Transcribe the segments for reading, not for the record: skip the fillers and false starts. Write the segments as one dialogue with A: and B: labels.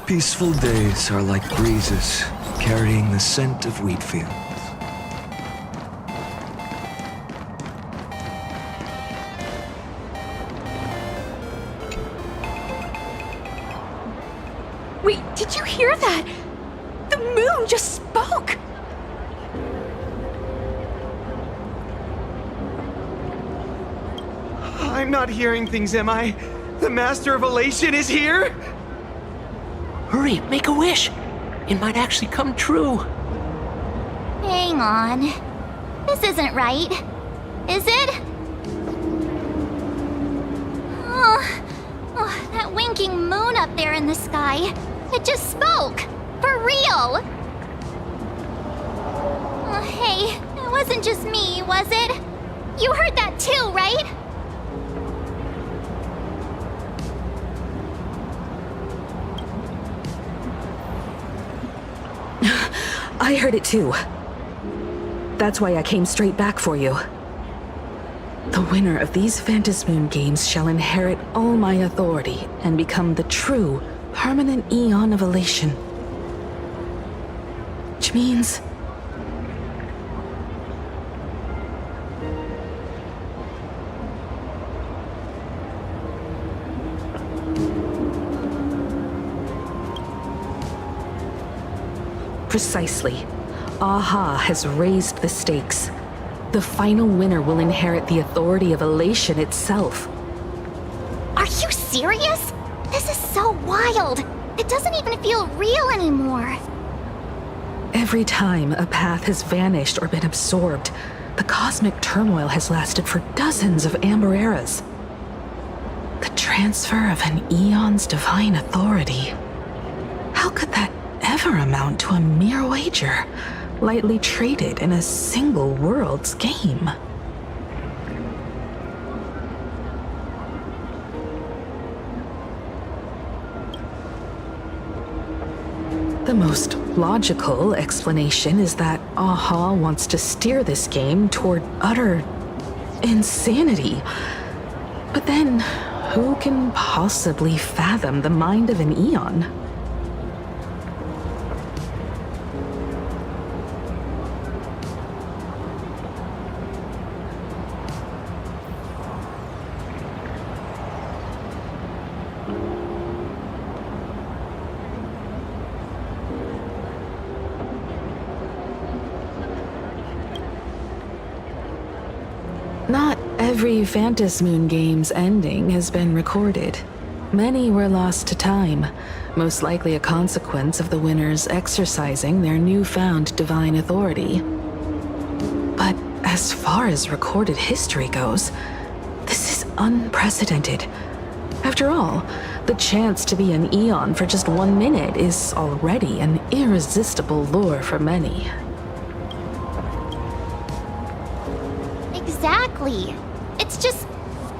A: Peaceful days are like breezes carrying the scent of wheat fields.
B: Wait, did you hear that? The moon just spoke!
C: I'm not hearing things, am I? The Master of Elation is here?
D: Hurry, make a wish. It might actually come true.
E: Hang on. This isn't right. Is it? Oh, that winking moon up there in the sky. It just spoke. For real. Oh, hey, it wasn't just me, was it? You heard that too, right?
B: I heard it too. That's why I came straight back for you. The winner of these Phantasmoon games shall inherit all my authority and become the true, permanent Eon of Elation. Which means... Precisely. Aha has raised the stakes. The final winner will inherit the authority of Elation itself.
E: Are you serious? This is so wild. It doesn't even feel real anymore.
B: Every time a path has vanished or been absorbed, the cosmic turmoil has lasted for dozens of Amber eras. The transfer of an Eon's divine authority. How could that ever amount to a mere wager, lightly traded in a single world's game? The most logical explanation is that Aha wants to steer this game toward utter insanity. But then, who can possibly fathom the mind of an Eon? Not every Phantasmoon game's ending has been recorded. Many were lost to time, most likely a consequence of the winners exercising their newfound divine authority. But as far as recorded history goes, this is unprecedented. After all, the chance to be an Eon for just 1 minute is already an irresistible lure for many.
E: Exactly. It's just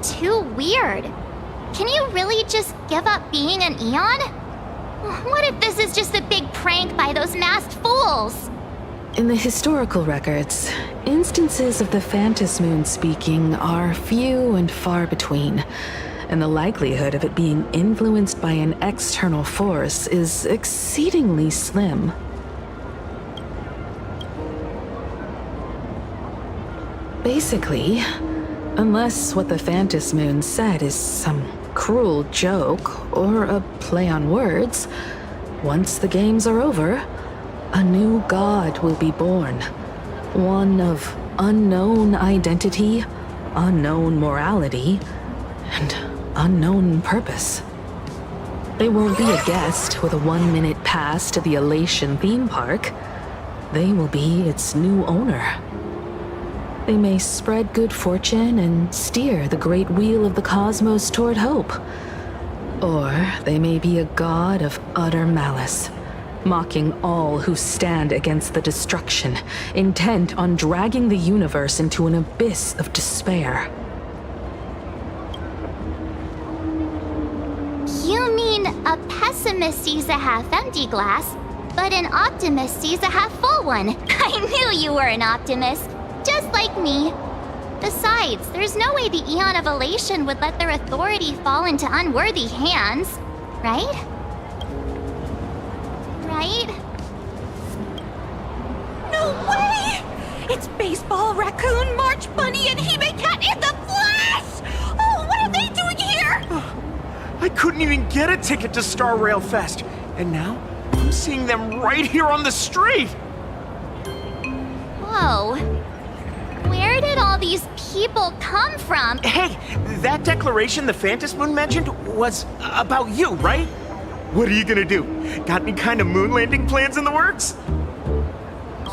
E: too weird. Can you really just give up being an Eon? What if this is just a big prank by those masked fools?
B: In the historical records, instances of the Phantasmoon speaking are few and far between, and the likelihood of it being influenced by an external force is exceedingly slim. Basically, unless what the Phantasmoon said is some cruel joke or a play on words, once the games are over, a new god will be born. One of unknown identity, unknown morality, and unknown purpose. They won't be a guest with a 1-minute pass to the Elation theme park. They will be its new owner. They may spread good fortune and steer the great wheel of the cosmos toward hope. Or they may be a god of utter malice, mocking all who stand against the destruction, intent on dragging the universe into an abyss of despair.
E: You mean a pessimist sees a half-empty glass, but an optimist sees a half-full one. I knew you were an optimist. Just like me. Besides, there's no way the Eon of Elation would let their authority fall into unworthy hands, right? right?
F: No way! It's Baseball, Raccoon, March Bunny, and Hime Cat in the flesh! Oh, what are they doing here?
C: I couldn't even get a ticket to Star Rail Fest, and now I'm seeing them right here on the street!
E: Whoa. Where did all these people come from?
C: Hey, that declaration the Phantom Moon mentioned was about you, right? What are you gonna do? Got any kind of moon landing plans in the works?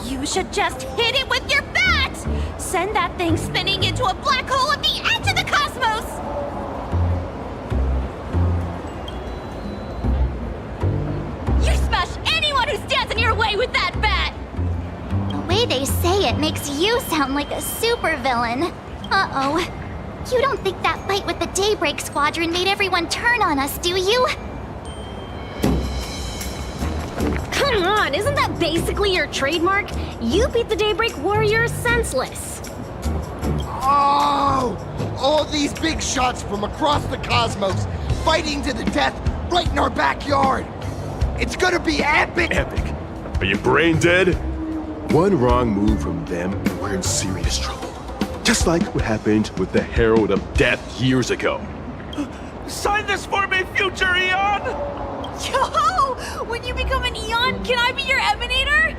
F: You should just hit it with your bat! Send that thing spinning into a black hole at the edge of the cosmos! You smash anyone who stands in your way with that bat!
E: The way they say it makes you sound like a supervillain. Uh-oh. You don't think that fight with the Daybreak Squadron made everyone turn on us, do you?
G: Come on, isn't that basically your trademark? You beat the Daybreak Warriors senseless.
H: Oh! All these big shots from across the cosmos, fighting to the death right in our backyard. It's gonna be epic!
I: Epic. Are you brain dead? One wrong move from them and we're in serious trouble. Just like what happened with the Herald of Death years ago.
C: Sign this for me, future Eon!
F: Yo! When you become an Eon, can I be your Emanator?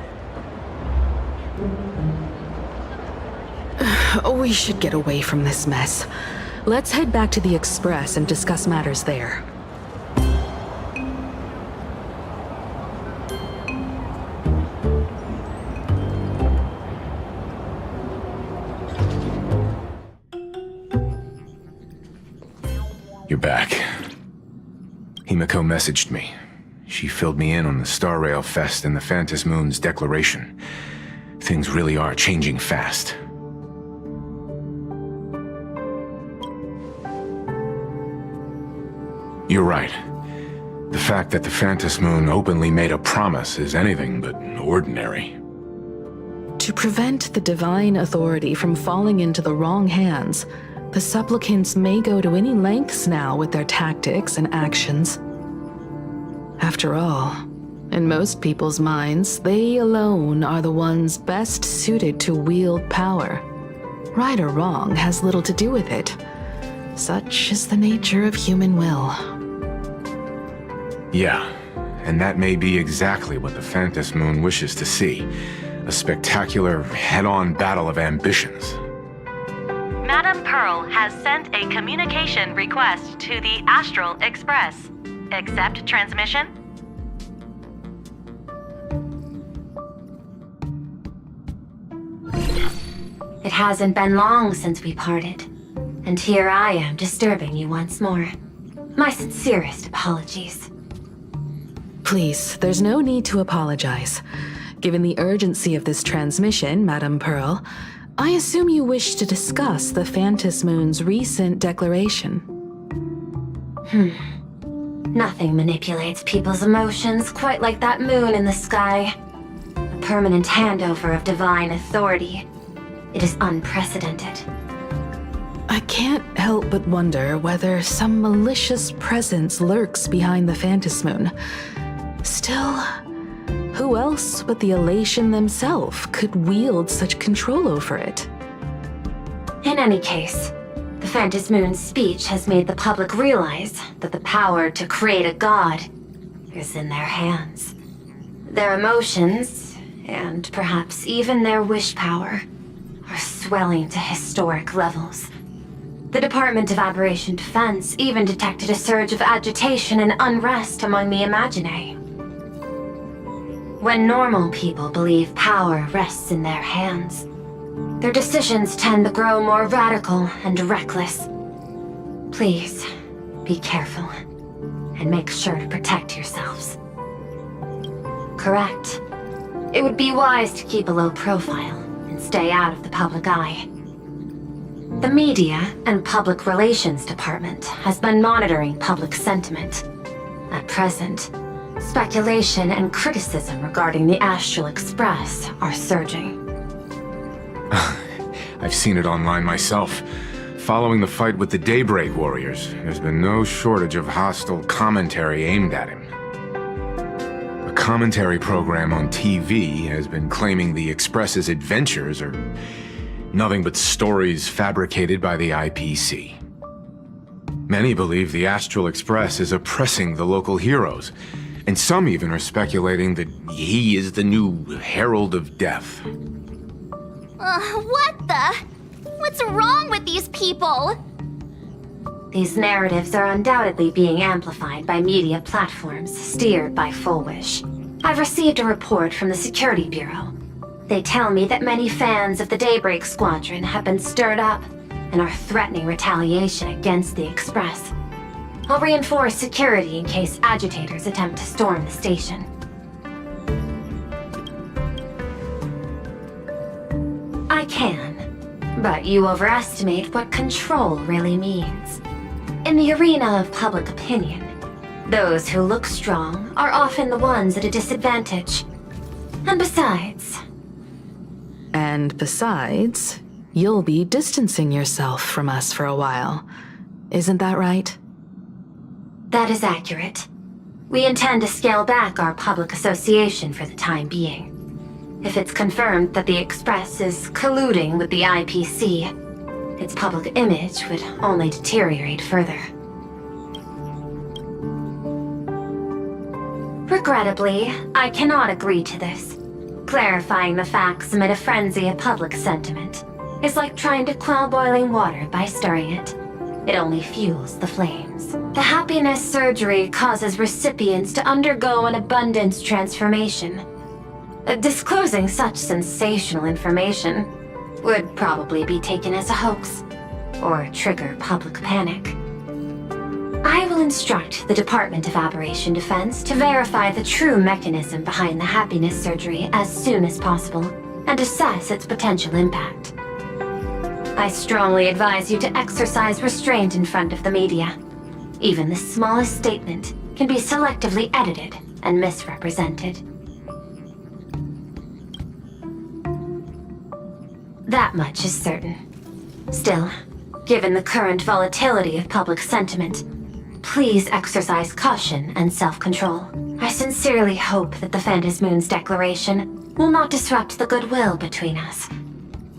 B: We should get away from this mess. Let's head back to the Express and discuss matters there.
J: You're back. Himiko messaged me. She filled me in on the Star Rail Fest and the Phantom Moon's declaration. Things really are changing fast. You're right. The fact that the Phantom Moon openly made a promise is anything but ordinary.
B: To prevent the divine authority from falling into the wrong hands, the supplicants may go to any lengths now with their tactics and actions. After all, in most people's minds, they alone are the ones best suited to wield power. Right or wrong has little to do with it. Such is the nature of human will.
J: Yeah, and that may be exactly what the Phantom Moon wishes to see. A spectacular, head-on battle of ambitions.
K: Madame Pearl has sent a communication request to the Astral Express. Accept transmission?
G: It hasn't been long since we parted, and here I am disturbing you once more. My sincerest apologies.
B: Please, there's no need to apologize. Given the urgency of this transmission, Madame Pearl, I assume you wish to discuss the Phantom Moon's recent declaration.
G: Nothing manipulates people's emotions quite like that moon in the sky. A permanent handover of divine authority. It is unprecedented.
B: I can't help but wonder whether some malicious presence lurks behind the Phantom Moon. Still, who else but the Elation themselves could wield such control over it?
G: In any case, the Phantom Moon's speech has made the public realize that the power to create a god is in their hands. Their emotions, and perhaps even their wish power, are swelling to historic levels. The Department of Aberration Defense even detected a surge of agitation and unrest among the Imaginae. When normal people believe power rests in their hands, their decisions tend to grow more radical and reckless. Please, be careful, and make sure to protect yourselves. Correct. It would be wise to keep a low profile and stay out of the public eye. The Media and Public Relations Department has been monitoring public sentiment. At present, speculation and criticism regarding the Astral Express are surging.
J: I've seen it online myself. Following the fight with the Daybreak Warriors, there's been no shortage of hostile commentary aimed at him. A commentary program on TV has been claiming the Express's adventures are nothing but stories fabricated by the IPC. Many believe the Astral Express is oppressing the local heroes, and some even are speculating that he is the new Herald of Death.
E: What the? What's wrong with these people?
G: These narratives are undoubtedly being amplified by media platforms steered by Full Wish. I've received a report from the Security Bureau. They tell me that many fans of the Daybreak Squadron have been stirred up and are threatening retaliation against the Express. I'll reinforce security in case agitators attempt to storm the station. I can, but you overestimate what control really means. In the arena of public opinion, those who look strong are often the ones at a disadvantage. And besides, you'll be distancing yourself from us for a while. Isn't that right? That is accurate. We intend to scale back our public association for the time being. If it's confirmed that the Express is colluding with the IPC, its public image would only deteriorate further. Regrettably, I cannot agree to this. Clarifying the facts amid a frenzy of public sentiment is like trying to quell boiling water by stirring it. It only fuels the flames. The happiness surgery causes recipients to undergo an abundance transformation. Disclosing such sensational information would probably be taken as a hoax, or trigger public panic. I will instruct the Department of Aberration Defense to verify the true mechanism behind the happiness surgery as soon as possible, and assess its potential impact. I strongly advise you to exercise restraint in front of the media. Even the smallest statement can be selectively edited and misrepresented. That much is certain. Still, given the current volatility of public sentiment, please exercise caution and self-control. I sincerely hope that the Phantom Moon's declaration will not disrupt the goodwill between us.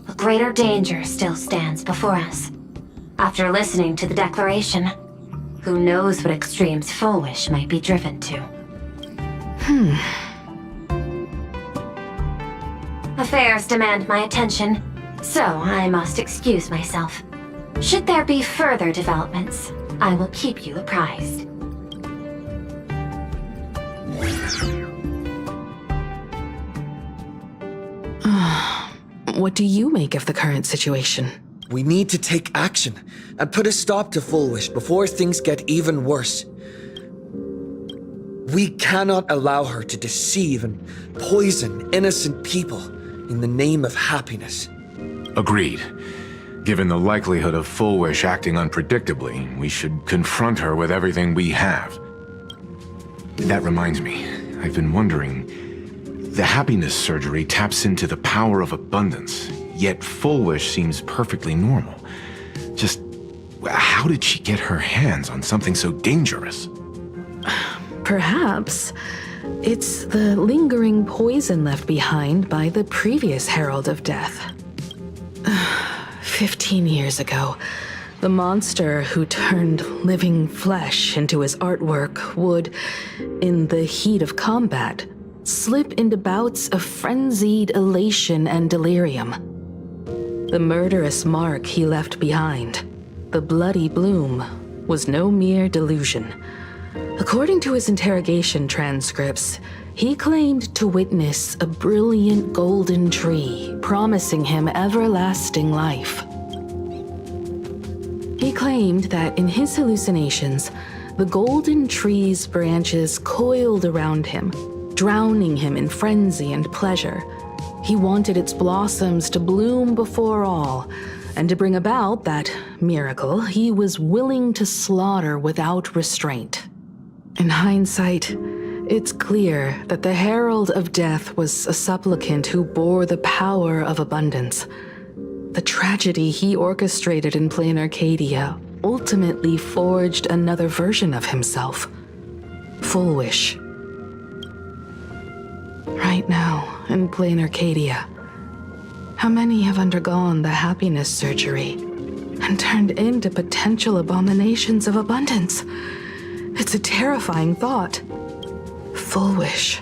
G: A greater danger still stands before us. After listening to the declaration, who knows what extremes Full Wish might be driven to. Affairs demand my attention, so I must excuse myself. Should there be further developments, I will keep you apprised.
B: What do you make of the current situation?
A: We need to take action and put a stop to Full Wish before things get even worse. We cannot allow her to deceive and poison innocent people in the name of happiness.
J: Agreed. Given the likelihood of Full Wish acting unpredictably, we should confront her with everything we have. That reminds me, I've been wondering, the happiness surgery taps into the power of abundance, yet Full Wish seems perfectly normal. Just, how did she get her hands on something so dangerous?
B: Perhaps it's the lingering poison left behind by the previous Herald of Death. 15 years ago, the monster who turned living flesh into his artwork would, in the heat of combat, slip into bouts of frenzied elation and delirium. The murderous mark he left behind, the bloody bloom, was no mere delusion. According to his interrogation transcripts, he claimed to witness a brilliant golden tree promising him everlasting life. He claimed that in his hallucinations, the golden tree's branches coiled around him, drowning him in frenzy and pleasure. He wanted its blossoms to bloom before all, and to bring about that miracle, he was willing to slaughter without restraint. In hindsight, it's clear that the Herald of Death was a supplicant who bore the power of abundance. The tragedy he orchestrated in plain Arcadia ultimately forged another version of himself. Full Wish. right now in plain Arcadia. How many have undergone the happiness surgery and turned into potential abominations of abundance? It's a terrifying thought. Full wish.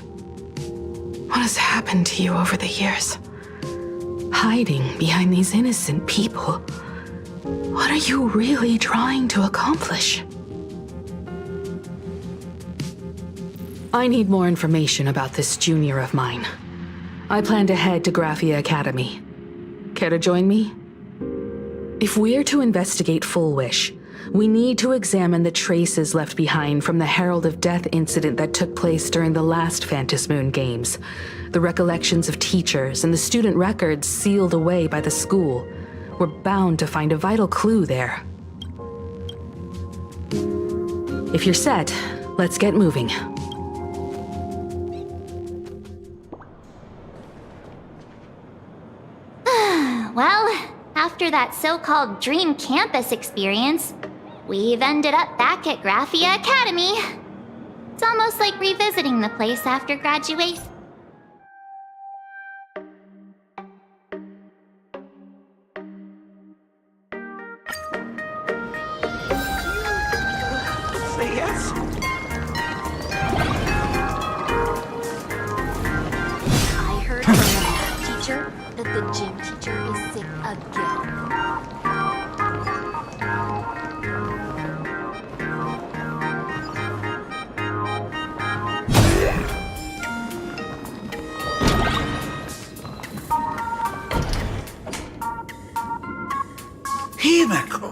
B: What has happened to you over the years? Hiding behind these innocent people. What are you really trying to accomplish? I need more information about this junior of mine. I plan to head to Graphia Academy. Care to join me? If we're to investigate Full Wish, we need to examine the traces left behind from the Herald of Death incident that took place during the last Phantom Moon Games. The recollections of teachers and the student records sealed away by the school. We're bound to find a vital clue there. If you're set, let's get moving.
E: Well, after that so-called dream campus experience, we've ended up back at Graphia Academy. It's almost like revisiting the place after graduation.
C: Say yes?
L: I heard from the math teacher that the gym teacher is sick again.
M: Himeko!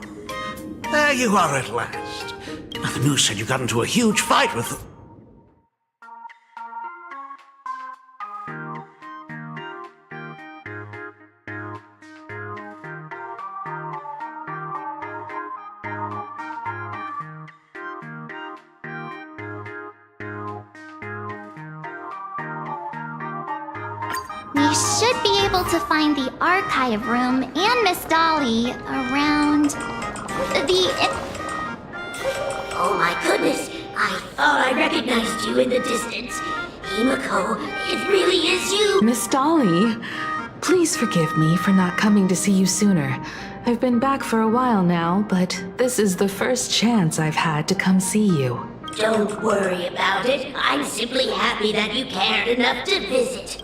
M: There you are at last. Now, the news said you got into a huge fight with them.
E: We should be able to find the archive room and Miss Dolly around the...
N: Oh my goodness! I thought I recognized you in the distance. Himeko, it really is you!
B: Miss Dolly, please forgive me for not coming to see you sooner. I've been back for a while now, but this is the first chance I've had to come see you.
N: Don't worry about it. I'm simply happy that you cared enough to visit.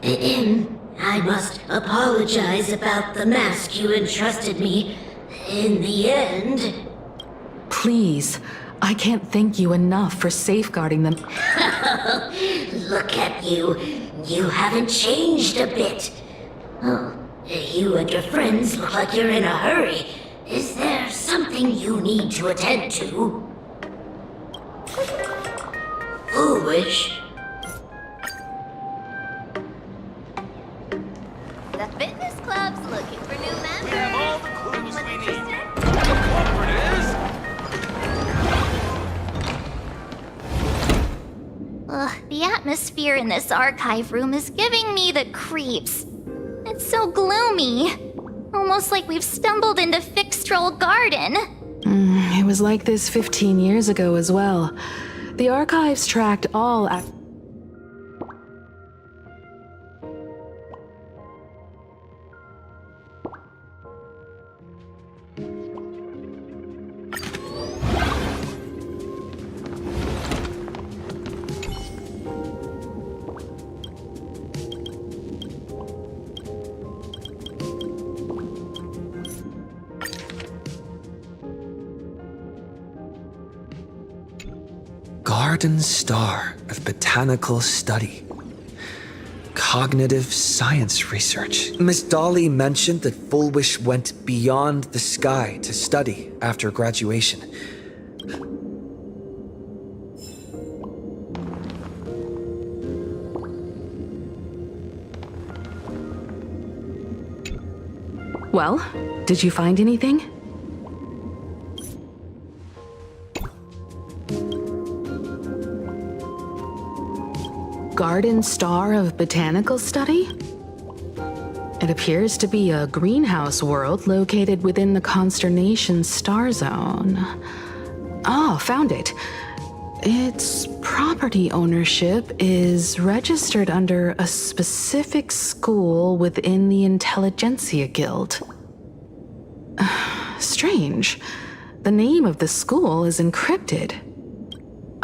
N: I must apologize about the mask you entrusted me. In the end...
B: Please, I can't thank you enough for safeguarding them.
N: Look at you. You haven't changed a bit. Oh, you and your friends look like you're in a hurry. Is there something you need to attend to? Foolish.
E: The fitness club's looking for new members.
C: We have all the clues we need.
E: The atmosphere in this archive room is giving me the creeps. It's so gloomy. Almost like we've stumbled into Fixtroll Garden.
B: It was like this 15 years ago as well. The archives tracked all
A: Garden Star of Botanical Study. Cognitive science research. Miss Dolly mentioned that Full Wish went beyond the sky to study after graduation.
B: Well, did you find anything? Garden Star of Botanical Study? It appears to be a greenhouse world located within the Consternation Star Zone. Oh, found it. its property ownership is registered under a specific school within the Intelligentsia Guild. Strange. The name of the school is encrypted.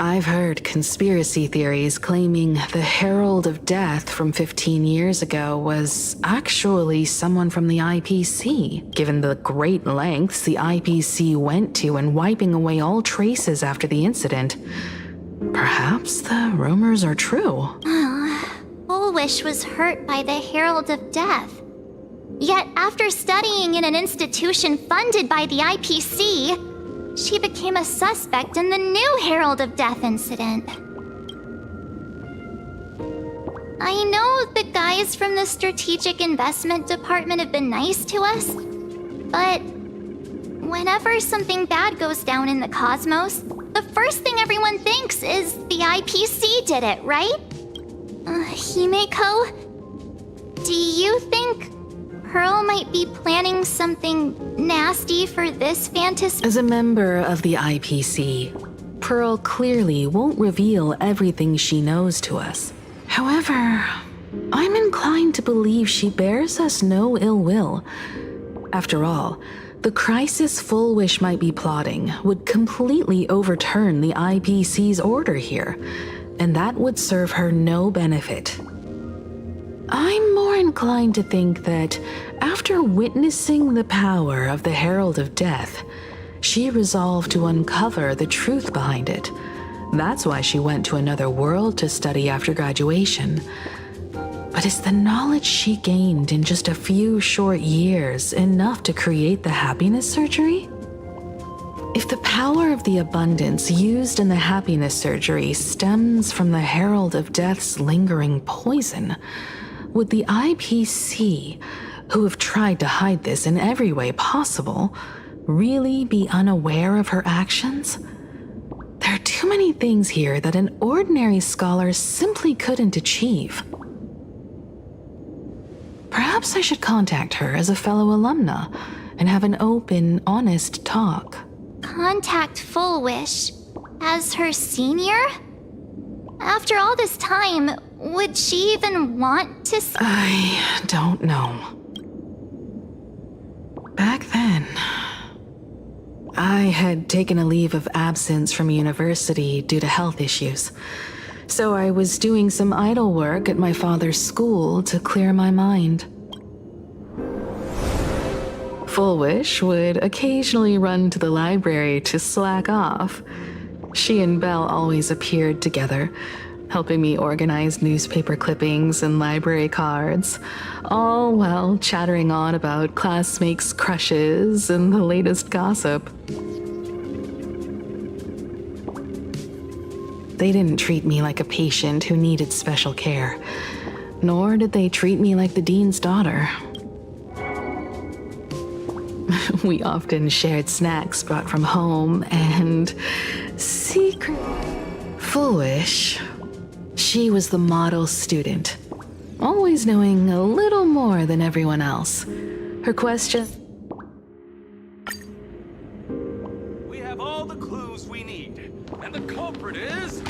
B: I've heard conspiracy theories claiming the Herald of Death from 15 years ago was actually someone from the IPC, given the great lengths the IPC went to in wiping away all traces after the incident. Perhaps the rumors are true.
E: Fullwish was hurt by the Herald of Death. Yet after studying in an institution funded by the IPC, she became a suspect in the new Herald of Death incident. I know the guys from the Strategic Investment Department have been nice to us, but whenever something bad goes down in the cosmos, the first thing everyone thinks is the IPC did it, right? Himeko, do you think Pearl might be planning something nasty for this fantasy?
B: As a member of the IPC, Pearl clearly won't reveal everything she knows to us. However, I'm inclined to believe she bears us no ill will. After all, the crisis Fullwish might be plotting would completely overturn the IPC's order here, and that would serve her no benefit. I'm more inclined to think that after witnessing the power of the Herald of Death, she resolved to uncover the truth behind it. That's why she went to another world to study after graduation. But is the knowledge she gained in just a few short years enough to create the happiness surgery? If the power of the abundance used in the happiness surgery stems from the Herald of Death's lingering poison, would the IPC, who have tried to hide this in every way possible, really be unaware of her actions? There are too many things here that an ordinary scholar simply couldn't achieve. Perhaps I should contact her as a fellow alumna and have an open, honest talk.
E: Contact Fullwish as her senior? After all this time, would she even want to?
B: I don't know. Back then, I had taken a leave of absence from university due to health issues, so I was doing some idle work at my father's school to clear my mind. Fullwish would occasionally run to the library to slack off. She and Belle always appeared together, helping me organize newspaper clippings and library cards, all while chattering on about classmates' crushes and the latest gossip. They didn't treat me like a patient who needed special care, nor did they treat me like the dean's daughter. We often shared snacks brought from home and secret. Fullwish, she was the model student, always knowing a little more than everyone else. Her question...
O: We have all the clues we need, and the culprit is...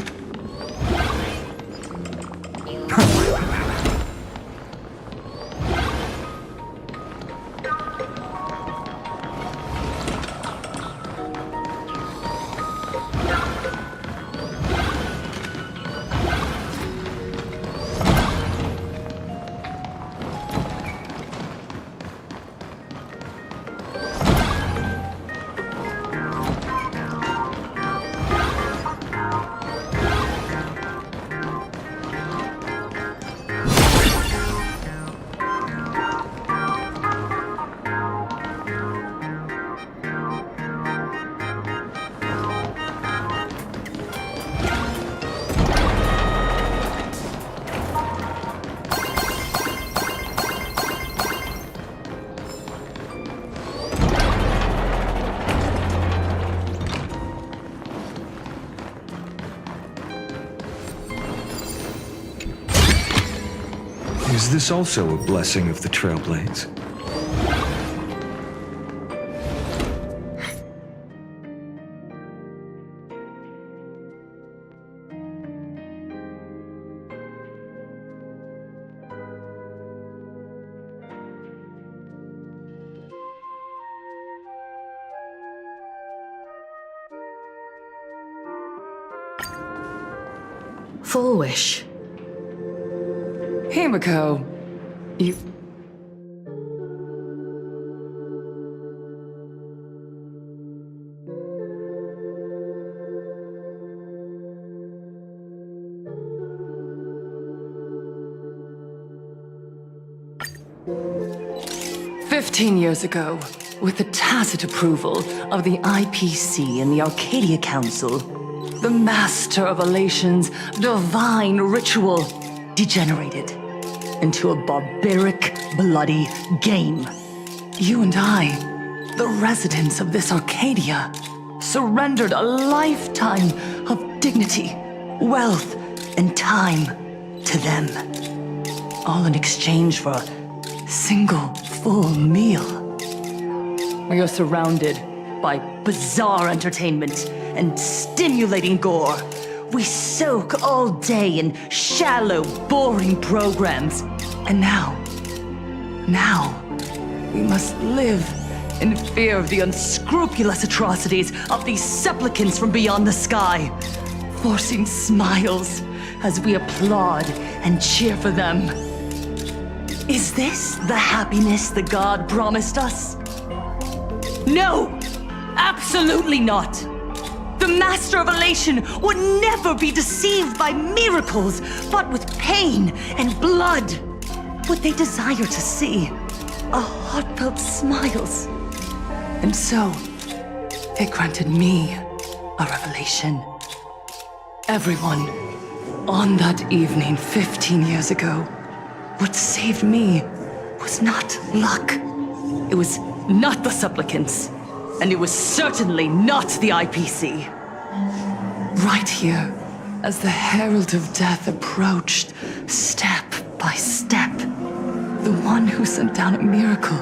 A: Is this also a blessing of the Trailblades?
B: Full wish.
P: Himiko, you... "15 years ago, with the tacit approval of the IPC and the Arcadia Council, the Master of Elation's divine ritual degenerated into a barbaric, bloody game. You and I, the residents of this Arcadia, surrendered a lifetime of dignity, wealth, and time to them, all in exchange for a single full meal. We are surrounded by bizarre entertainment and stimulating gore. We soak all day in shallow, boring programs. And now, we must live in fear of the unscrupulous atrocities of these supplicants from beyond the sky, forcing smiles as we applaud and cheer for them. Is this the happiness the god promised us? No! Absolutely not! The Master of Elation would never be deceived by miracles, but with pain and blood. What they desire to see are heartfelt smiles. And so, they granted me a revelation. Everyone, on that evening 15 years ago, what saved me was not luck. It was not the supplicants, and it was certainly not the IPC. Right here, as the Herald of Death approached, step by step, the one who sent down a miracle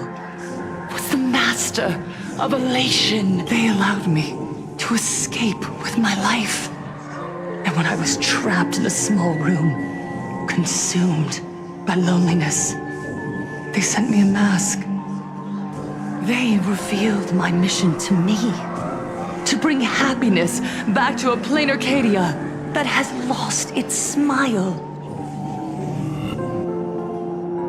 P: was the Master of Elation. They allowed me to escape with my life. And when I was trapped in a small room, consumed by loneliness, they sent me a mask. They revealed my mission to me, to bring happiness back to a plain Arcadia that has lost its smile.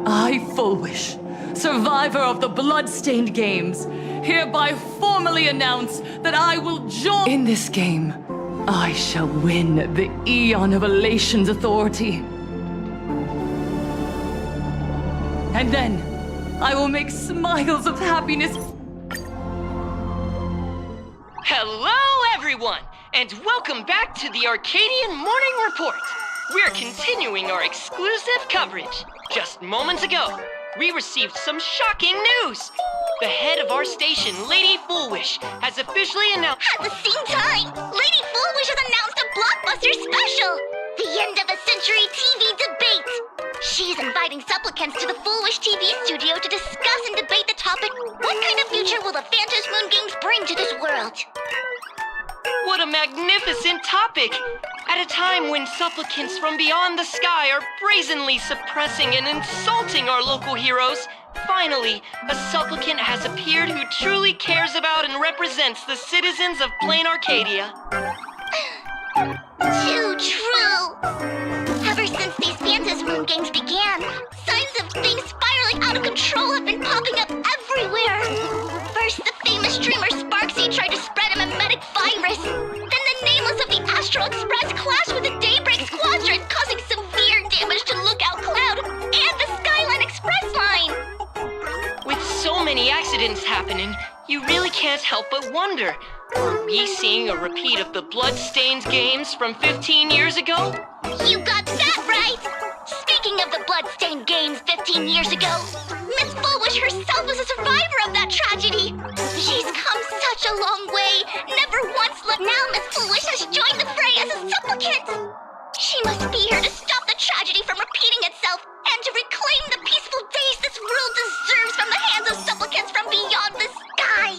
P: I, Fullwish, survivor of the Bloodstained Games, hereby formally announce that I will join in this game. I shall win the Eon of Elation's authority. And then, I will make smiles of happiness.
Q: Hello, everyone, and welcome back to the Arcadian Morning Report. We're continuing our exclusive coverage. Just moments ago, we received some shocking news. The head of our station, Lady Fullwish, has officially announced—
E: At the same time, Lady Fullwish has announced a blockbuster special! The end of a century TV debate! She's inviting supplicants to the Fullwish TV studio to discuss and debate the topic, what kind of future will the Phantom Moon Games bring to this world?
Q: What a magnificent topic! At a time when supplicants from beyond the sky are brazenly suppressing and insulting our local heroes, finally, a supplicant has appeared who truly cares about and represents the citizens of plain Arcadia.
E: Too true! Ever since these Phantom Moon Games began, signs of things spiraling out of control have been popping up everywhere. First, the famous streamer Sparksy tried to spread a mimetic virus. Then the nameless of the Astral Express clashed with the Daybreak Squadron, causing severe damage to Lookout Cloud and the Skyline Express line.
Q: With so many accidents happening, you really can't help but wonder, are we seeing a repeat of the Bloodstained Games from 15 years ago?
E: You got that right! Speaking of the Bloodstained Games 15 years ago, Miss Fullwish herself was a survivor of that tragedy. She's come such a long way, never once left. Now Miss Fullwish has joined the fray as a supplicant. She must be here to stop the tragedy from repeating itself and to reclaim the peaceful days this world deserves from the hands of supplicants from beyond the sky.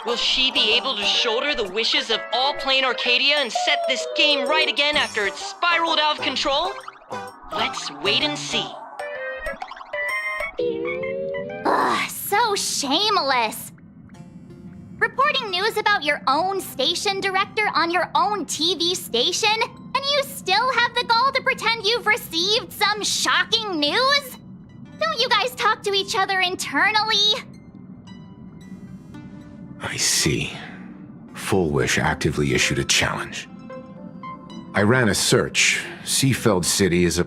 Q: Will she be able to shoulder the wishes of all plain Arcadia and set this game right again after it's spiraled out of control? Let's wait and see.
E: Ugh, so shameless. Reporting news about your own station director on your own TV station? And And you still have the gall to pretend you've received some shocking news? Don't you guys talk to each other internally?
J: I see. Full Wish actively issued a challenge. I ran a search. Seafeld City is a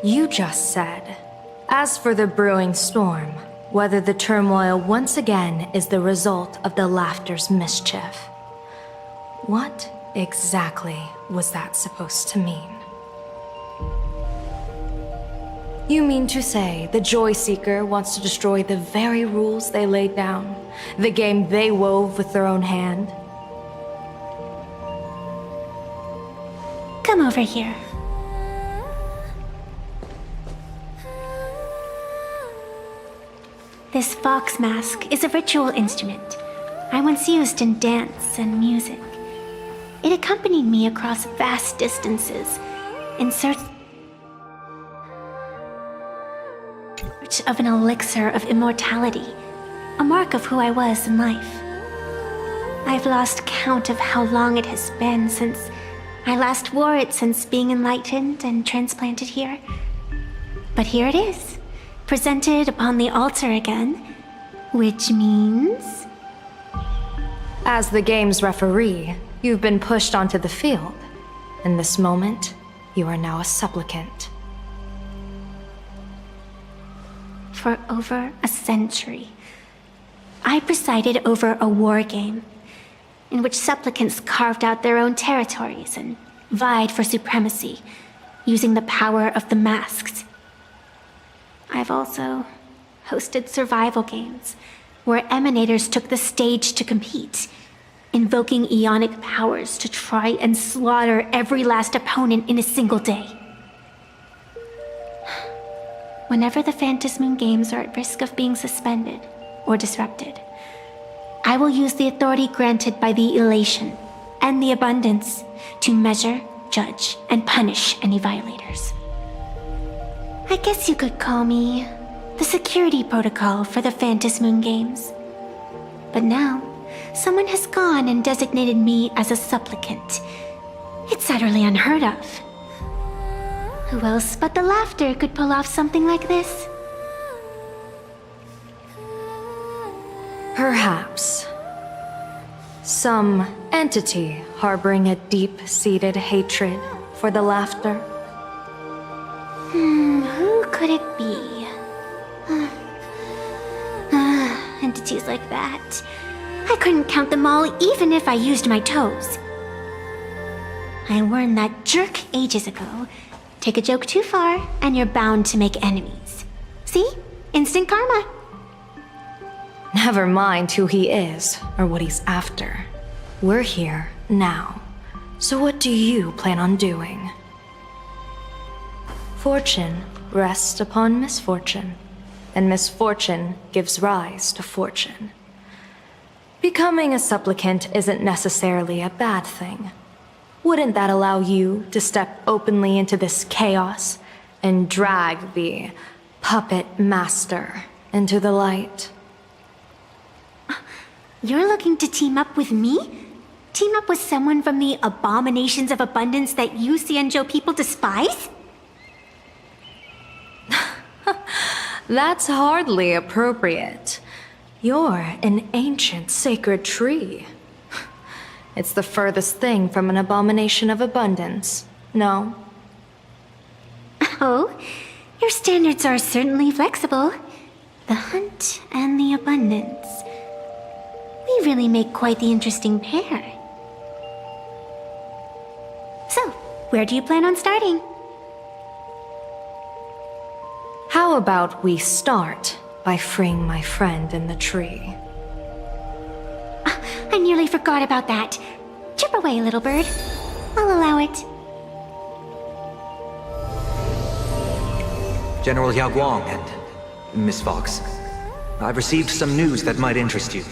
R: You just said, as for the brewing storm, whether the turmoil once again is the result of the laughter's mischief. What exactly was that supposed to mean? You mean to say the Joy Seeker wants to destroy the very rules they laid down, the game they wove with their own hand?
S: Come over here. This fox mask is a ritual instrument I once used in dance and music. It accompanied me across vast distances in search of an elixir of immortality, a mark of who I was in life. I've lost count of how long it has been since I last wore it since being enlightened and transplanted here. But here it is, presented upon the altar again, which means...
R: As the game's referee, you've been pushed onto the field. In this moment, you are now a supplicant.
S: For over a century, I presided over a war game in which supplicants carved out their own territories and vied for supremacy, using the power of the masks. I've also hosted survival games where emanators took the stage to compete, invoking eonic powers to try and slaughter every last opponent in a single day. Whenever the Phantasmoon games are at risk of being suspended or disrupted, I will use the authority granted by the elation and the abundance to measure, judge, and punish any violators. I guess you could call me the security protocol for the Phantasmoon games. But now, someone has gone and designated me as a supplicant. It's utterly unheard of. Who else but the laughter could pull off something like this?
R: Perhaps. Some entity harboring a deep-seated hatred for the laughter.
S: Who could it be? Entities like that. I couldn't count them all even if I used my toes. I learned that jerk ages ago. Take a joke too far, and you're bound to make enemies. See? Instant karma.
R: Never mind who he is or what he's after. We're here now. So what do you plan on doing? Fortune rests upon misfortune, and misfortune gives rise to fortune. Becoming a supplicant isn't necessarily a bad thing. Wouldn't that allow you to step openly into this chaos and drag the puppet master into the light?
S: You're looking to team up with me? Team up with someone from the abominations of abundance that you Xianzhou people despise?
R: That's hardly appropriate. You're an ancient sacred tree. It's the furthest thing from an abomination of abundance, no?
S: Oh, your standards are certainly flexible. The hunt and the abundance. We really make quite the interesting pair. So, where do you plan on starting?
R: How about we start by freeing my friend in the tree?
S: I I nearly forgot about that. Chip away, little bird. I'll allow it.
T: General Yao Guang and Miss Fox, I've received some news that might interest you.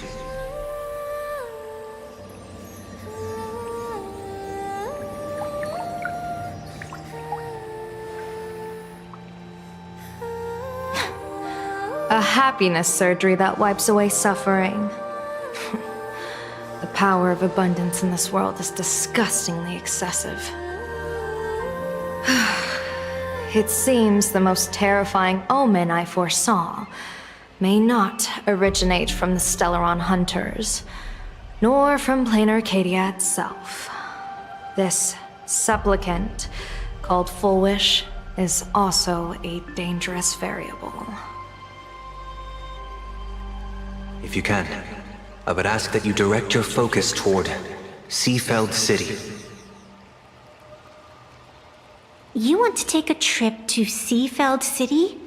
R: A happiness surgery that wipes away suffering. The power of abundance in this world is disgustingly excessive. It seems the most terrifying omen I foresaw may not originate from the Stellaron hunters, nor from plain Arcadia itself. This supplicant, called Full Wish, is also a dangerous variable.
T: If you can, I would ask that you direct your focus toward Seafeld City.
S: You want to take a trip to Seafeld City?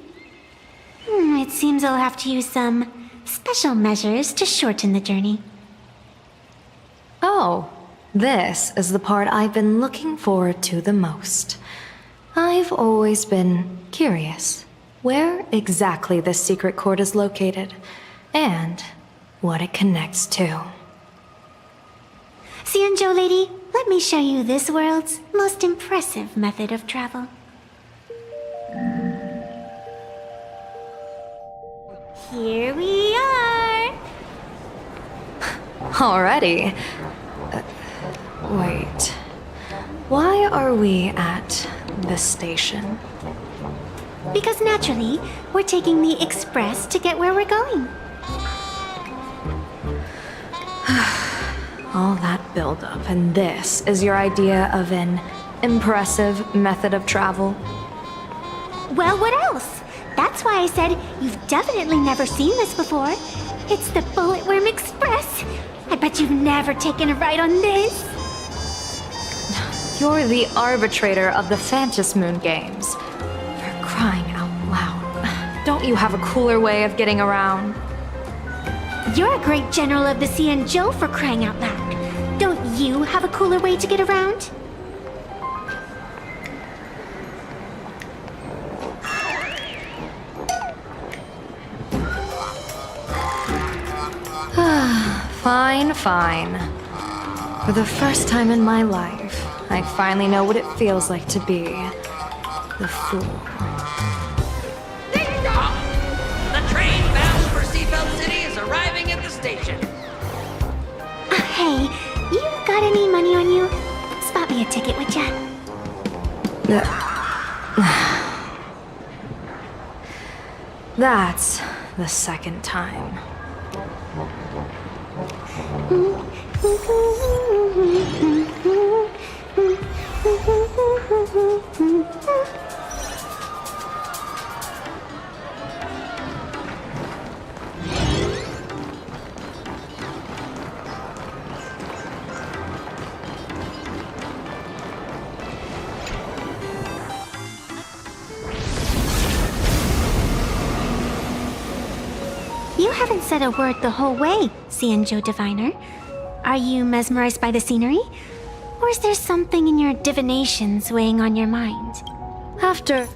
S: It seems I'll have to use some special measures to shorten the journey.
R: Oh, this is the part I've been looking forward to the most. I've always been curious where exactly this secret court is located, and what it connects to.
S: Xianzhou lady, let me show you this world's most impressive method of travel. Here we are!
R: Already? Wait. Why are we at this station?
S: Because naturally, we're taking the express to get where we're going.
R: All that buildup, and this is your idea of an impressive method of travel?
S: Well, what else? That's why I said you've definitely never seen this before. It's the Bulletworm Express. I bet you've never taken a ride on this.
R: You're the arbitrator of the Phantom Moon games. For crying out loud. Don't you have a cooler way of getting around?
S: You're a great general of the Xianzhou, for crying out loud. Don't you have a cooler way to get around?
R: Fine, fine. For the first time in my life, I finally know what it feels like to be the fool.
D: Ding dong! The train bound for Seafeld City is arriving at the station.
S: Hey, you got any money on you? Spot me a ticket, would ya?
R: That's the second time.
S: You haven't said a word the whole way, Xianzhou Diviner. Are you mesmerized by the scenery? Or is there something in your divinations weighing on your mind?
R: After...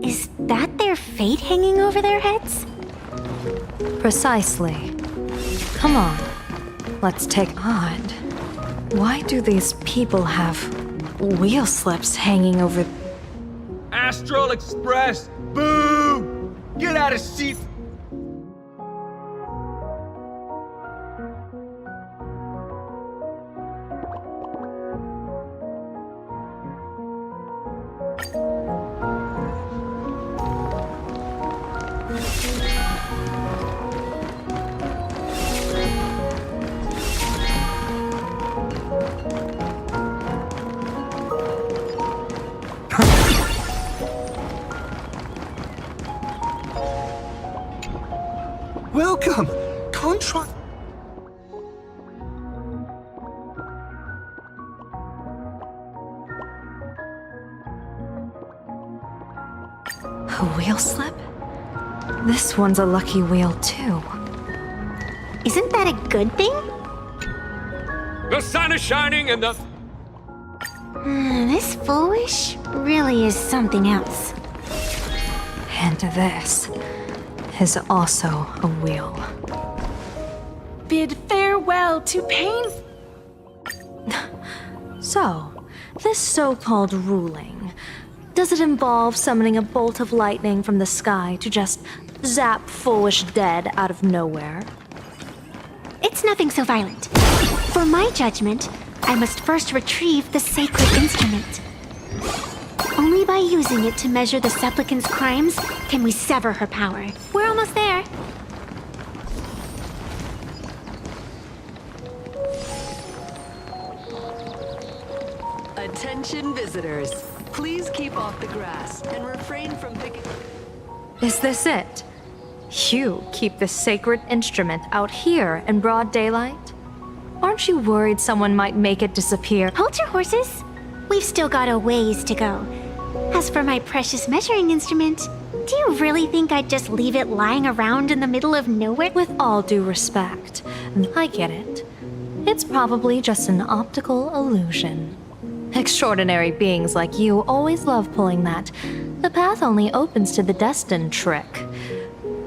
S: Is that their fate hanging over their heads?
R: Precisely. Come on. Let's take odd. Why do these people have wheel slips hanging over?
O: Astral Express! Boo! Get out of seat!
A: Welcome! Contract.
R: A wheel slip? This one's a lucky wheel, too.
S: Isn't that a good thing?
O: The sun is shining and the...
S: This foolish really is something else.
R: And this is also a wheel.
F: Bid farewell to pain.
R: So, this so-called ruling, does it involve summoning a bolt of lightning from the sky to just zap foolish dead out of nowhere?
S: It's nothing so violent. For my judgment, I must first retrieve the sacred instrument. Only by using it to measure the supplicant's crimes can we sever her power. We're almost there.
U: Attention visitors. Please keep off the grass and refrain from picking...
R: Is this it? You keep the sacred instrument out here in broad daylight? Aren't you worried someone might make it disappear?
S: Hold your horses. We've still got a ways to go. As for my precious measuring instrument, do you really think I'd just leave it lying around in the middle of nowhere?
R: With all due respect, I get it. It's probably just an optical illusion. Extraordinary beings like you always love pulling that. The path only opens to the destined trick.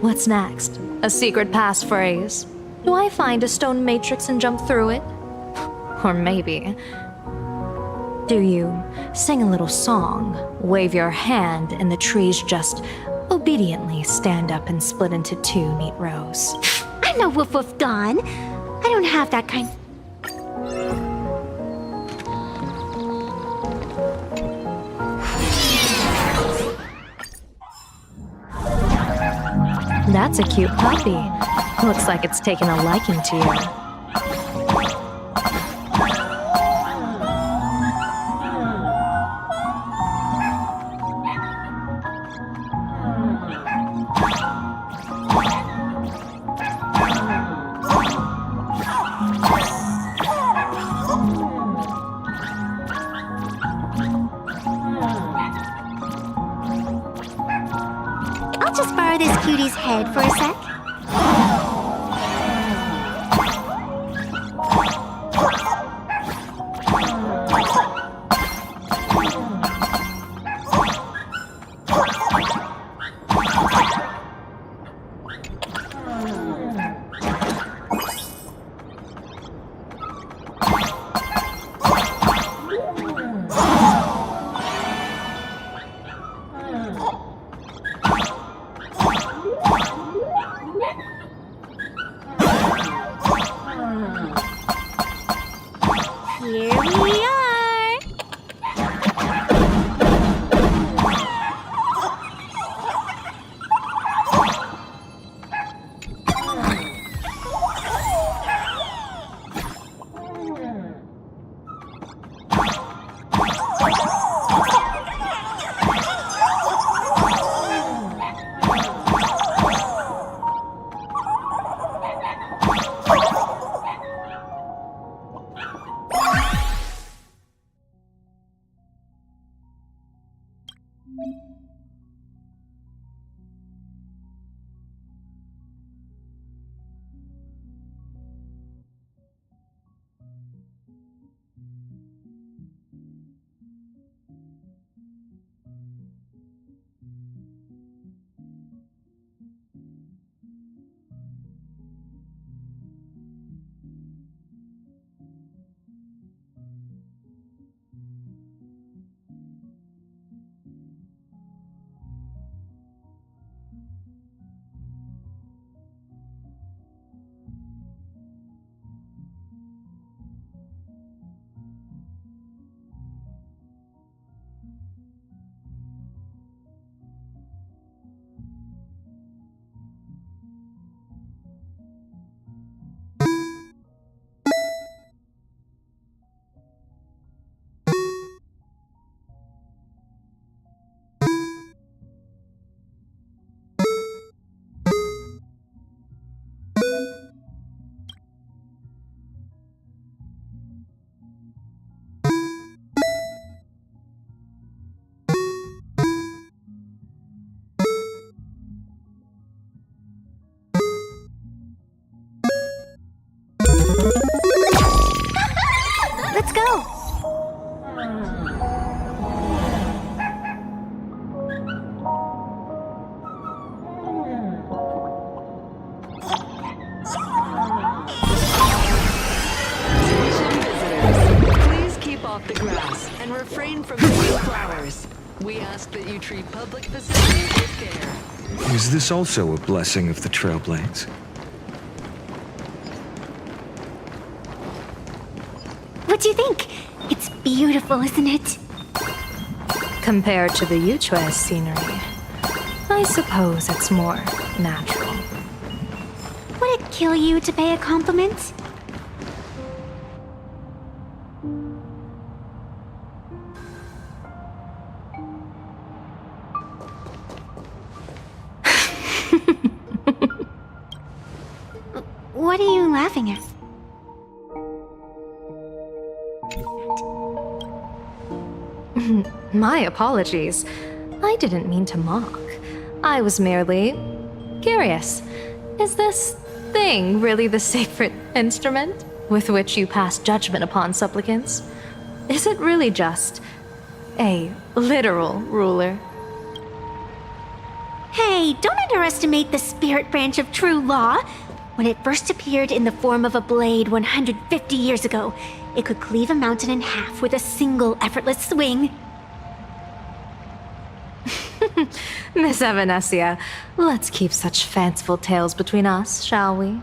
R: What's next? A secret passphrase? Do I find a stone matrix and jump through it? Or maybe... do you sing a little song, wave your hand, and the trees just obediently stand up and split into two neat rows?
S: I'm no woof woof Dawn. I don't have that kind...
R: That's a cute puppy. Looks like it's taken a liking to you.
S: I'll just borrow this cutie's head for a sec. Here we are! Let's go.
U: Please keep off the grass and refrain from picking flowers. We ask that you treat public facilities with care.
A: Is this also a blessing of the Trailblades?
S: What do you think? It's beautiful, isn't it?
R: Compared to the Yuchue's scenery, I suppose it's more natural.
S: Would it kill you to pay a compliment? What are you laughing at?
R: My apologies. I didn't mean to mock. I was merely curious. Is this thing really the sacred instrument with which you pass judgment upon supplicants? Is it really just a literal ruler?
S: Hey, don't underestimate the spirit branch of true law. When it first appeared in the form of a blade 150 years ago, it could cleave a mountain in half with a single effortless swing.
R: Miss Evanesia, let's keep such fanciful tales between us, shall we?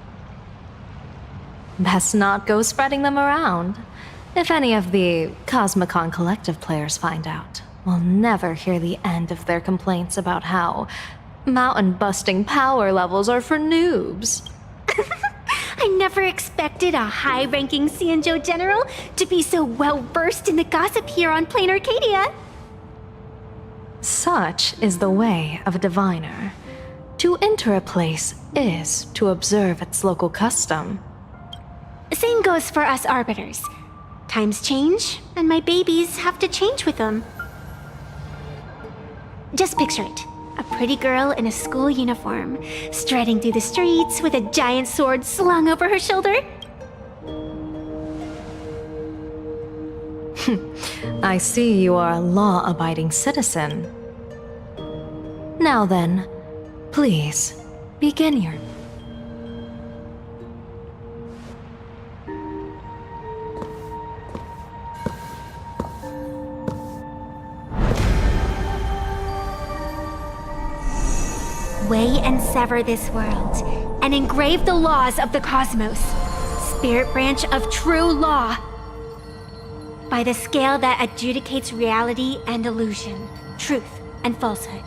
R: Best not go spreading them around. If any of the Cosmicon Collective players find out, we'll never hear the end of their complaints about how mountain-busting power levels are for noobs.
S: I never expected a high-ranking Xianzhou general to be so well-versed in the gossip here on Plain Arcadia.
R: Such is the way of a diviner. To enter a place is to observe its local custom.
S: Same goes for us arbiters. Times change, and my babies have to change with them. Just picture it. A pretty girl in a school uniform, striding through the streets with a giant sword slung over her shoulder.
R: I see you are a law-abiding citizen. Now then, please, begin your...
S: Weigh and sever this world, and engrave the laws of the cosmos, spirit branch of true law. By the scale that adjudicates reality and illusion, truth and falsehood,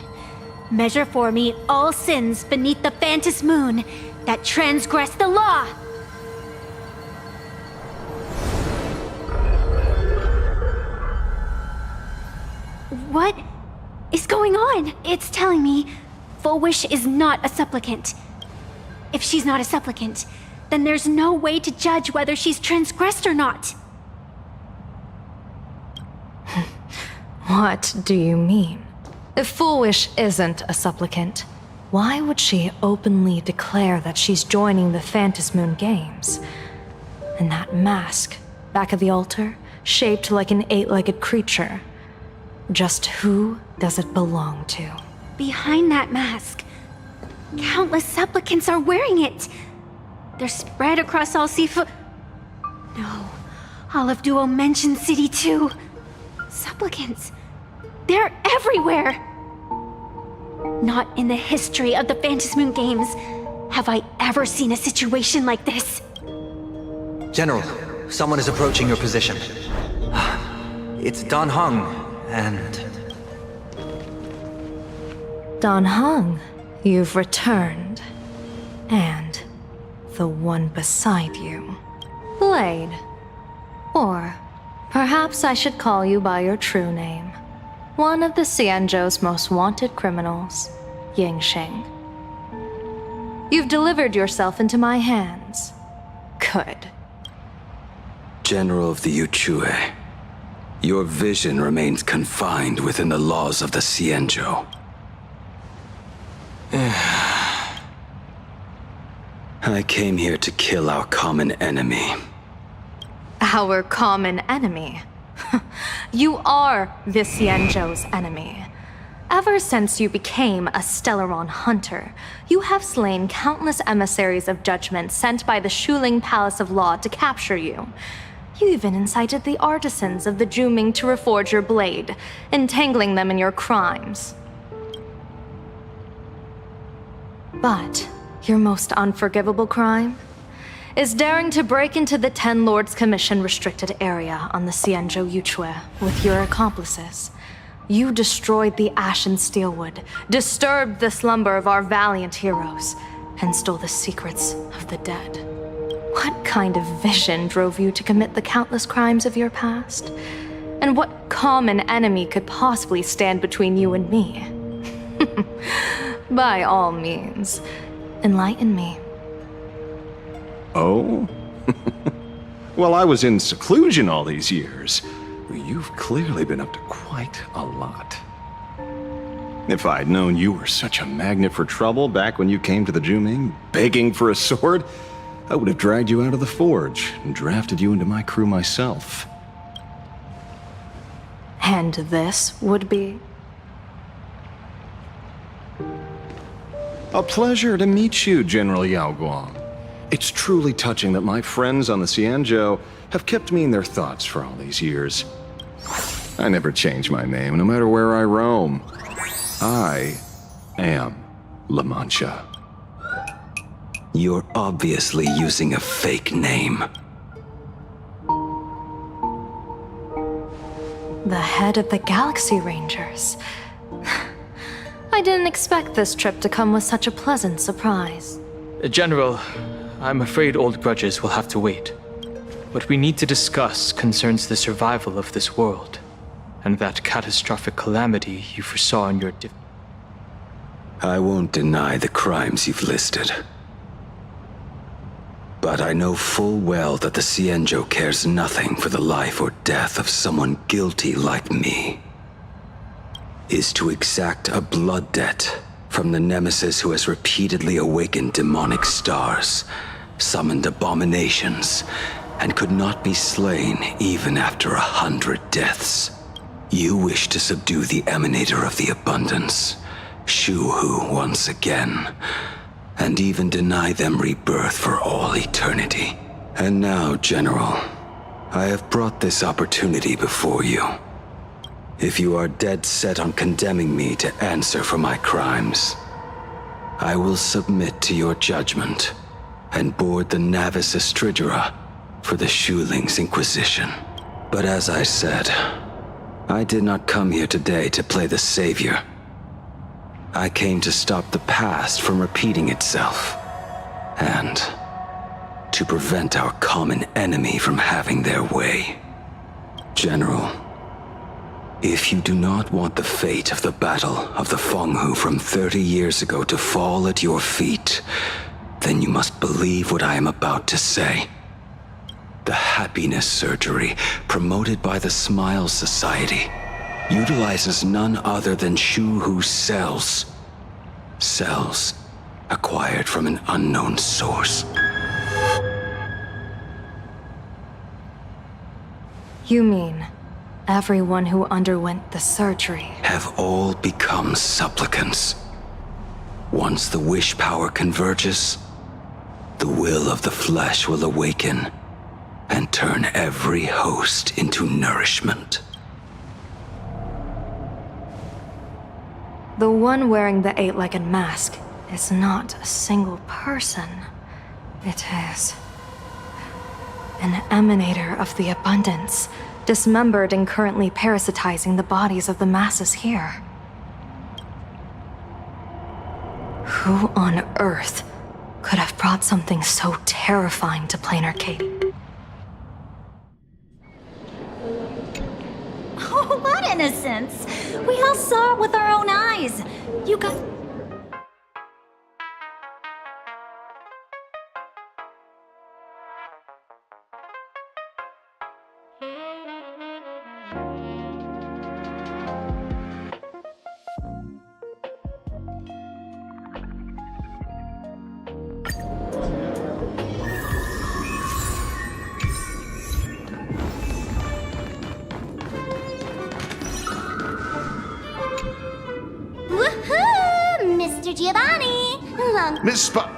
S: measure for me all sins beneath the Phantom Moon that transgress the law. What is going on? It's telling me Full Wish is not a supplicant. If she's not a supplicant, then there's no way to judge whether she's transgressed or not.
R: What do you mean? If Full Wish isn't a supplicant, why would she openly declare that she's joining the Phantom Moon Games? And that mask, back of the altar, shaped like an 8-legged creature. Just who does it belong to?
S: Behind that mask, countless supplicants are wearing it. They're spread across all Sifu... No, all of Duo mentioned City too. Supplicants. They're everywhere. Not in the history of the Phantom Moon Games have I ever seen a situation like this.
T: General, someone is approaching your position. It's Dan Heng, and...
R: Dan Heng, you've returned. And the one beside you, Blade. Or perhaps I should call you by your true name. One of the Xianzhou's most wanted criminals, Yingxing. You've delivered yourself into my hands. Good.
H: General of the Yuchue, your vision remains confined within the laws of the Xianzhou. I came here to kill our common enemy.
R: Our common enemy? You are the Xianzhou's enemy. Ever since you became a Stellaron hunter, you have slain countless emissaries of judgment sent by the Shuling Palace of Law to capture you. You even incited the artisans of the Juming to reforge your blade, entangling them in your crimes. But your most unforgivable crime is daring to break into the Ten Lords Commission restricted area on the Xianzhou Yuchue with your accomplices. You destroyed the Ashen Steelwood, disturbed the slumber of our valiant heroes, and stole the secrets of the dead. What kind of vision drove you to commit the countless crimes of your past? And what common enemy could possibly stand between you and me? By all means, enlighten me.
I: Oh? Well, I was in seclusion all these years. You've clearly been up to quite a lot. If I'd known you were such a magnet for trouble back when you came to the Juming, begging for a sword, I would have dragged you out of the forge and drafted you into my crew myself.
R: And this would be?
I: A pleasure to meet you, General Yao Guang. It's truly touching that my friends on the Xianzhou have kept me in their thoughts for all these years. I never change my name, no matter where I roam. I am La Mancha.
H: You're obviously using a fake name.
R: The head of the Galaxy Rangers. I didn't expect this trip to come with such a pleasant surprise.
V: General, I'm afraid old grudges will have to wait. What we need to discuss concerns the survival of this world, and that catastrophic calamity you foresaw in your
H: I won't deny the crimes you've listed. But I know full well that the Xianzhou cares nothing for the life or death of someone guilty like me. Is to exact a blood debt from the nemesis who has repeatedly awakened demonic stars, summoned abominations, and could not be slain even after 100 deaths. You wish to subdue the emanator of the abundance, Shu-Hu, once again, and even deny them rebirth for all eternity. And now, General, I have brought this opportunity before you. If you are dead set on condemning me to answer for my crimes, I will submit to your judgment and board the Navis Astridura for the Shuling's Inquisition. But as I said, I did not come here today to play the savior. I came to stop the past from repeating itself, and to prevent our common enemy from having their way. General, if you do not want the fate of the Battle of the Fenghu from 30 years ago to fall at your feet, then you must believe what I am about to say. The happiness surgery, promoted by the Smile Society, utilizes none other than Shu-Hu's cells. Cells acquired from an unknown source.
R: You mean everyone who underwent the surgery
H: have all become supplicants. Once the wish power converges, the will of the flesh will awaken and turn every host into nourishment.
R: The one wearing the eight-legged mask is not a single person. It is an emanator of the abundance, dismembered and currently parasitizing the bodies of the masses here. Who on earth could have brought something so terrifying to Plain Arcade?
F: Oh, what innocence! We all saw it with our own eyes. You got...
E: Mr. Giovanni!
I: Miss Spot.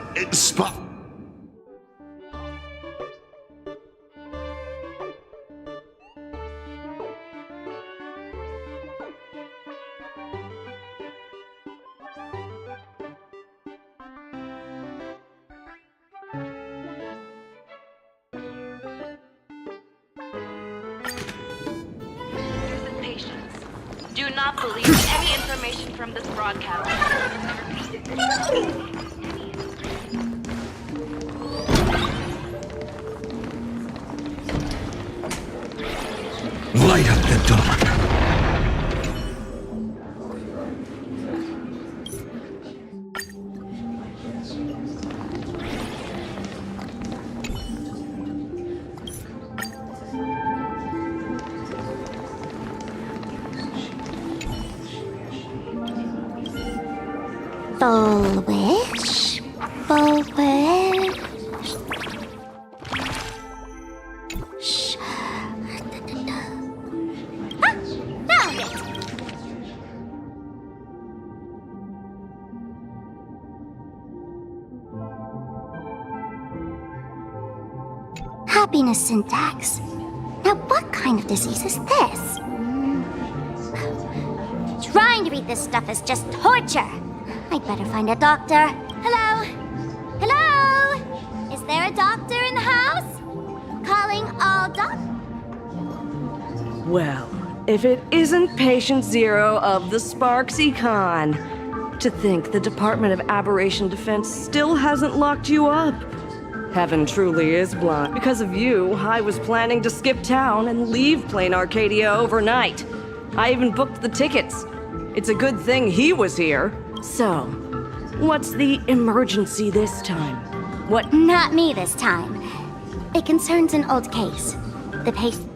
G: Do not believe any information from this broadcast.
H: Light up the dawn.
E: Full wish. Full wish. Shh. Ah, found it! Happiness syntax. Now what kind of disease is this? Trying to read this stuff is just torture. I'd better find a doctor. Hello? Hello? Is there a doctor in the house? Calling all
K: Well, if it isn't Patient Zero of the Sparksy Con. To think the Department of Aberration Defense still hasn't locked you up. Heaven truly is blind. Because of you, I was planning to skip town and leave Plain Arcadia overnight. I even booked the tickets. It's a good thing he was here. So, what's the emergency this time? What?
E: Not me this time. It concerns an old case. The patient.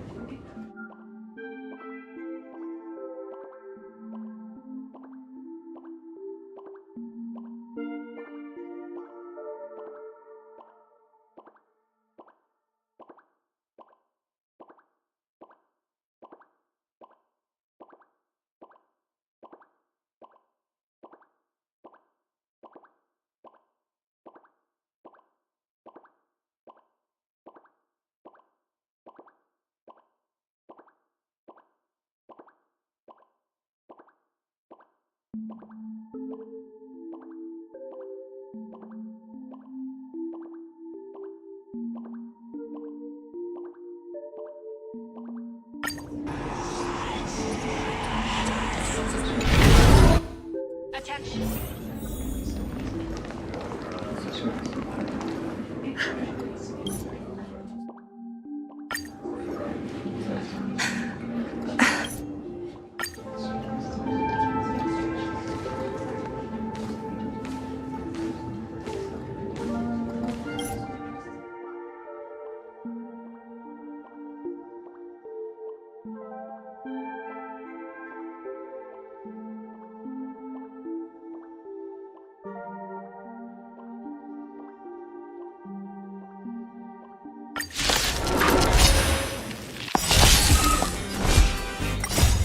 G: Attention.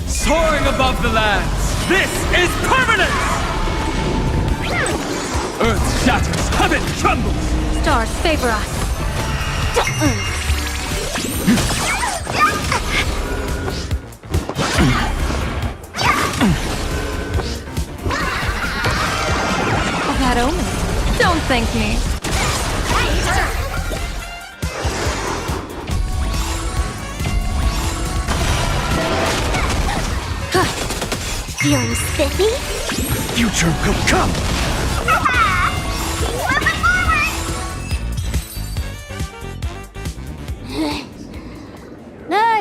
O: Soaring above the lands, this is permanence! Earth shatters, heaven trembles!
F: Stars favor us. A bad omen. Don't thank me.
E: Feeling spiffy?
O: Future will come!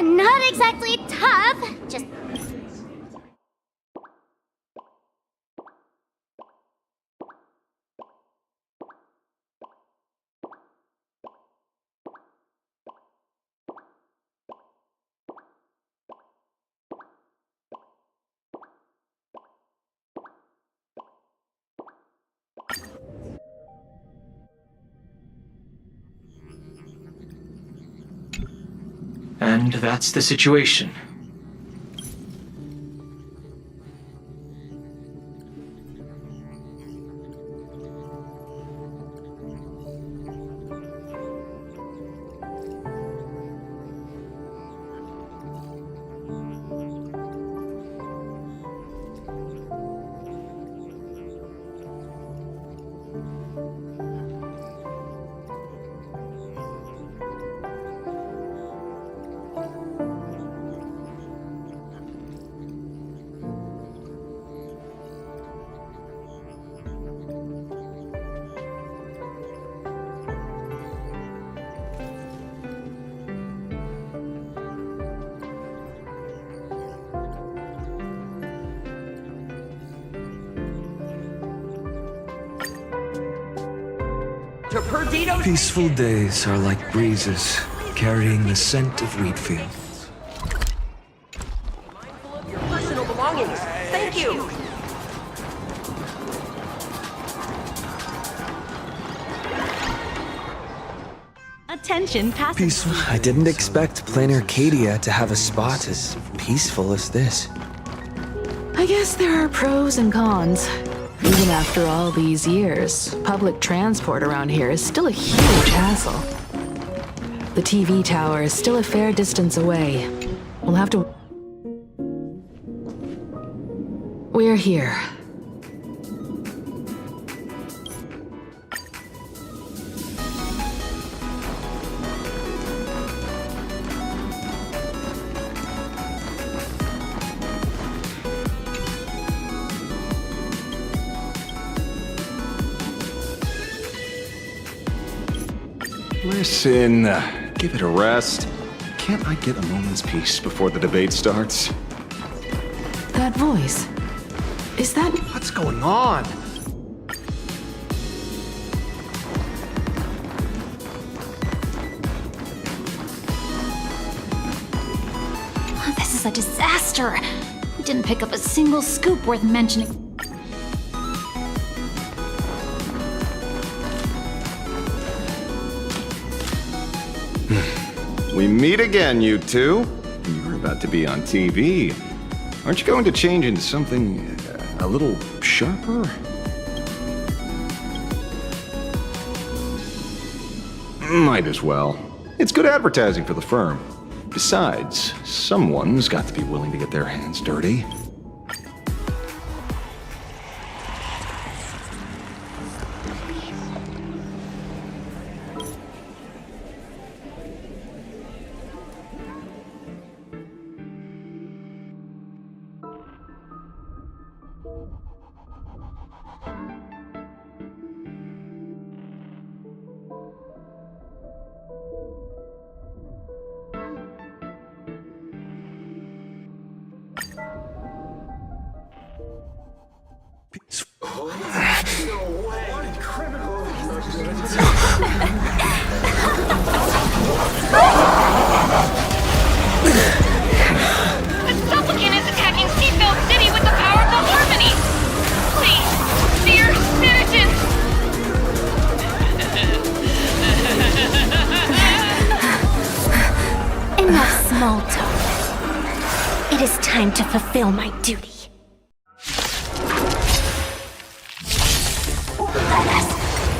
E: Not exactly tough, just...
V: And that's the situation.
A: Peaceful days are like breezes, carrying the scent of wheat fields.
K: Your personal belongings. Thank you.
F: Attention, passengers.
A: Peaceful. I didn't expect Plain Arcadia to have a spot as peaceful as this.
B: I guess there are pros and cons. Even after all these years, public transport around here is still a huge hassle. The TV tower is still a fair distance away. We'll have to... We're here.
I: Listen, give it a rest. Can't I get a moment's peace before the debate starts?
B: That voice. Is that...
C: What's going on?
F: This is a disaster. We didn't pick up a single scoop worth mentioning.
I: We meet again, you two. You're about to be on TV. Aren't you going to change into something a little sharper? Might as well. It's good advertising for the firm. Besides, someone's got to be willing to get their hands dirty.
Q: The supplicant is attacking Seafeld City with the power of the harmony! Please, dear citizens!
S: Enough small talk. It is time to fulfill my duty.
N: Let us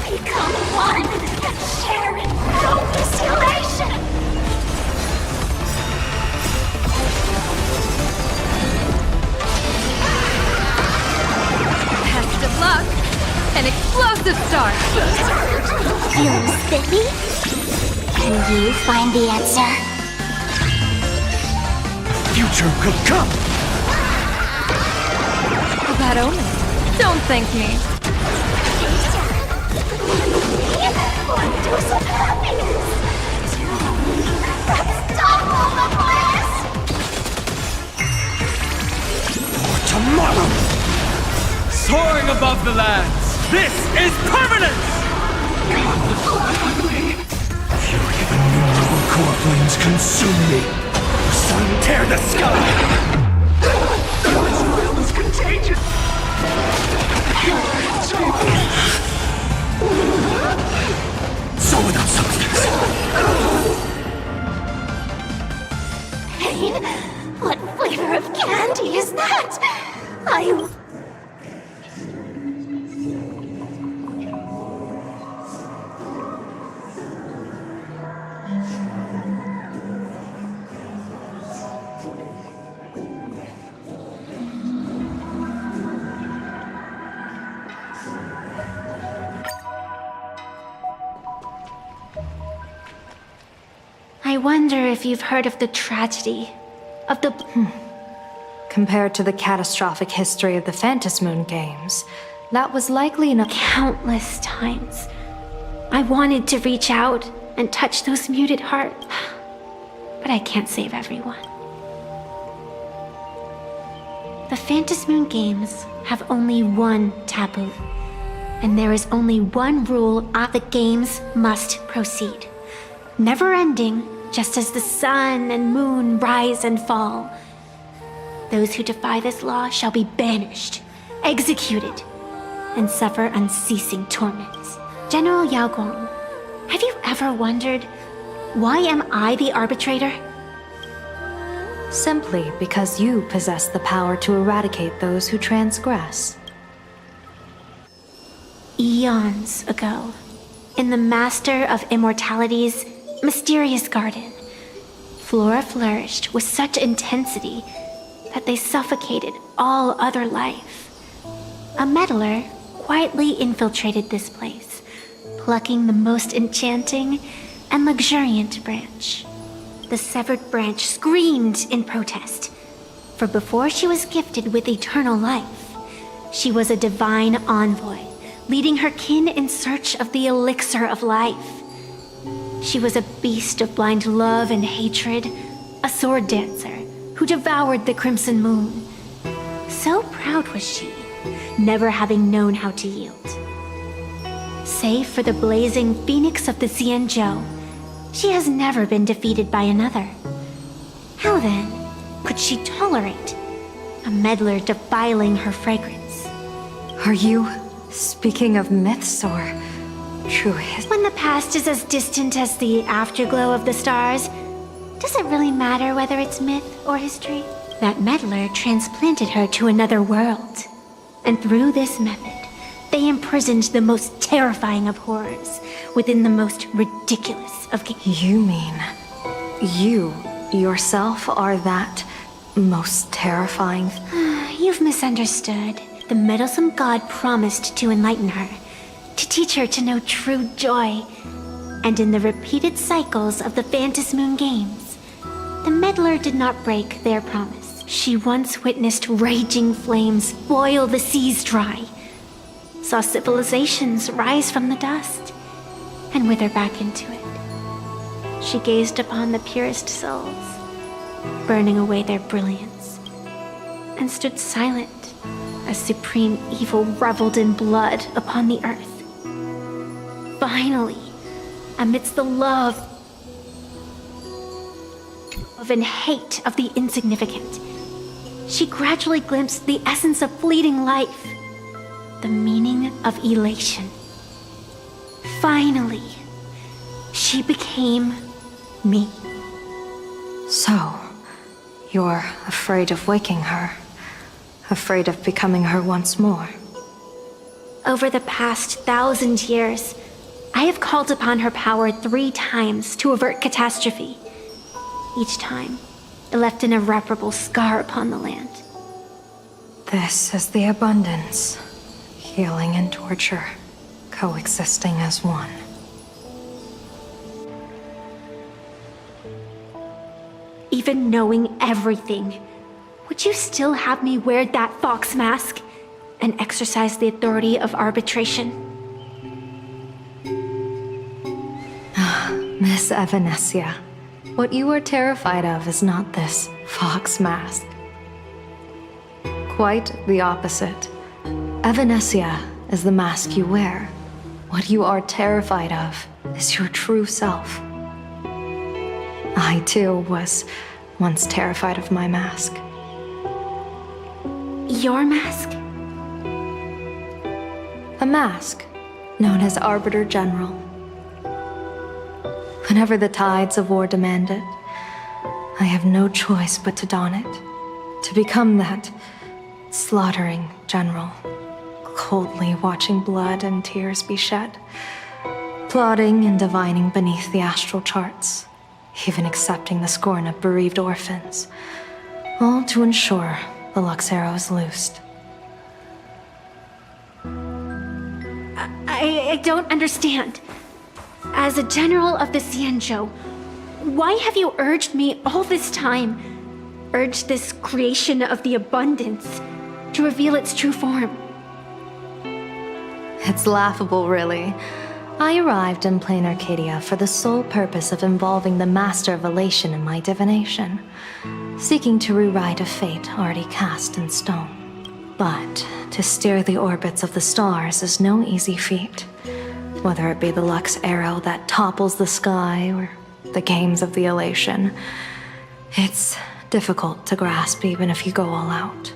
N: become one and share in boundless elation!
F: Best of luck. An explosive start.
N: Feeling spiffy? Can you find the answer?
C: Future could come!
F: A bad omen. Don't thank me.
N: One dose of happiness! Stop all the bliss!
O: For tomorrow! Soaring above the lands, this is permanence! Fury of innumerable core flames consume me. Sun, tear the sky! This realm is contagious! So without substance.
N: Pain? What flavor of candy is that?
S: I wonder if you've heard of the tragedy of the...
R: Compared to the catastrophic history of the Phantom Moon games, that was likely enough.
S: Countless times, I wanted to reach out and touch those muted hearts, but I can't save everyone. The Phantom Moon games have only one taboo, and there is only one rule of the games must proceed. Never ending, just as the sun and moon rise and fall. Those who defy this law shall be banished, executed, and suffer unceasing torments. General Yao Guang, have you ever wondered, why am I the arbitrator?
R: Simply because you possess the power to eradicate those who transgress.
S: Eons ago, in the Master of Immortality's mysterious garden, flora flourished with such intensity that they suffocated all other life. A meddler quietly infiltrated this place, plucking the most enchanting and luxuriant branch. The severed branch screamed in protest, for before she was gifted with eternal life, she was a divine envoy, leading her kin in search of the elixir of life. She was a beast of blind love and hatred, a sword dancer who devoured the crimson moon. So proud was she, never having known how to yield. Save for the blazing phoenix of the Xianzhou, she has never been defeated by another. How then could she tolerate a meddler defiling her fragrance?
R: Are you speaking of myths or true history?
S: When the past is as distant as the afterglow of the stars, does it really matter whether it's myth or history? That meddler transplanted her to another world. And through this method, they imprisoned the most terrifying of horrors within the most ridiculous of games.
R: You mean you yourself are that most terrifying?
S: You've misunderstood. The meddlesome god promised to enlighten her, to teach her to know true joy. And in the repeated cycles of the Phantom Moon games, the meddler did not break their promise. She once witnessed raging flames boil the seas dry, saw civilizations rise from the dust, and wither back into it. She gazed upon the purest souls, burning away their brilliance, and stood silent as supreme evil reveled in blood upon the earth. Finally, amidst the love and hate of the insignificant, she gradually glimpsed the essence of fleeting life, the meaning of elation. Finally, she became me.
R: So, you're afraid of waking her, afraid of becoming her once more.
S: Over the past 1,000 years, I have called upon her power 3 times to avert catastrophe. Each time, it left an irreparable scar upon the land.
R: This is the abundance, healing and torture, coexisting as one.
S: Even knowing everything, would you still have me wear that fox mask and exercise the authority of arbitration?
R: Miss Evanescia, what you are terrified of is not this fox mask. Quite the opposite. Evanescia is the mask you wear. What you are terrified of is your true self. I too was once terrified of my mask.
S: Your mask?
R: A mask known as Arbiter General. Whenever the tides of war demand it, I have no choice but to don it, to become that slaughtering general, coldly watching blood and tears be shed, plotting and divining beneath the astral charts, even accepting the scorn of bereaved orphans, all to ensure the Luxero is loosed.
S: I don't understand. As a general of the Xianzhou, Why have you urged me all this time? Urged this creation of the abundance to reveal its true form?
R: It's laughable, really. I arrived in plain Arcadia for the sole purpose of involving the Master of Elation in my divination, seeking to rewrite a fate already cast in stone. But to steer the orbits of the stars is no easy feat, whether it be the Lux arrow that topples the sky or the games of the Elation. It's difficult to grasp even if you go all out.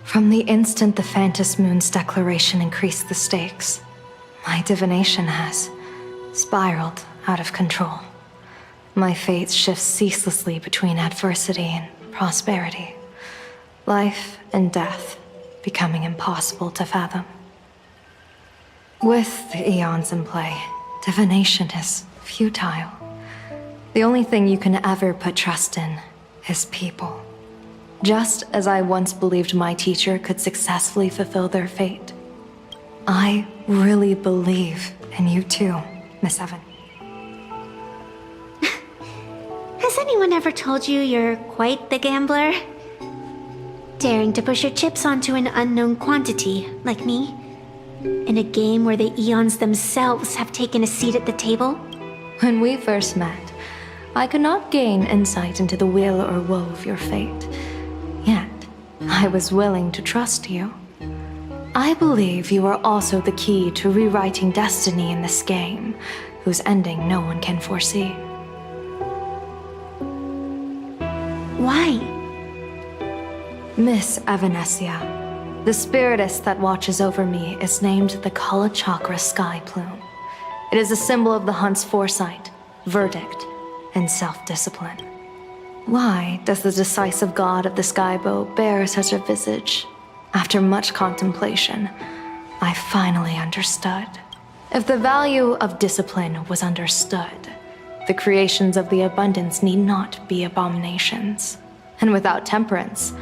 R: From the instant the Phantom Moon's declaration increased the stakes, my divination has spiraled out of control. My fate shifts ceaselessly between adversity and prosperity, life and death becoming impossible to fathom. With the eons in play, divination is futile. The only thing you can ever put trust in is people. Just as I once believed my teacher could successfully fulfill their fate, I really believe in you too, Miss Evan.
S: Has anyone ever told you you're quite the gambler? Daring to push your chips onto an unknown quantity, like me? In a game where the eons themselves have taken a seat at the table?
R: When we first met, I could not gain insight into the will or woe of your fate. Yet, I was willing to trust you. I believe you are also the key to rewriting destiny in this game, whose ending no one can foresee.
S: Why?
R: Miss Evanesia, the spiritess that watches over me is named the Kala Chakra Sky Plume. It is a symbol of the hunt's foresight, verdict, and self-discipline. Why does the decisive god of the skybow bear such a visage? After much contemplation, I finally understood. If the value of discipline was understood, the creations of the abundance need not be abominations. And without temperance,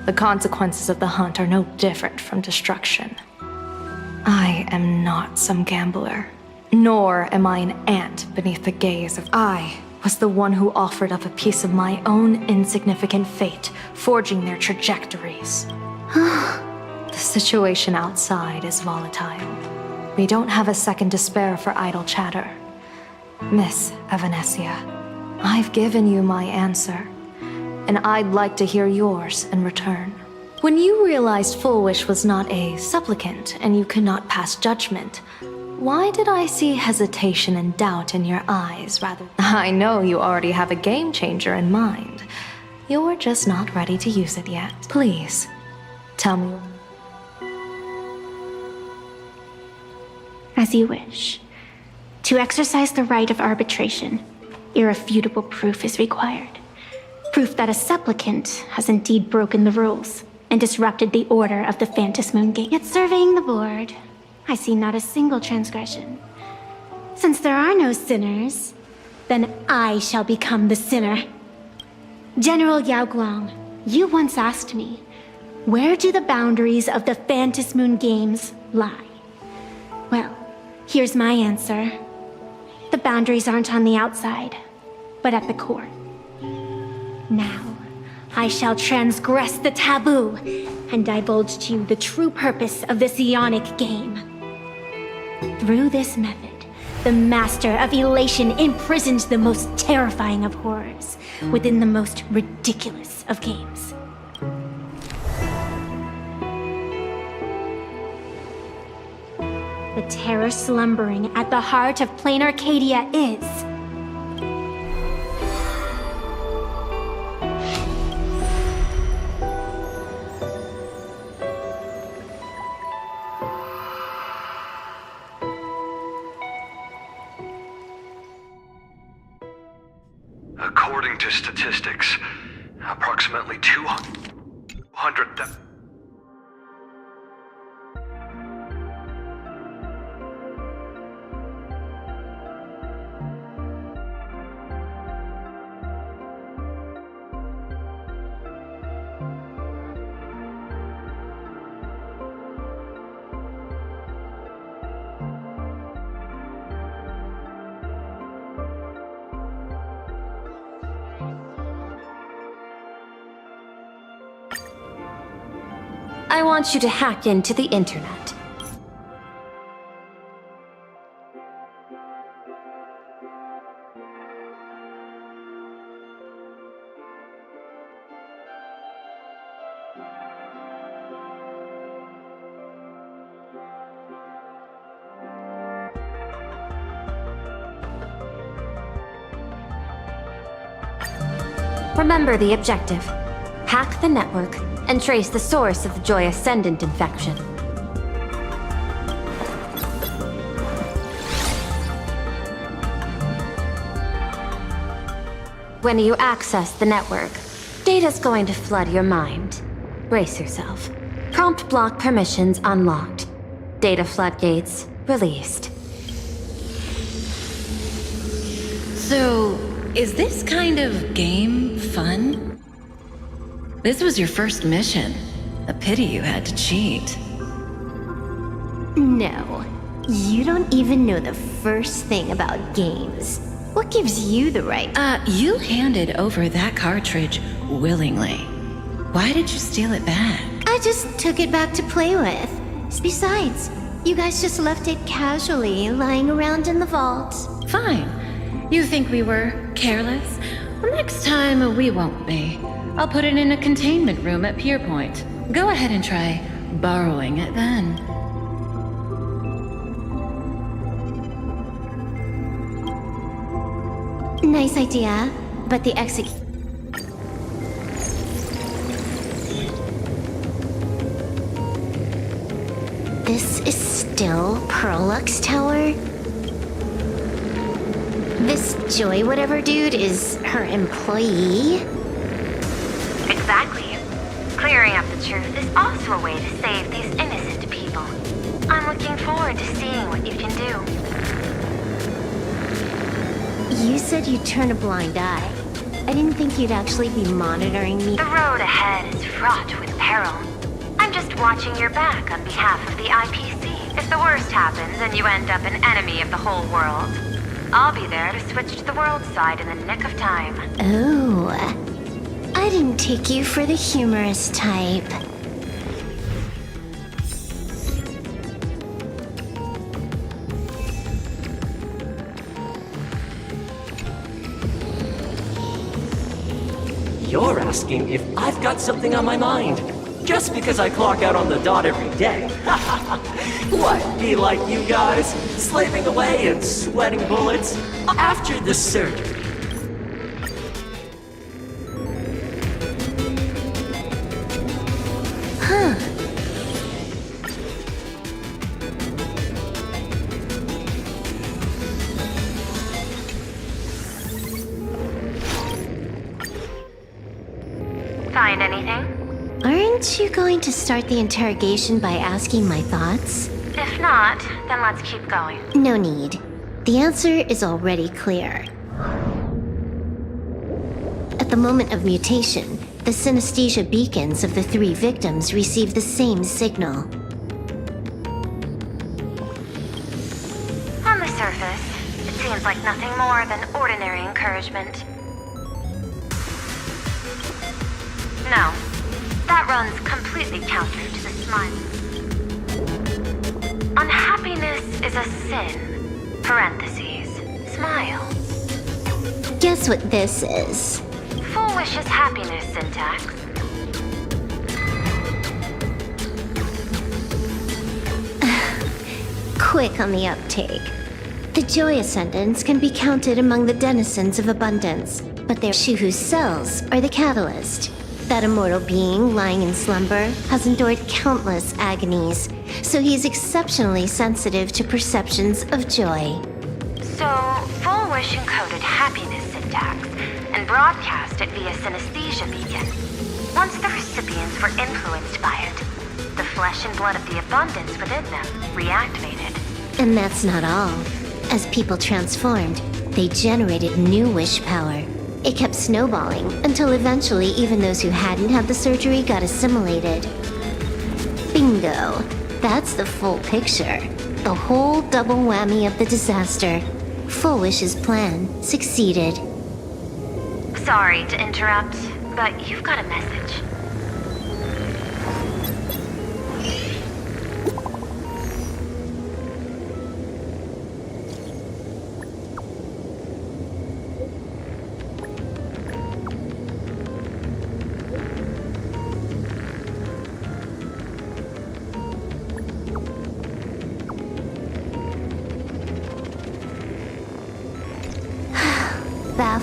R: the consequences of the hunt are no different from destruction. I am not some gambler, nor am I an ant beneath the gaze of... I was the one who offered up a piece of my own insignificant fate, forging their trajectories. The situation outside is volatile. We don't have a second to spare for idle chatter. Miss Evanesia, I've given you my answer, and I'd like to hear yours in return. When you realized Full Wish was not a supplicant and you could not pass judgment, why did I see hesitation and doubt in your eyes rather? I know you already have a game changer in mind. You're just not ready to use it yet. Please, tell me.
S: As you wish. To exercise the right of arbitration, irrefutable proof is required. Proof that a supplicant has indeed broken the rules and disrupted the order of the Phantom Moon Gate. Yet surveying the board, I see not a single transgression. Since there are no sinners, then I shall become the sinner. General Yao Guang, you once asked me, where do the boundaries of the Phantom Moon Games lie? Well, here's my answer. The boundaries aren't on the outside, but at the core. Now, I shall transgress the taboo and divulge to you the true purpose of this Ionic game. Through this method, the Master of Elation imprisons the most terrifying of horrors within the most ridiculous of games. The terror slumbering at the heart of plain Arcadia is...
L: According to statistics, approximately 200,000...
S: I want you to hack into the internet. Remember the objective. Hack the network and trace the source of the Joy Ascendant infection. When you access the network, data's going to flood your mind. Brace yourself. Prompt block permissions unlocked. Data floodgates released.
U: So, is this kind of game fun? This was your first mission. A pity you had to cheat.
S: No. You don't even know the first thing about games. What gives you the right?
U: You handed over that cartridge willingly. Why did you steal it back?
S: I just took it back to play with. Besides, you guys just left it casually lying around in the vault.
U: Fine. You think we were careless? Well, next time we won't be. I'll put it in a containment room at Pierpoint. Go ahead and try borrowing it then.
S: Nice idea, but the exec... This is still Perlux Tower? This Joy whatever dude is her employee?
M: Exactly. Clearing up the truth is also a way to save these innocent people. I'm looking forward to seeing what you can do.
S: You said you'd turn a blind eye. I didn't think you'd actually be monitoring me.
M: The road ahead is fraught with peril. I'm just watching your back on behalf of the IPC. If the worst happens and you end up an enemy of the whole world, I'll be there to switch to the world side in the nick of time.
S: Oh, I didn't take you for the humorous type.
D: You're asking if I've got something on my mind, just because I clock out on the dot every day. What, be like you guys, slaving away and sweating bullets after the surgery?
S: Huh.
M: Find anything?
S: Aren't you going to start the interrogation by asking my thoughts?
M: If not, then let's keep going.
S: No need. The answer is already clear. At the moment of mutation, the synesthesia beacons of the 3 victims received the same signal.
M: On the surface, it seems like nothing more than ordinary encouragement. No, that runs completely counter to the smile. Unhappiness is a sin. Parentheses. Smile.
S: Guess what this is?
M: Foolish is happiness syntax.
S: Quick on the uptake. The Joy Ascendants can be counted among the denizens of abundance, but they're whose cells are the catalyst. That immortal being lying in slumber has endured countless agonies, so he's exceptionally sensitive to perceptions of joy.
M: So, Foolish encoded happiness syntax and broadcast it via synesthesia beacon. Once the recipients were influenced by it, the flesh and blood of the abundance within them reactivated.
S: And that's not all. As people transformed, they generated new wish power. It kept snowballing until eventually even those who hadn't had the surgery got assimilated. Bingo. That's the full picture. The whole double whammy of the disaster. Full Wish's plan succeeded.
M: Sorry to interrupt, but you've got a message.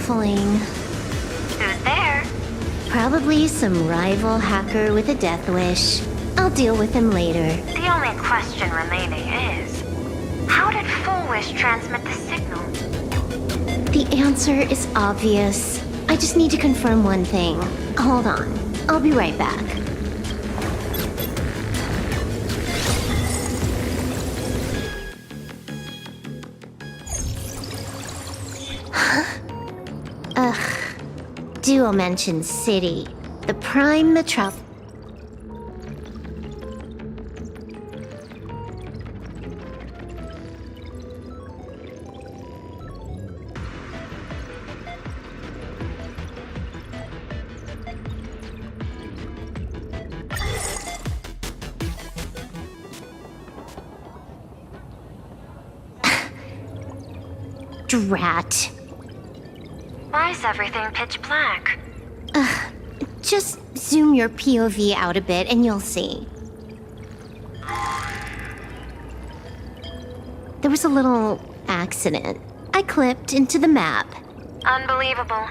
N: baffling.
M: Who's there?
N: Probably some rival hacker with a death wish. I'll deal with him later.
M: The only question remaining is, how did Full Wish transmit the signal?
N: The answer is obvious. I just need to confirm one thing. Hold on. I'll be right back. Duo mentioned city. The prime metro... Drat.
M: Why is everything pitch black?
N: Just zoom your POV out a bit and you'll see. There was a little accident. I clipped into the map.
M: Unbelievable.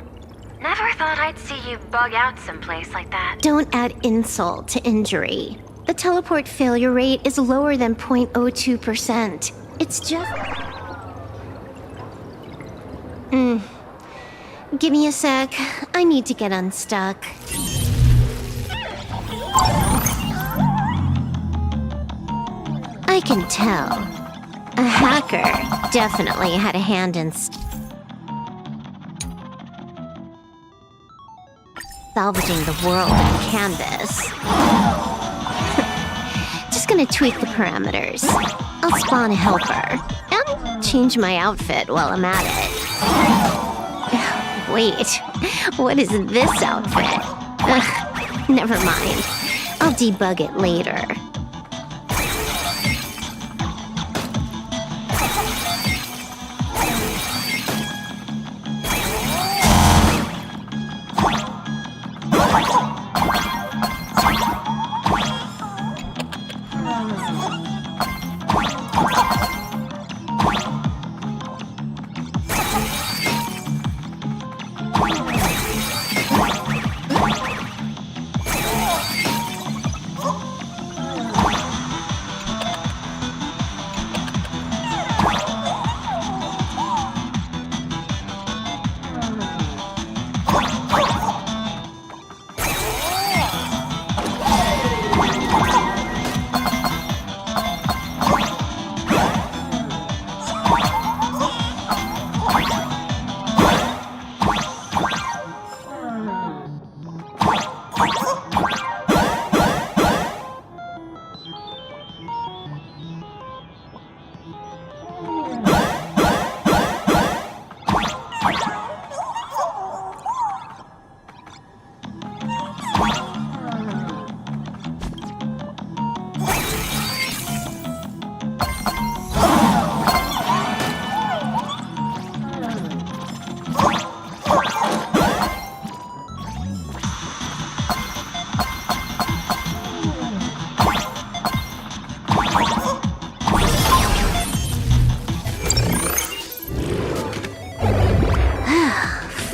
M: Never thought I'd see you bug out someplace like that.
N: Don't add insult to injury. The teleport failure rate is lower than 0.02%. It's just... Give me a sec. I need to get unstuck. I can tell. A hacker definitely had a hand in salvaging the world on canvas. Just gonna tweak the parameters. I'll spawn a helper and change my outfit while I'm at it. Wait, what is this outfit? Ugh, never mind. I'll debug it later.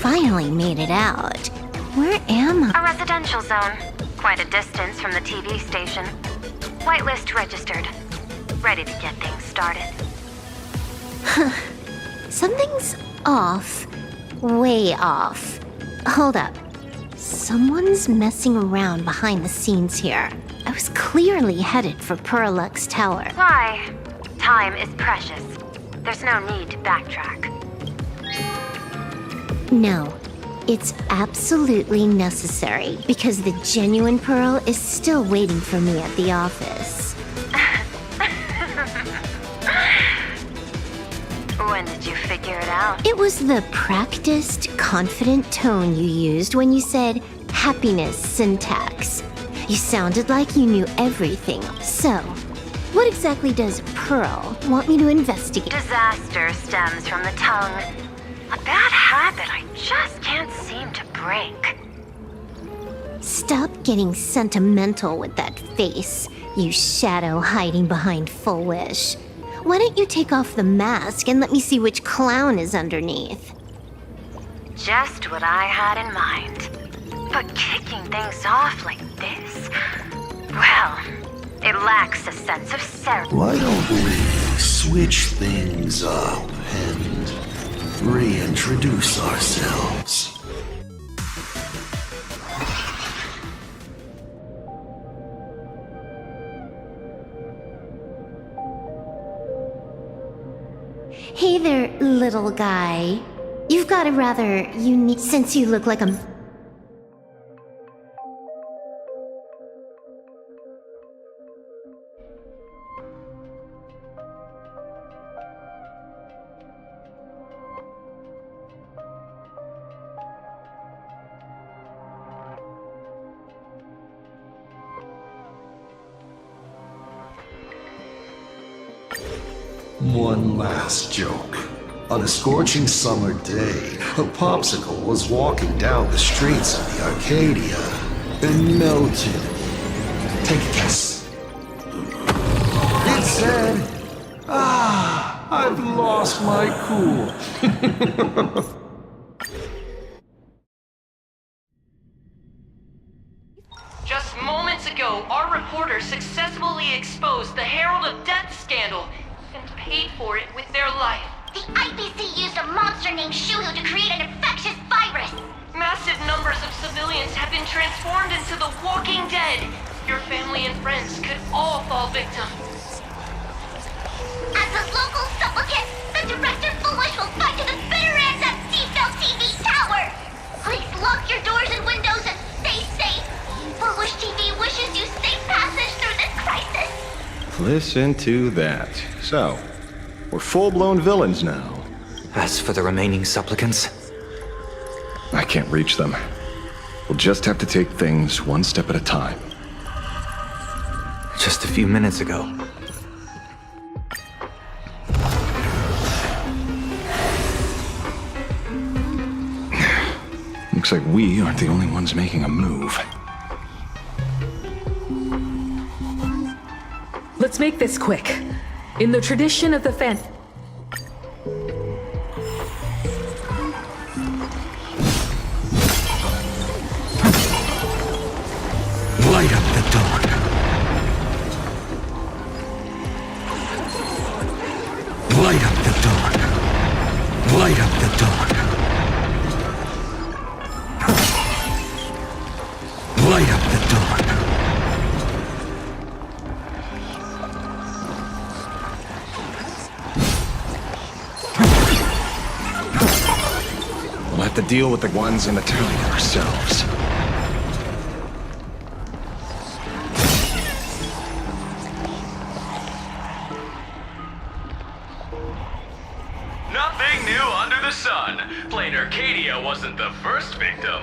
N: Finally made it out. Where am I?
M: A residential zone. Quite a distance from the TV station. Whitelist registered. Ready to get things started.
N: Something's off. Way off. Hold up. Someone's messing around behind the scenes here. I was clearly headed for Perlux Tower.
M: Why? Time is precious. There's no need to backtrack.
N: No, it's absolutely necessary because the genuine Pearl is still waiting for me at the office.
M: When did you figure it out?
N: It was the practiced, confident tone you used when you said happiness syntax. You sounded like you knew everything. So, what exactly does Pearl want me to investigate?
M: Disaster stems from the tongue. A bad habit I just can't seem to break.
N: Stop getting sentimental with that face, you shadow hiding behind Full Wish. Why don't you take off the mask and let me see which clown is underneath?
M: Just what I had in mind. But kicking things off like this? Well, it lacks a sense of ceremony.
O: Why don't we switch things up and reintroduce ourselves?
S: Hey there, little guy. You've got a rather unique... since you look like a...
O: One last joke. On a scorching summer day, a popsicle was walking down the streets of the Arcadia and melted. Take a guess. It said, I've lost my cool.
Q: Just moments ago, our reporter successfully exposed the Herald of Death scandal and paid for it with their life.
E: The IPC used a monster named Shulu to create an infectious virus!
Q: Massive numbers of civilians have been transformed into the Walking Dead. Your family and friends could all fall victim.
E: As a local supplicant, the Director Foolish will fight to the bitter end at Seafell TV Tower! Please lock your doors and windows and stay safe! Foolish TV wishes you safe passage through this crisis!
I: Listen to that. So, we're full-blown villains now.
T: As for the remaining supplicants,
I: I can't reach them. We'll just have to take things one step at a time.
T: just a few minutes ago.
I: Looks like we aren't the only ones making a move.
B: Let's make this quick. In the tradition of the
O: Light up the dark. Light up the dark. Light up the dark. Light up the dark.
I: We'll have to deal with the ones in the town ourselves.
L: Nothing new under the sun. Plain Arcadia wasn't the first victim.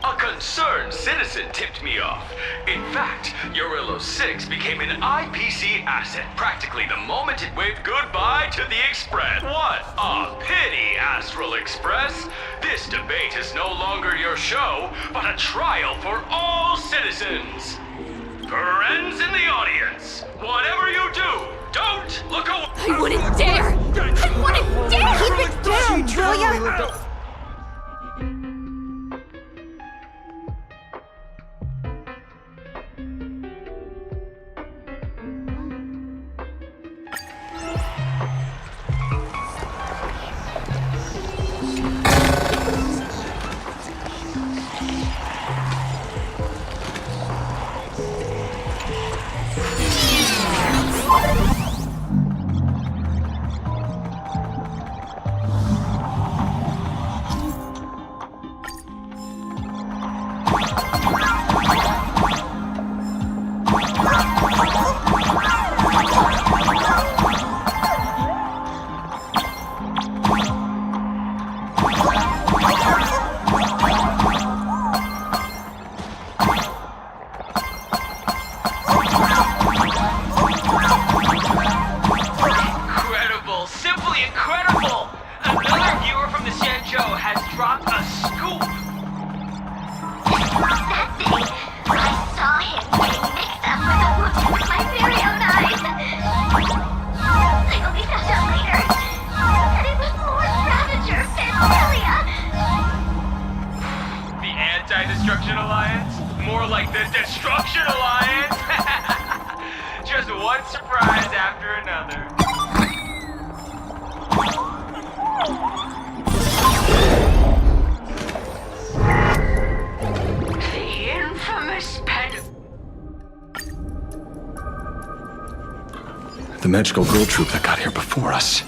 L: A concerned citizen tipped me off. In fact, Urillo 6 became an IPC asset practically the moment it waved goodbye to the Express. What a pity, Astral Express. This debate is no longer your show, but a trial for all citizens. Friends in the audience, whatever you do, don't look away.
F: I wouldn't dare! I wouldn't dare! Keep it down, will ya?
L: one surprise after another.
N: The infamous
I: The magical girl troop that got here before us.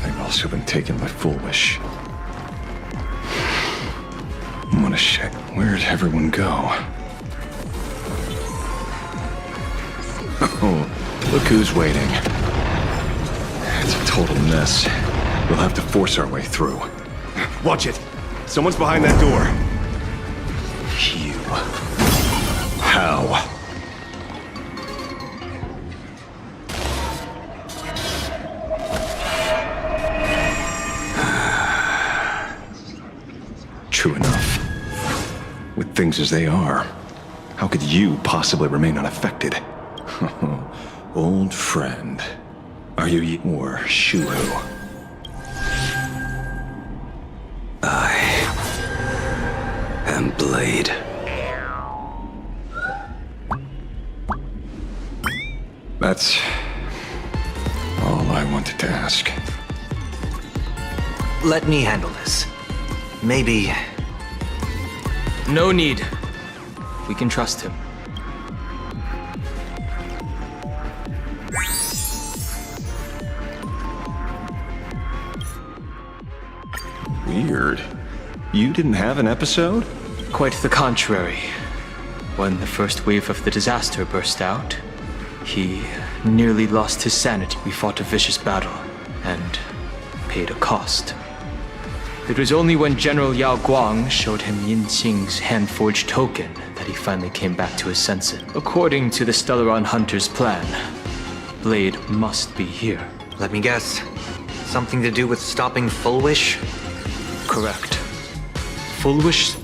I: They've also been taken by Foolish. What a shit. Where'd everyone go? Oh, look who's waiting. It's a total mess. We'll have to force our way through. Watch it! Someone's behind that door. You. How? True enough. With things as they are, how could you possibly remain unaffected? Old friend. Are you or Shuhu?
H: I am Blade.
I: That's all I wanted to ask.
T: Let me handle this. Maybe...
V: No need. We can trust him.
I: Weird. You didn't have an episode?
V: Quite the contrary. When the first wave of the disaster burst out, he nearly lost his sanity. We fought a vicious battle and paid a cost. It was only when General Yao Guang showed him Yin Qing's hand-forged token that he finally came back to his senses. According to the Stellaron Hunter's plan, Blade must be here.
T: Let me guess. Something to do with stopping Fullwish?
V: Correct. Fullwish...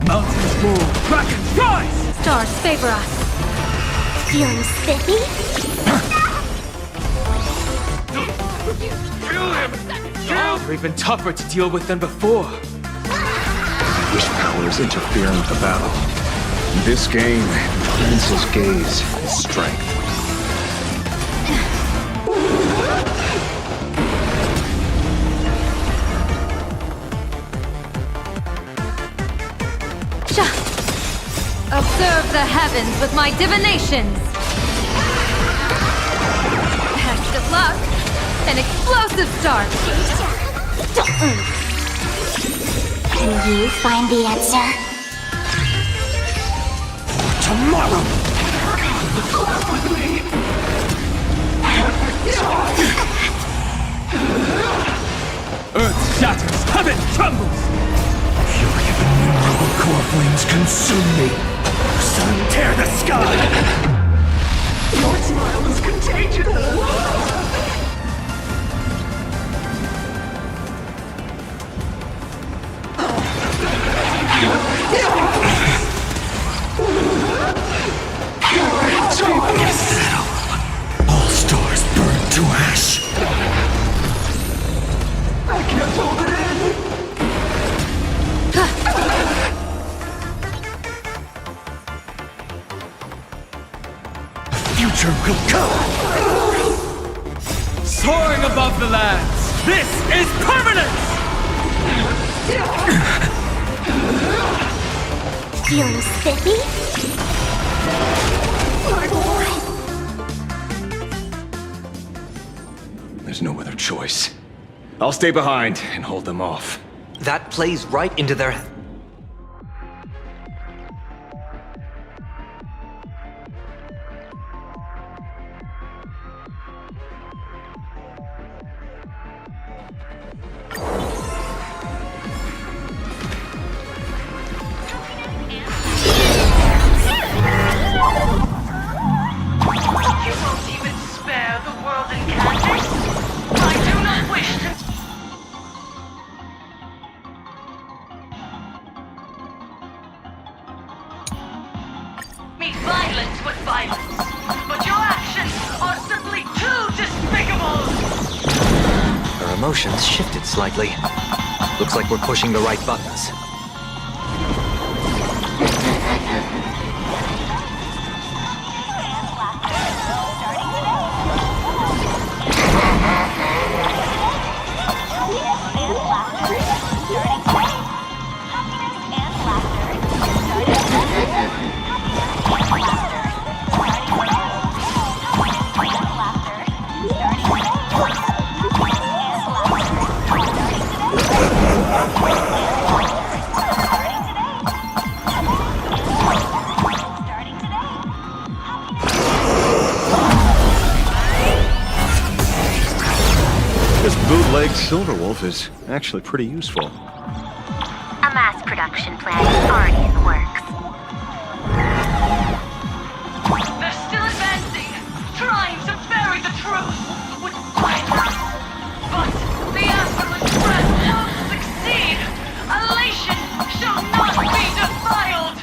F: Mountains move, Kraken rise!
S: Stars favor us. Feeling spiffy?
V: Kill him! They're even tougher to deal with than before.
I: Wish power is interfering with the battle. In this game, Prince's gaze is strength.
R: Observe the heavens with my divinations! Best of luck! An explosive start!
E: Can you find the answer?
F: Tomorrow! Earth shatters, heaven trembles! Fury of innumerable core flames consume me! Sun, tear the sky! Your smile is contagious! All stars burn to ash! I can't hold it in! Future will come! Soaring above the lands, this is permanence!
E: Feeling spiffy?
I: There's no other choice. I'll stay behind and hold them off.
T: That plays right into their... Emotions shifted slightly. Looks like we're pushing the right buttons.
I: This bootleg Silverwolf is actually pretty useful.
M: A mass production plan is already in the works.
Q: They're still advancing, trying to bury the truth with violence. But the absolute threat will succeed. Elation shall not be defiled.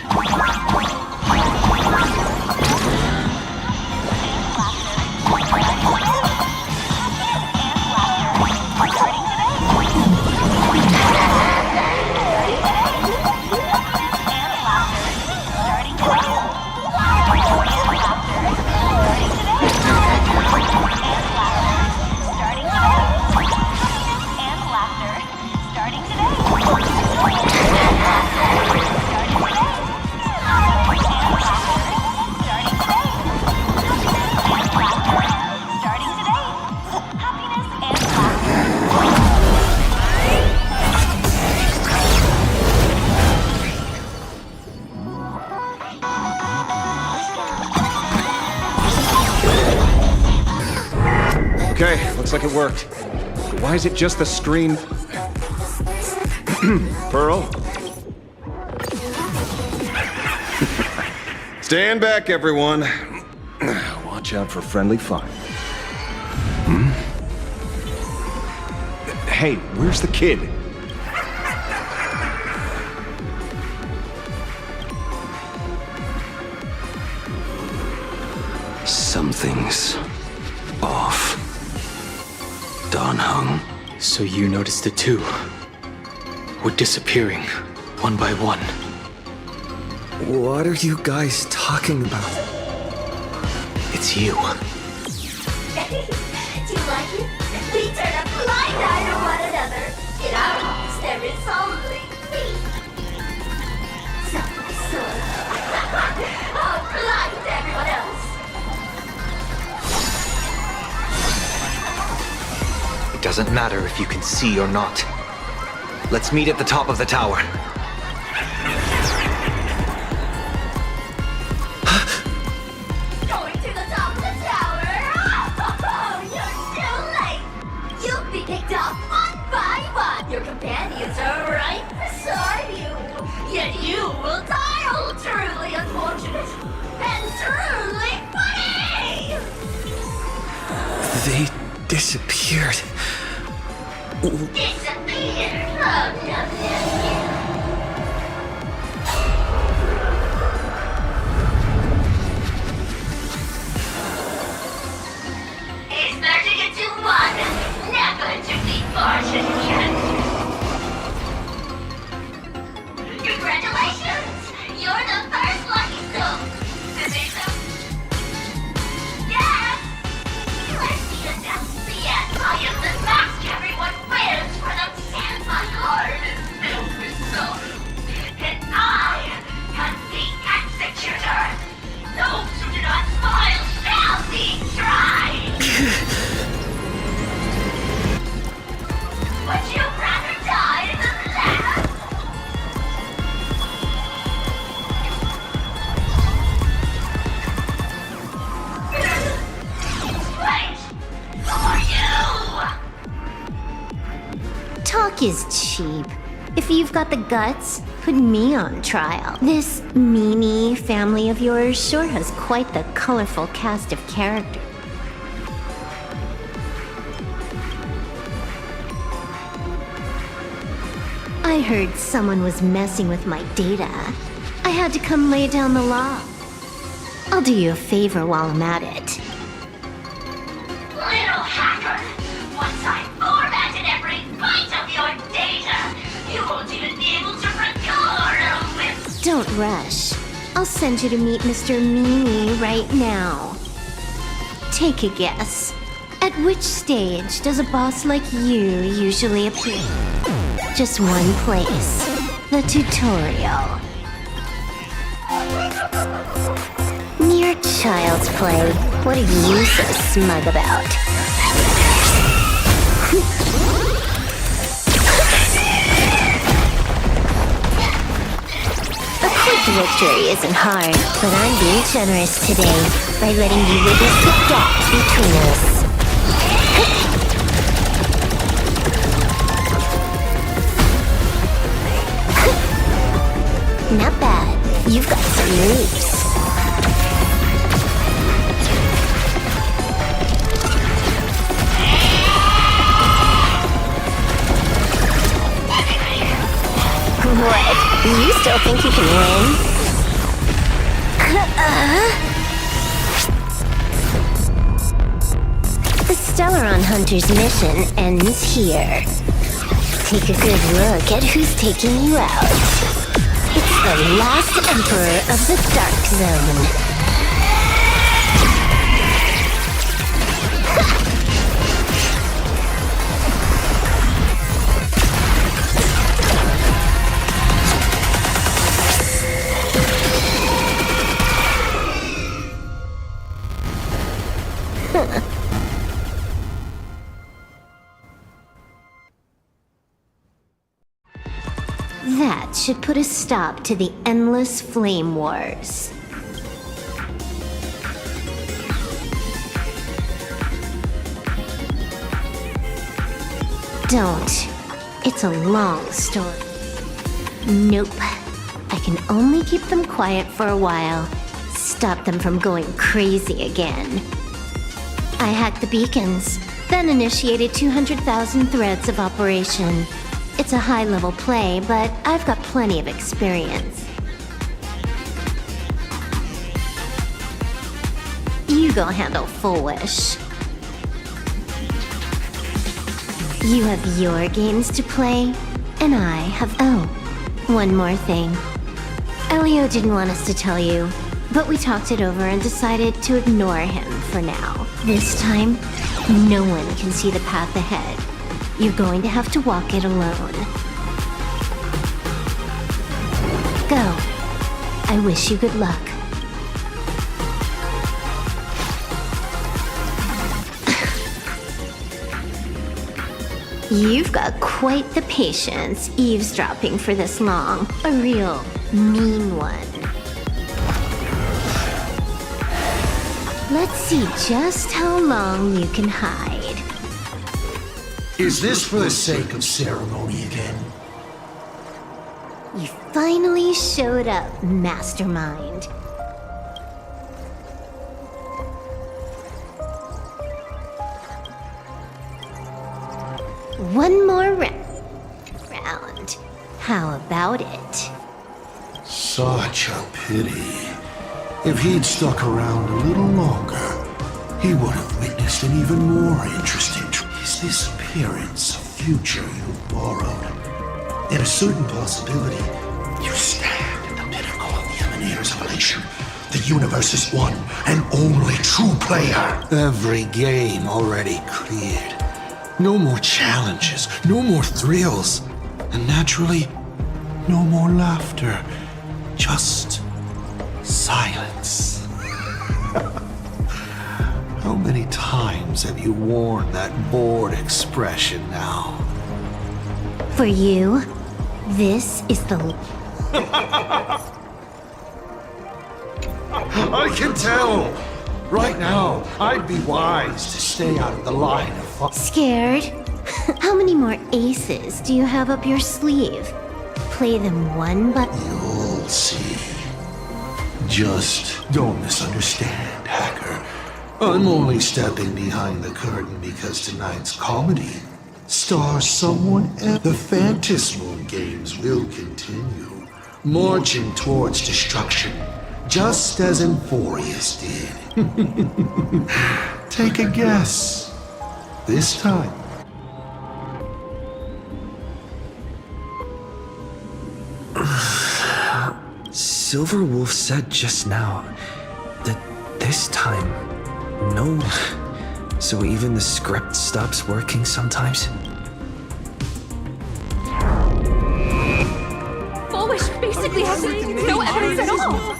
I: Okay, looks like it worked. Why is it just the screen? Pearl? Stand back, everyone. Watch out for friendly fire. Hey, where's the kid?
H: Something's off. Dan Heng.
V: So you noticed it too. We're disappearing, one by one.
A: What are you guys talking about?
T: It's you.
N: Do you like it? We turn a blind eye to one another. In our homes, there is only me. So, oh, blind to everyone else.
T: It doesn't matter if you can see or not. Let's meet at the top of the tower.
N: Going to the top of the tower. Oh, you're too late. You'll be picked off one by one. Your companions are right beside you. Yet you will die. Oh, truly unfortunate and truly funny.
A: They disappeared.
N: Disappeared. Oh, no. It's 30 to 1. Never to be fortune yet. Congratulations! You're the first lucky soul. Yes! Let's see the depths of the end. I am the mask everyone wears for the chance my heart is filled with sorrow. And I am the executor. Those who do not smile shall be tried. Would you rather die than laugh? Wait! Who are you?
S: Talk is cheap. If you've got the guts, put me on trial. This Mimi family of yours sure has quite the colorful cast of characters. I heard someone was messing with my data. I had to come lay down the law. I'll do you a favor while I'm at it.
N: Little hacker! Once I formatted every byte of your data,
S: Don't rush. I'll send you to meet Mr. Meanie right now. Take a guess. At which stage does a boss like you usually appear? Just one place. The tutorial. Mere child's play. What are you so smug about? A quick victory isn't hard, but I'm being generous today by letting you witness the gap between us. Not bad. You've got some moves. What? You still think you can win? The Stellaron Hunter's mission ends here. Take a good look at who's taking you out. It's the last Emperor of the Dark Zone. That should put a stop to the endless flame wars. Don't. It's a long story. Nope. I can only keep them quiet for a while. Stop them from going crazy again. I hacked the beacons, then initiated 200,000 threads of operation. It's a high-level play, but I've got plenty of experience. You go handle Full Wish. You have your games to play, and I have... Oh, one more thing. Elio didn't want us to tell you, but we talked it over and decided to ignore him for now. This time, no one can see the path ahead. You're going to have to walk it alone. Go. I wish you good luck. You've got quite the patience eavesdropping for this long. A real mean one. Let's see just how long you can hide.
O: Is this for the sake of ceremony again?
S: You finally showed up, Mastermind. One more round. How about it?
O: Such a pity. If he'd stuck around a little longer, he would have witnessed an even more interesting Is this appearance a future you've borrowed? In a certain possibility, you stand at the pinnacle of the Emanator's evolution. The universe's one and only true player. Every game already cleared. No more challenges, no more thrills, and naturally, no more laughter. Just silence. How many times have you worn that bored expression now?
S: For you, this is the...
O: I can tell! Right now, I'd be wise to stay out of the line of fire.
S: Scared? How many more aces do you have up your sleeve? Play them one by...
O: You'll see. Just don't misunderstand, Hacker. I'm only stepping behind the curtain because tonight's comedy stars someone else. The Phantasmal games will continue, marching towards destruction, just as Emphorius did. Take a guess. This time.
A: Silver Wolf said just now that this time, no. So even the script stops working sometimes?
J: Foolish basically has no evidence at all!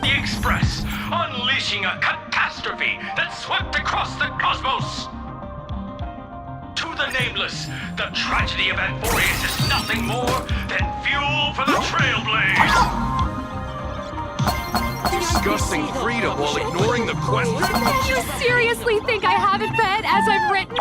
L: The Express, unleashing a catastrophe that swept across the cosmos! To the nameless, the tragedy of Anthorius is nothing more than fuel for the Trailblaze!
F: Discussing freedom while ignoring the question?
J: You seriously think I haven't read as I've written?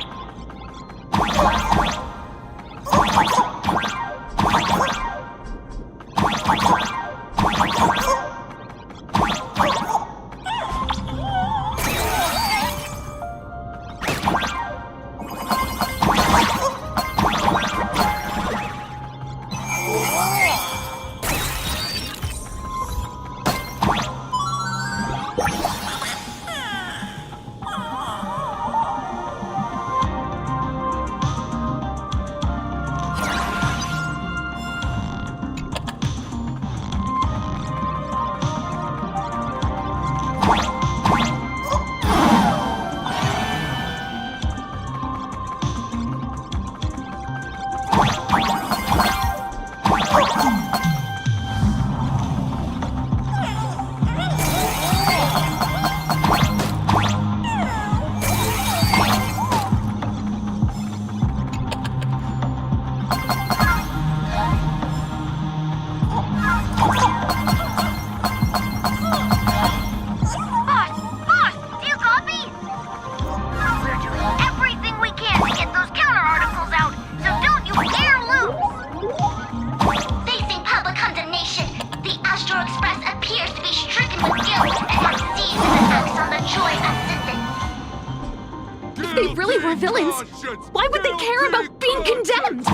J: Why would they care about being condemned?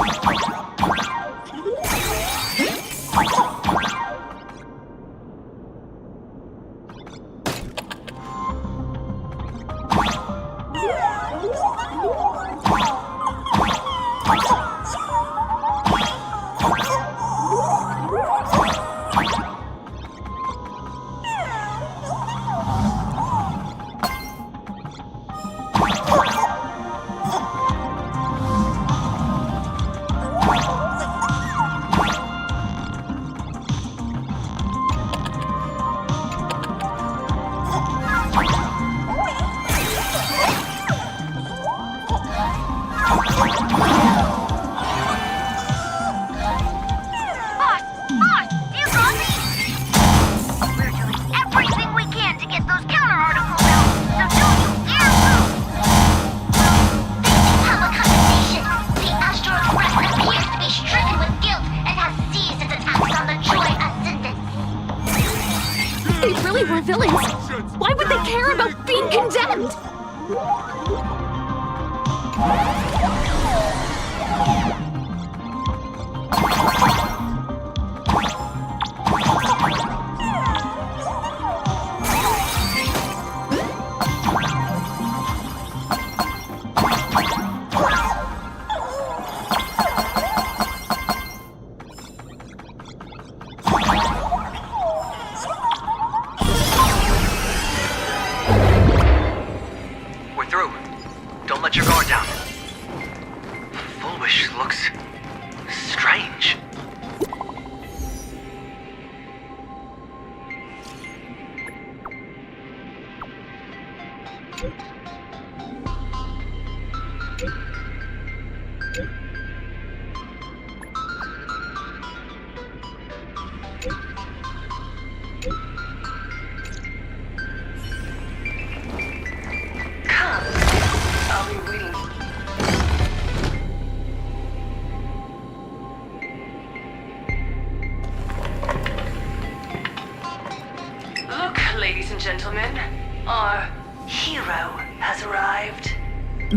J: Why would they care about being condemned?
Q: Ladies and gentlemen, our hero has arrived.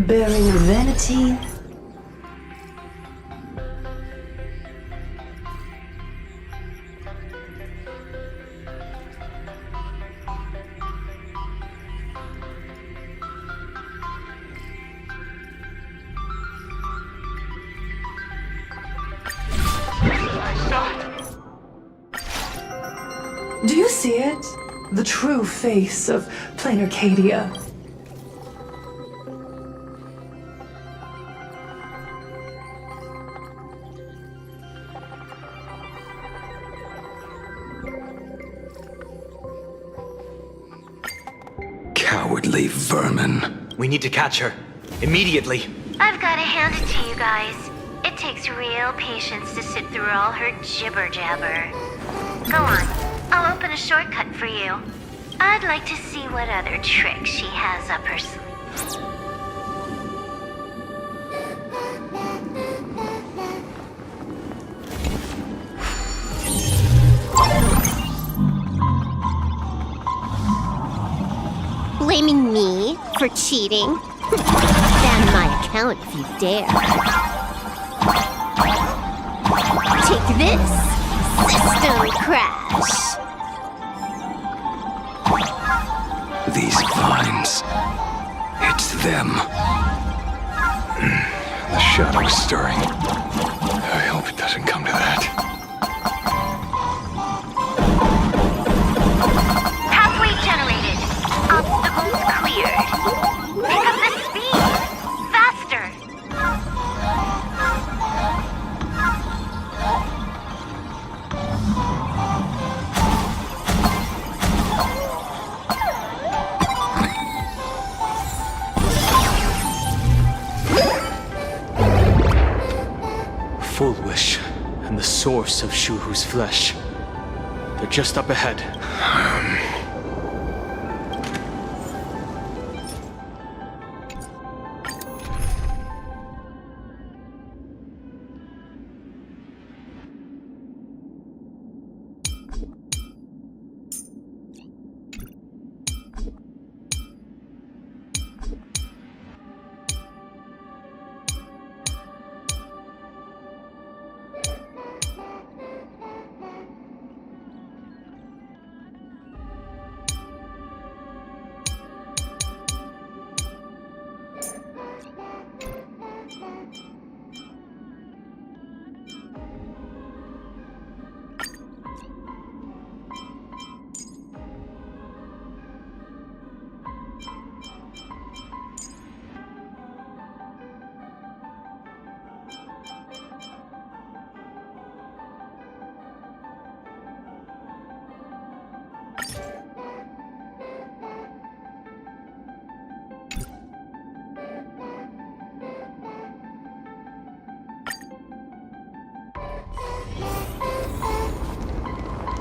P: Bearing vanity. Do you see it? The true face of plain Arcadia.
H: Cowardly vermin.
T: We need to catch her. Immediately.
M: I've got to hand it to you guys. It takes real patience to sit through all her jibber-jabber. Go on. I'll open a shortcut for you. I'd like to see what other tricks she has up her sleeve.
G: Blaming me for cheating? Ban my account if you dare. Take this, system crash.
H: These vines. It's them.
I: The shadow's stirring. I hope it doesn't come to that.
M: Pathway generated. Obstacles cleared. Pick up the speed. Faster.
V: Full Wish and the source of Shuhu's flesh. They're just up ahead.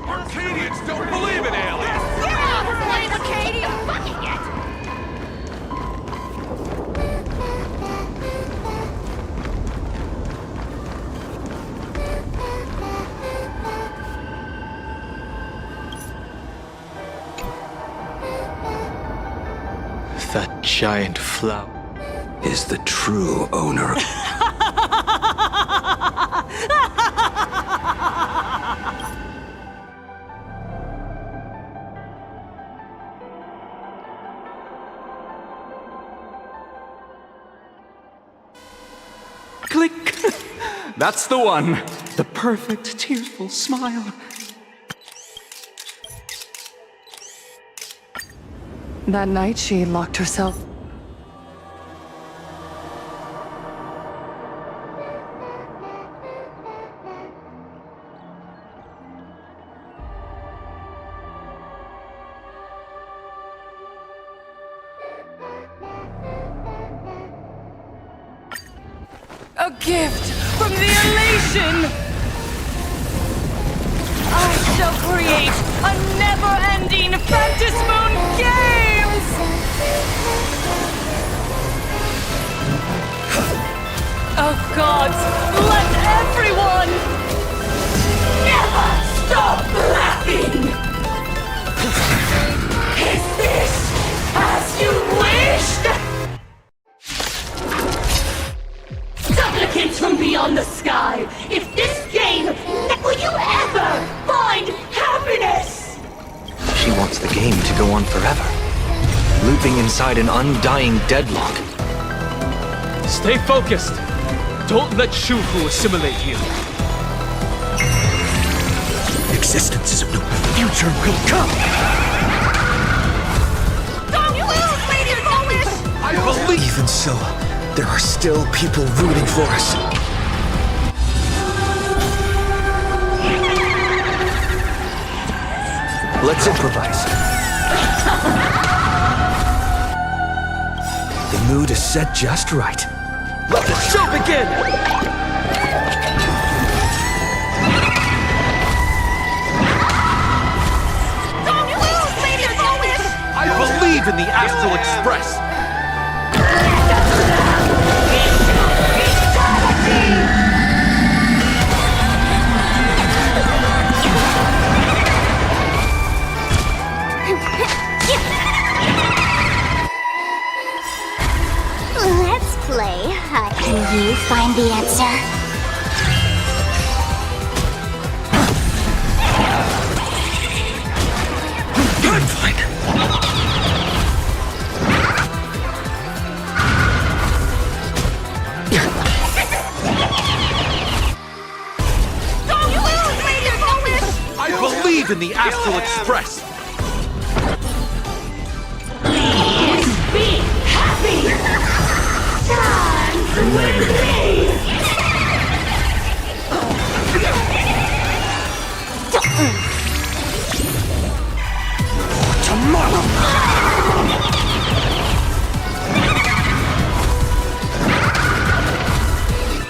F: Arcadians don't believe in aliens!
J: You're not playing Arcadia! Fucking it!
V: That giant flower
H: is the true owner.
F: Click! That's the one. The perfect tearful smile.
P: That night she locked herself.
J: A gift from the elation! I shall create a never-ending Fantasy Moon Games! Oh gods, let everyone never stop laughing! Is this as you wished? Supplicants from beyond the sky, if this game, will you ever find happiness?
T: She wants the game to go on forever, looping inside an undying deadlock.
V: Stay focused! Don't let Shuhu assimilate you.
F: Existence is of no future turn will come!
J: Don't lose, Lady Foolish!
F: I believe...
A: Even so, there are still people rooting for us. Let's improvise. The mood is set just right.
F: Let the show begin!
J: Don't lose, Lady Foolish!
F: I believe in the Astral Express!
E: Let's play. Can you find the answer?
A: I'm fine.
J: Don't lose, Lady Foolish!
F: I believe in the Astral Express!
J: Please be happy! Dance with me!
F: Tomorrow!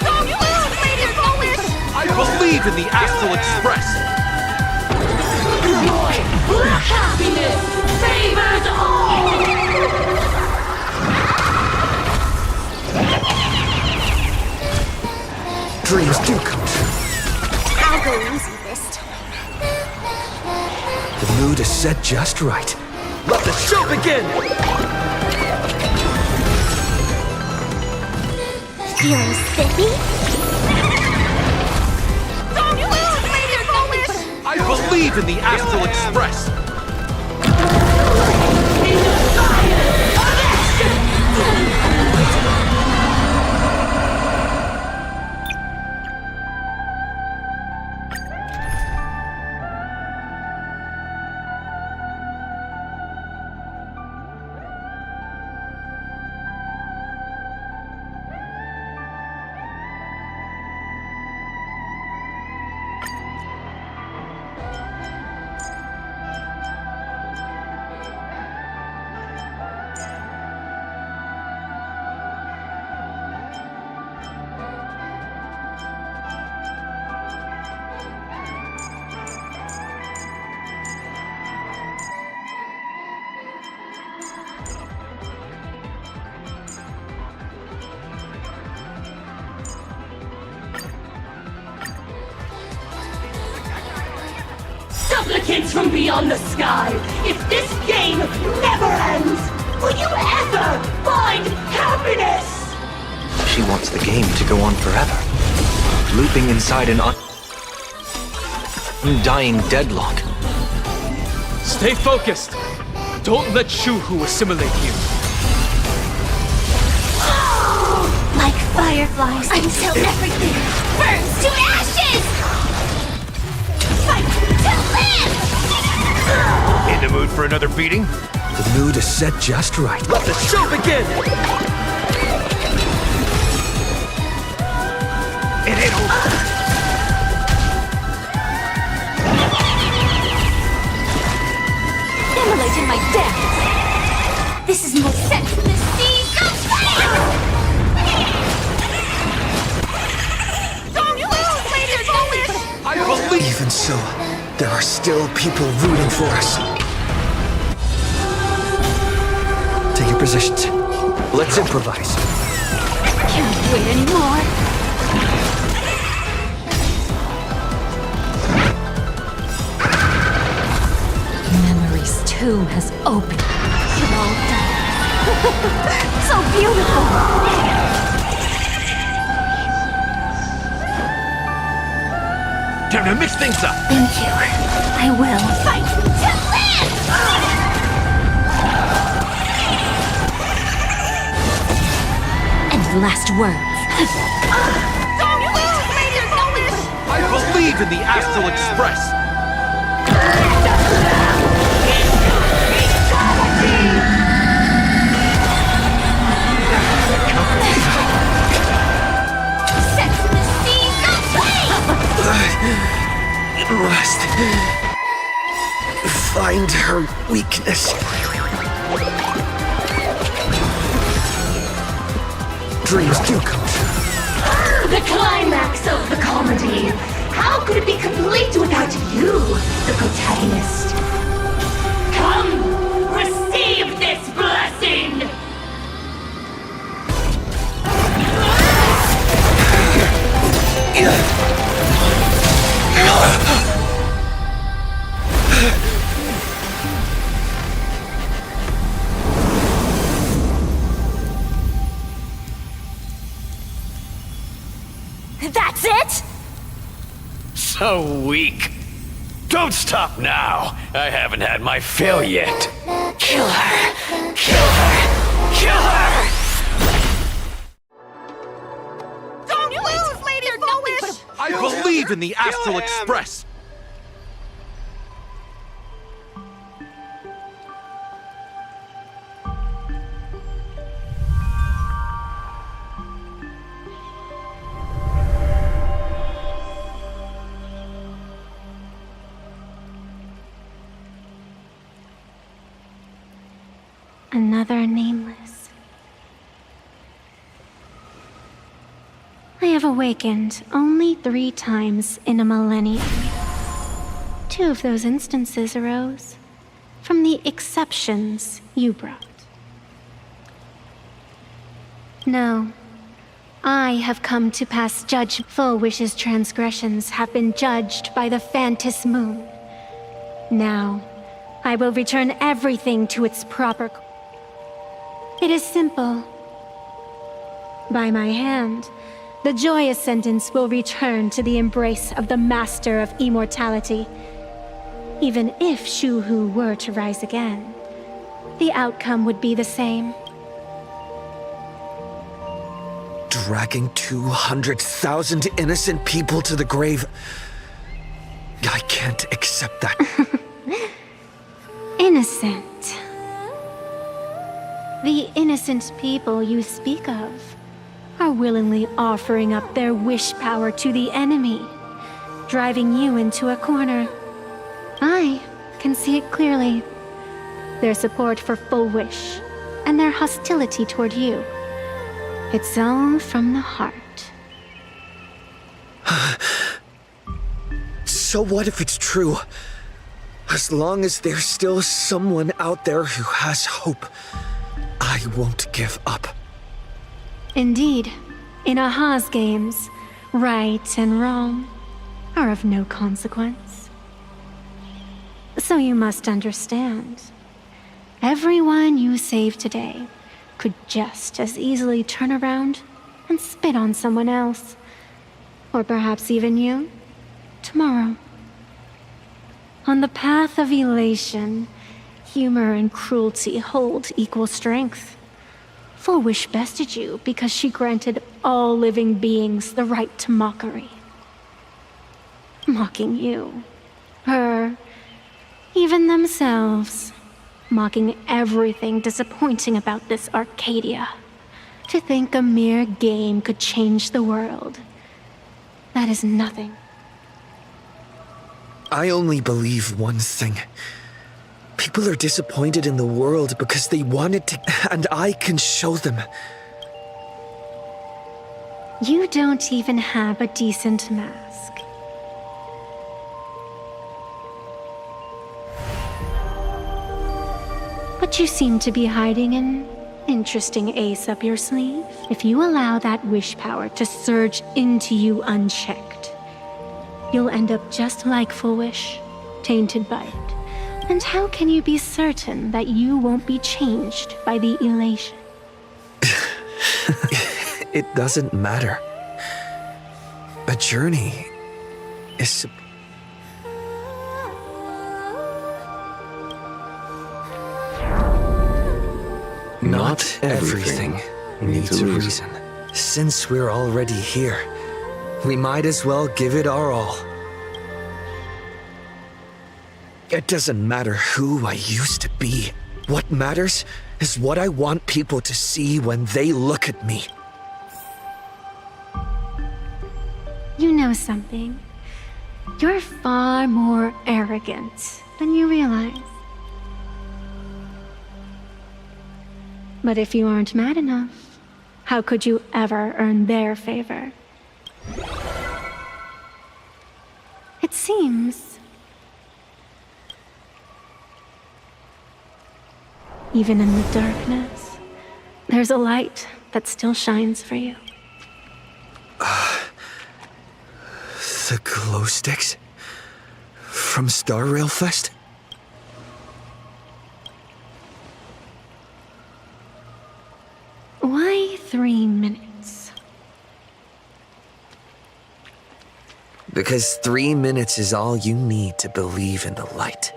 J: Don't lose, Lady Foolish!
F: I believe in the Astral Express!
J: Joy, happiness, favors all!
A: Dreams do come true.
E: I'll go easy this time.
A: The mood is set just right.
F: Let the show begin!
E: Feeling spiffy?
J: Don't lose, Lady Foolish!
F: I believe in the Astral Express!
J: In the science of action! Supplicants from beyond the sky, if this game never ends, will you ever find happiness?
T: She wants the game to go on forever, looping inside an undying deadlock.
V: Stay focused. Don't let Shuhu assimilate you.
S: Like fireflies until everything burns to ashes! Fight to live!
F: In the mood for another beating?
A: The mood is set just right.
F: Let the show begin! It ain't over.
S: Immolating my death! This is more sense than the seas of fire!
J: Don't lose, Lady Foolish!
F: I believe...
A: Even so, there are still people rooting for us. Take your positions. Let's improvise.
S: Can't wait anymore! Memory's tomb has opened. It all died. So beautiful!
F: Time to mix things up!
S: Thank you. I will fight to live! And last words.
J: Don't lose, Lady Foolish!
F: I believe in the Astral Express!
J: Let the
A: Must find her weakness. Dreams do come true.
J: The climax of the comedy. How could it be complete without you, the protagonist? Come, receive this blessing!
C: That's it?
F: So weak. Don't stop now. I haven't had my fill yet.
C: Kill her! Kill her! Kill her!
J: Don't lose, Lady Foolish!
K: I believe in the Astral Express!
S: Another nameless. I have awakened only 3 times in a millennium. 2 of those instances arose from the exceptions you brought. No, I have come to pass judge. Full Wish's transgressions have been judged by the Phantis Moon. Now, I will return everything to its proper. It is simple. By my hand, the joyous sentence will return to the embrace of the Master of Immortality. Even if Shu-Hu were to rise again, the outcome would be the same.
A: Dragging 200,000 innocent people to the grave. I can't accept that.
S: Innocent. The innocent people you speak of are willingly offering up their wish power to the enemy, driving you into a corner. I can see it clearly. Their support for Full Wish and their hostility toward you. It's all from the heart.
A: So what if it's true? As long as there's still someone out there who has hope, I won't give up.
S: Indeed, in Aha's games, right and wrong are of no consequence. So you must understand, everyone you save today could just as easily turn around and spit on someone else. Or perhaps even you, tomorrow. On the path of elation, humor and cruelty hold equal strength. Full Wish bested you because she granted all living beings the right to mockery. Mocking you, her, even themselves. Mocking everything disappointing about this Arcadia. To think a mere game could change the world. That is nothing.
A: I only believe one thing. People are disappointed in the world because they wanted to, and I can show them.
S: You don't even have a decent mask. But you seem to be hiding an interesting ace up your sleeve. If you allow that wish power to surge into you unchecked, you'll end up just like Full Wish, tainted by it. And how can you be certain that you won't be changed by the elation?
A: It doesn't matter. A journey is... Not everything needs a reason. Since we're already here, we might as well give it our all. It doesn't matter who I used to be. What matters is what I want people to see when they look at me.
S: You know something? You're far more arrogant than you realize. But if you aren't mad enough, how could you ever earn their favor? It seems even in the darkness, there's a light that still shines for you.
A: The glow sticks? From Star Rail Fest?
S: Why 3 minutes?
A: Because 3 minutes is all you need to believe in the light.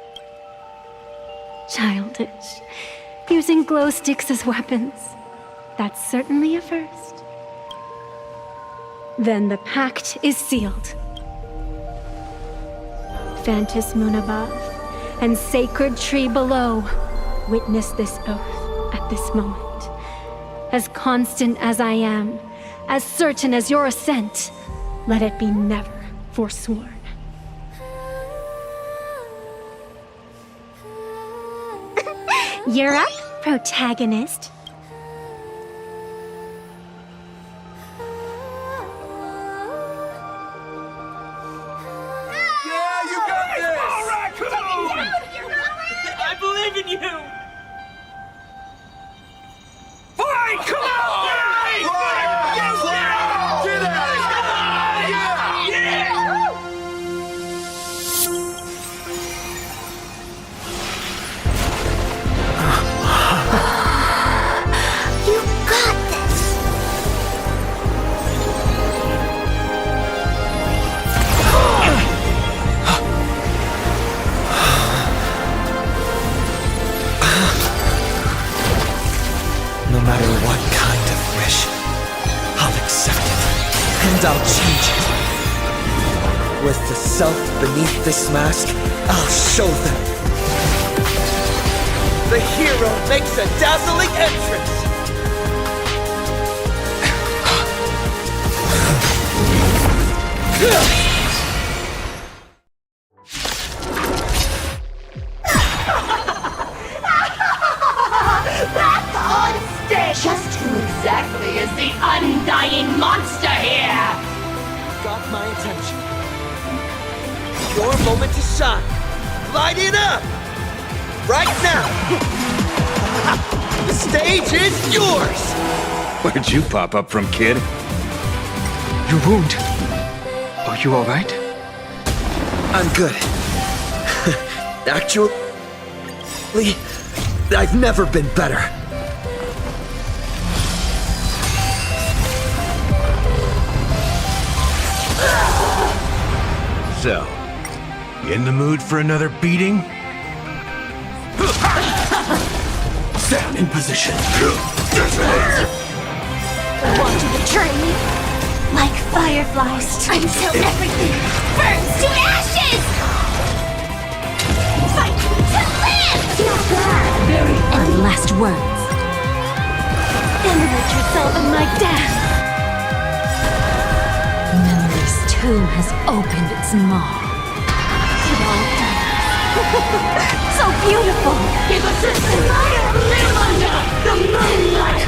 S: Childish. Using glow sticks as weapons. That's certainly a first. Then the pact is sealed. Fantis Moon above and Sacred Tree below, witness this oath at this moment. As constant as I am, as certain as your ascent, let it be never forsworn. You're up, protagonist.
J: I believe in you! Fine, come on!
N: You got this!
A: No matter what kind of wish, I'll accept it, and I'll change it. With the self beneath this mask, I'll show them. The hero makes a dazzling entrance!
J: That's on stage! Just who exactly is the undying monster here?
A: Got my attention. Your moment to shine. Light it up! Right now! The stage is yours!
I: Where'd you pop up from, kid?
V: Your wound. Are you alright?
A: I'm good. Actually, I've never been better.
F: So, you in the mood for another beating? Stand in position.
N: Want to betray me? Like fireflies, until everything burns to ashes! Fight to live!
S: Any last words? Immolate yourself in my death! Memory's tomb has opened its maw. So beautiful!
J: Give us a smile! Live under the moonlight!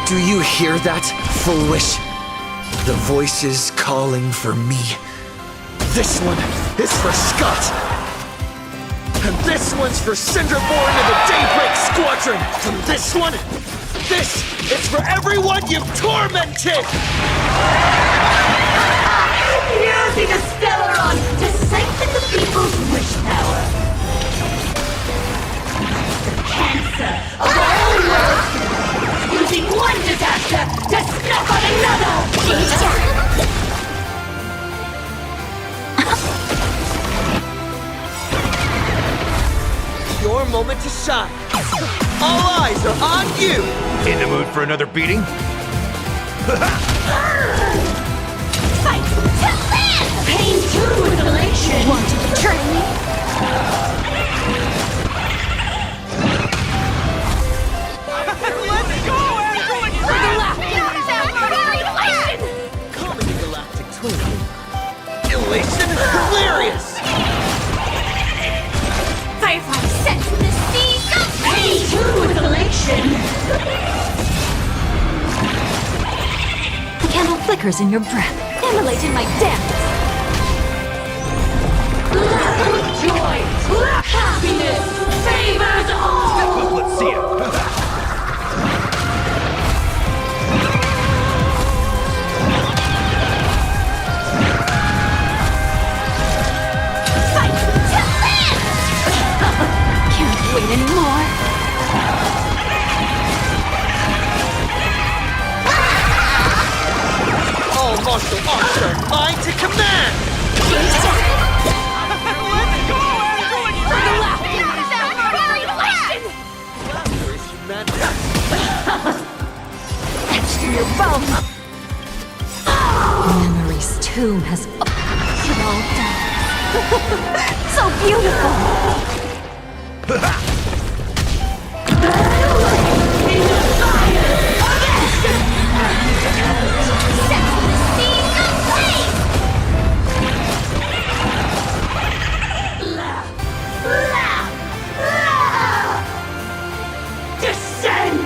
A: Do you hear that, foolish? The voices calling for me. This one is for Scott! And this one's for Cinderborn and the Daybreak Squadron! And this one, this is for everyone you've tormented!
J: Using a Stellaron to strengthen the people's wish power. The cancer of our own world. Using one disaster to snuff on another.
A: Your moment to shine. All eyes are on you!
F: In the mood for another beating?
J: Fight to live! Pain too
B: persuaded.
K: Elation is hilarious!
J: Firefly sent from the sea, go free! Too with elation!
R: The candle flickers in your breath, immolating my dampness.
J: Laugh with joy! Happiness favors all!
K: Step up, let's see it!
R: Can't wait anymore.
K: All martial arts are mine to command!
J: Let's go, everyone! For the laughter!
K: Laughter is humanity.
R: Etched in your bones. Memory's tomb has opened it all down. So beautiful.
J: Descend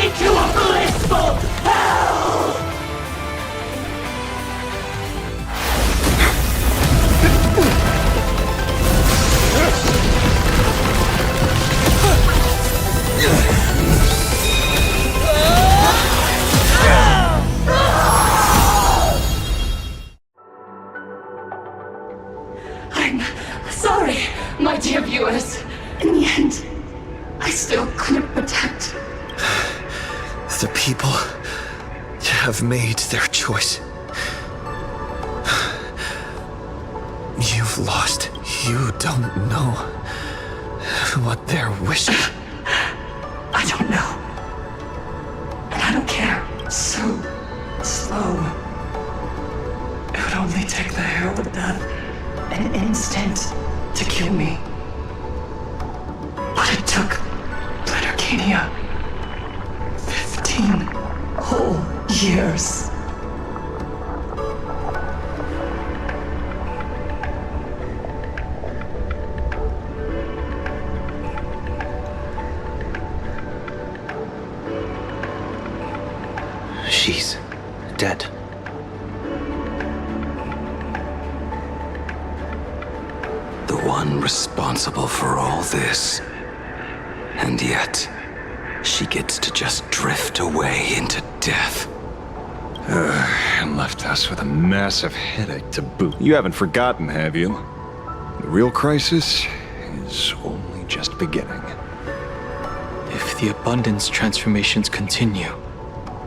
J: into a blissful hell! I'm sorry, my dear viewers. In the end, I still couldn't protect.
A: The people have made their choice. You've lost. You don't know what they're wishing.
P: I don't know. And I don't care. So slow. It would only take the herald death an instant to kill me. But it took Arcadia 15 whole years.
T: She's dead. The one responsible for all this. And yet, she gets to just drift away into death.
I: And left us with a massive headache to boot. You haven't forgotten, have you? The real crisis is only just beginning.
V: If the abundance transformations continue,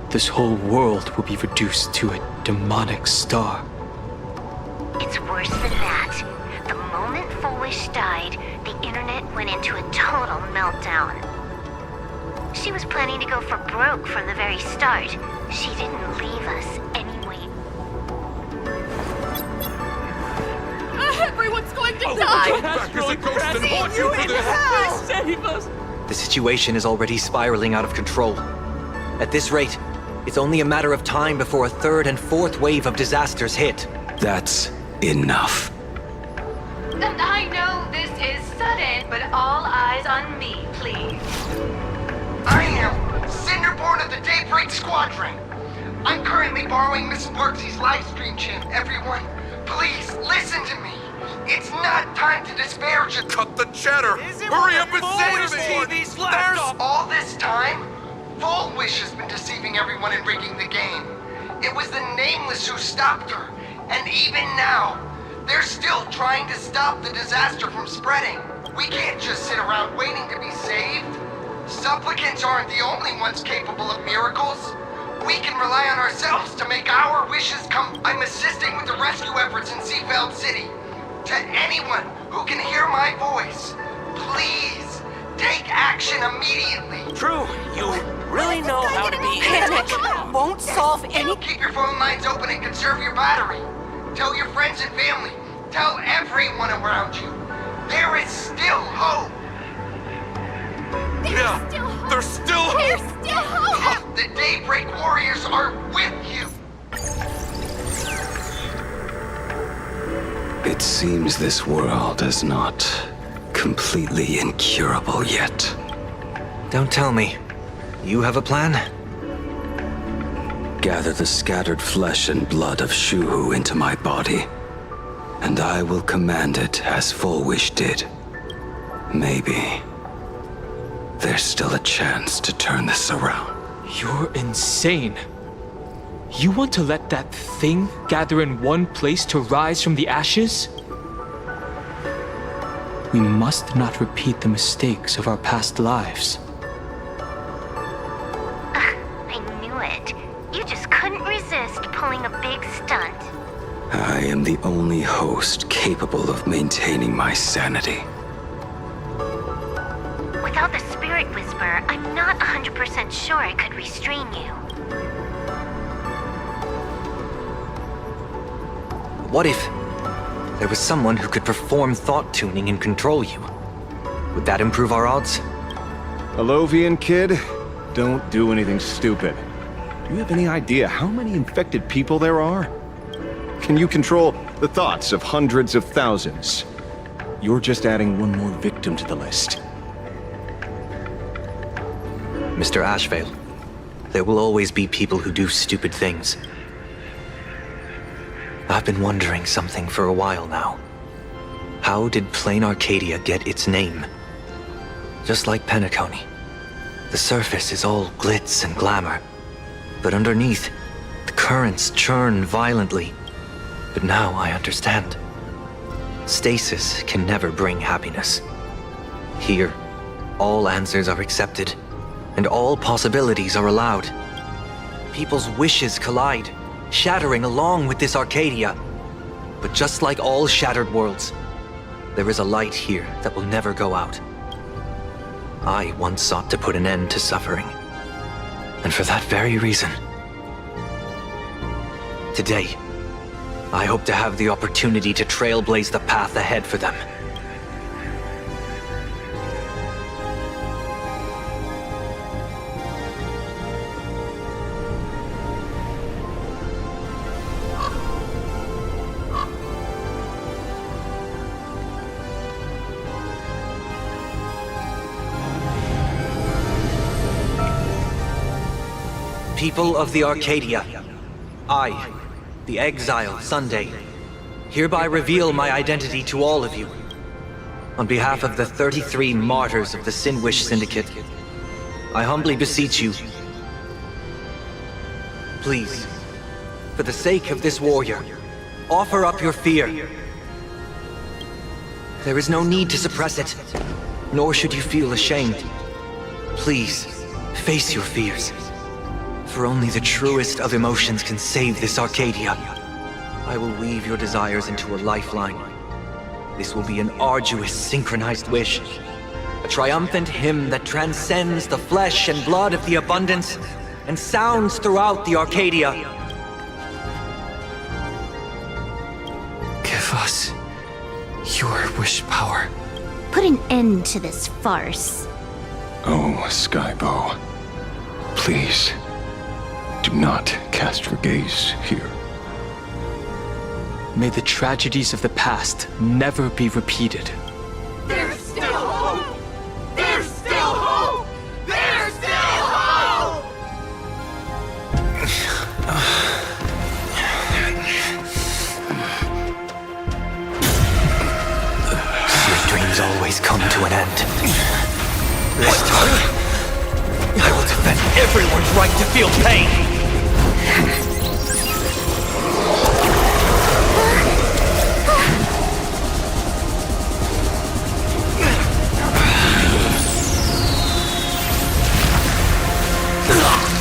V: this whole world will be reduced to a demonic star.
M: It's worse than that. The moment Foolish died, the internet went into a total meltdown. She was planning to go for broke from the very start. She didn't leave us anyway.
J: Everyone's going to die!
T: Save us! The situation is already spiraling out of control. At this rate, it's only a matter of time before a third and fourth wave of disasters hit.
H: That's enough.
Q: And I know this is sudden, but all eyes on me, please.
D: I am Cinderborn of the Daybreak Squadron. I'm currently borrowing Mrs. Marksy's livestream channel. Everyone, please listen to me. It's not time to despair. Just
K: cut the chatter. Hurry up and save me.
D: There's all this time. Full Wish has been deceiving everyone and rigging the game. It was the Nameless who stopped her, and even now, they're still trying to stop the disaster from spreading. We can't just sit around waiting to be saved. Supplicants aren't the only ones capable of miracles. We can rely on ourselves to make our wishes come. I'm assisting with the rescue efforts in Seafeld City. To anyone who can hear my voice, please take action immediately.
J: True, you really know how to be. Panic won't solve any.
D: Keep your phone lines open and conserve your battery. Tell your friends and family. Tell everyone around you. There is still hope.
K: There's still hope.
D: There's still hope. The Daybreak Warriors are with you.
H: It seems this world is not completely incurable yet.
O: Don't tell me. You have a plan?
H: Gather the scattered flesh and blood of Shuhu into my body, and I will command it as Full Wish did. Maybe there's still a chance to turn this around.
V: You're insane. You want to let that thing gather in one place to rise from the ashes? We must not repeat the mistakes of our past lives.
M: I knew it. You just couldn't resist pulling a big stunt.
H: I am the only host capable of maintaining my sanity.
M: Without the Spirit Whisper, I'm not 100% sure I could restrain you.
O: What if there was someone who could perform thought tuning and control you? Would that improve our odds?
I: Alovian kid, don't do anything stupid. Do you have any idea how many infected people there are? Can you control the thoughts of hundreds of thousands? You're just adding one more victim to the list.
O: Mr. Ashvale, there will always be people who do stupid things. I've been wondering something for a while now. How did Plain Arcadia get its name? Just like Penacony, the surface is all glitz and glamour, but underneath, the currents churn violently. But now I understand. Stasis can never bring happiness. Here, all answers are accepted, and all possibilities are allowed. People's wishes collide, shattering along with this Arcadia. But just like all shattered worlds, there is a light here that will never go out. I once sought to put an end to suffering. And for that very reason, today, I hope to have the opportunity to trailblaze the path ahead for them. People of the Arcadia, I, the Exile Sunday, hereby reveal my identity to all of you. On behalf of the 33 martyrs of the Sinwish Syndicate, I humbly beseech you, please, for the sake of this warrior, offer up your fear. There is no need to suppress it, nor should you feel ashamed. Please, face your fears. For only the truest of emotions can save this Arcadia. I will weave your desires into a lifeline. This will be an arduous, synchronized wish. A triumphant hymn that transcends the flesh and blood of the abundance and sounds throughout the Arcadia.
A: Give us your wish power.
S: Put an end to this farce.
I: Oh, Skybow. Please, do not cast your gaze here.
V: May the tragedies of the past never be repeated.
K: There's still hope! There's still hope! There's still hope!
O: Your dreams always come to an end. This time, I will defend everyone's right to feel pain!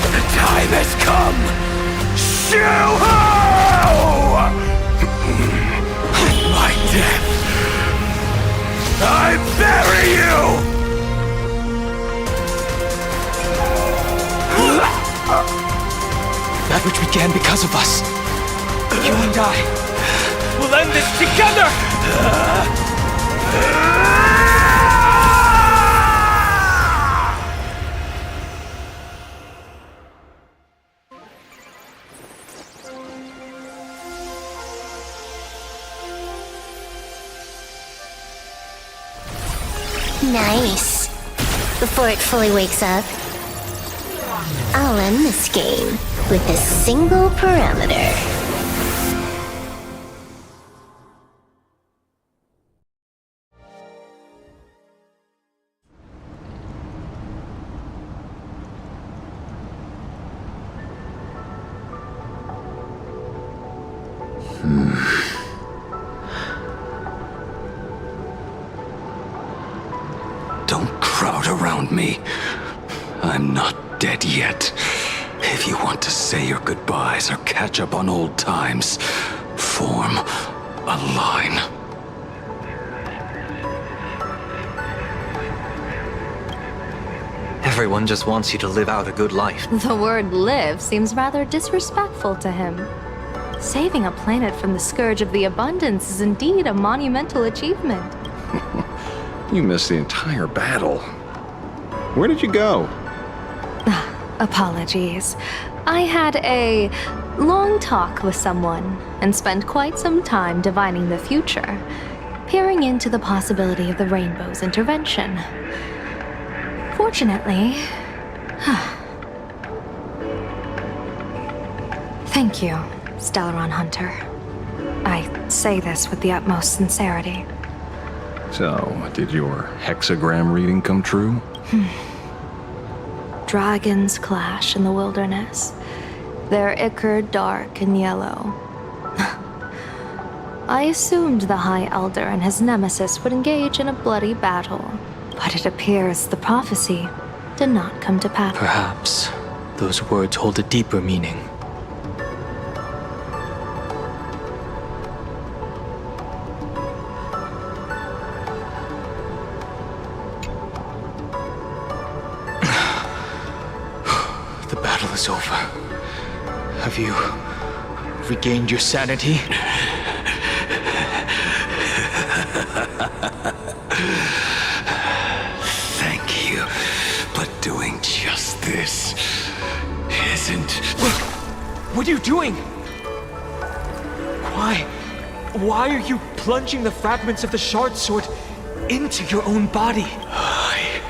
K: The time has come! Shuhu! My death! I bury you!
V: That which began because of us. You and I will end this together!
G: Nice. Before it fully wakes up, I'll end this game with a single parameter.
T: Don't crowd around me. I'm not dead yet. If you want to say your goodbyes or catch up on old times, form a line.
O: Everyone just wants you to live out a good life.
R: The word live seems rather disrespectful to him. Saving a planet from the scourge of the abundance is indeed a monumental achievement.
I: You missed the entire battle. Where did you go?
R: Apologies. I had a long talk with someone and spent quite some time divining the future, peering into the possibility of the Rainbow's intervention. Fortunately... Thank you, Stellaron Hunter. I say this with the utmost sincerity.
I: So, did your hexagram reading come true?
R: Dragons clash in the wilderness, their ichor dark and yellow. I assumed the High Elder and his nemesis would engage in a bloody battle, but it appears the prophecy did not come to pass.
V: Perhaps those words hold a deeper meaning. The battle is over. Have you regained your sanity?
T: Thank you, but doing just this isn't...
V: What are you doing? Why are you plunging the fragments of the shard sword into your own body?
T: I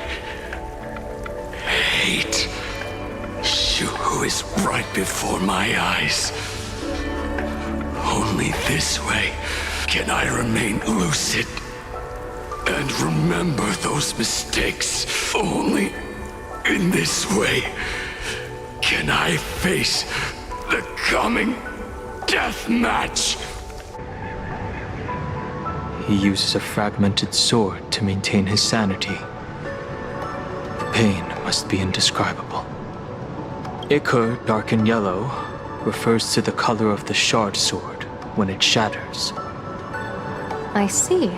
T: hate who is right before my eyes. Only this way can I remain lucid and remember those mistakes. Only in this way can I face the coming death match.
V: He uses a fragmented sword to maintain his sanity. The pain must be indescribable. Ichor, dark and yellow, refers to the color of the shard sword when it shatters.
R: I see.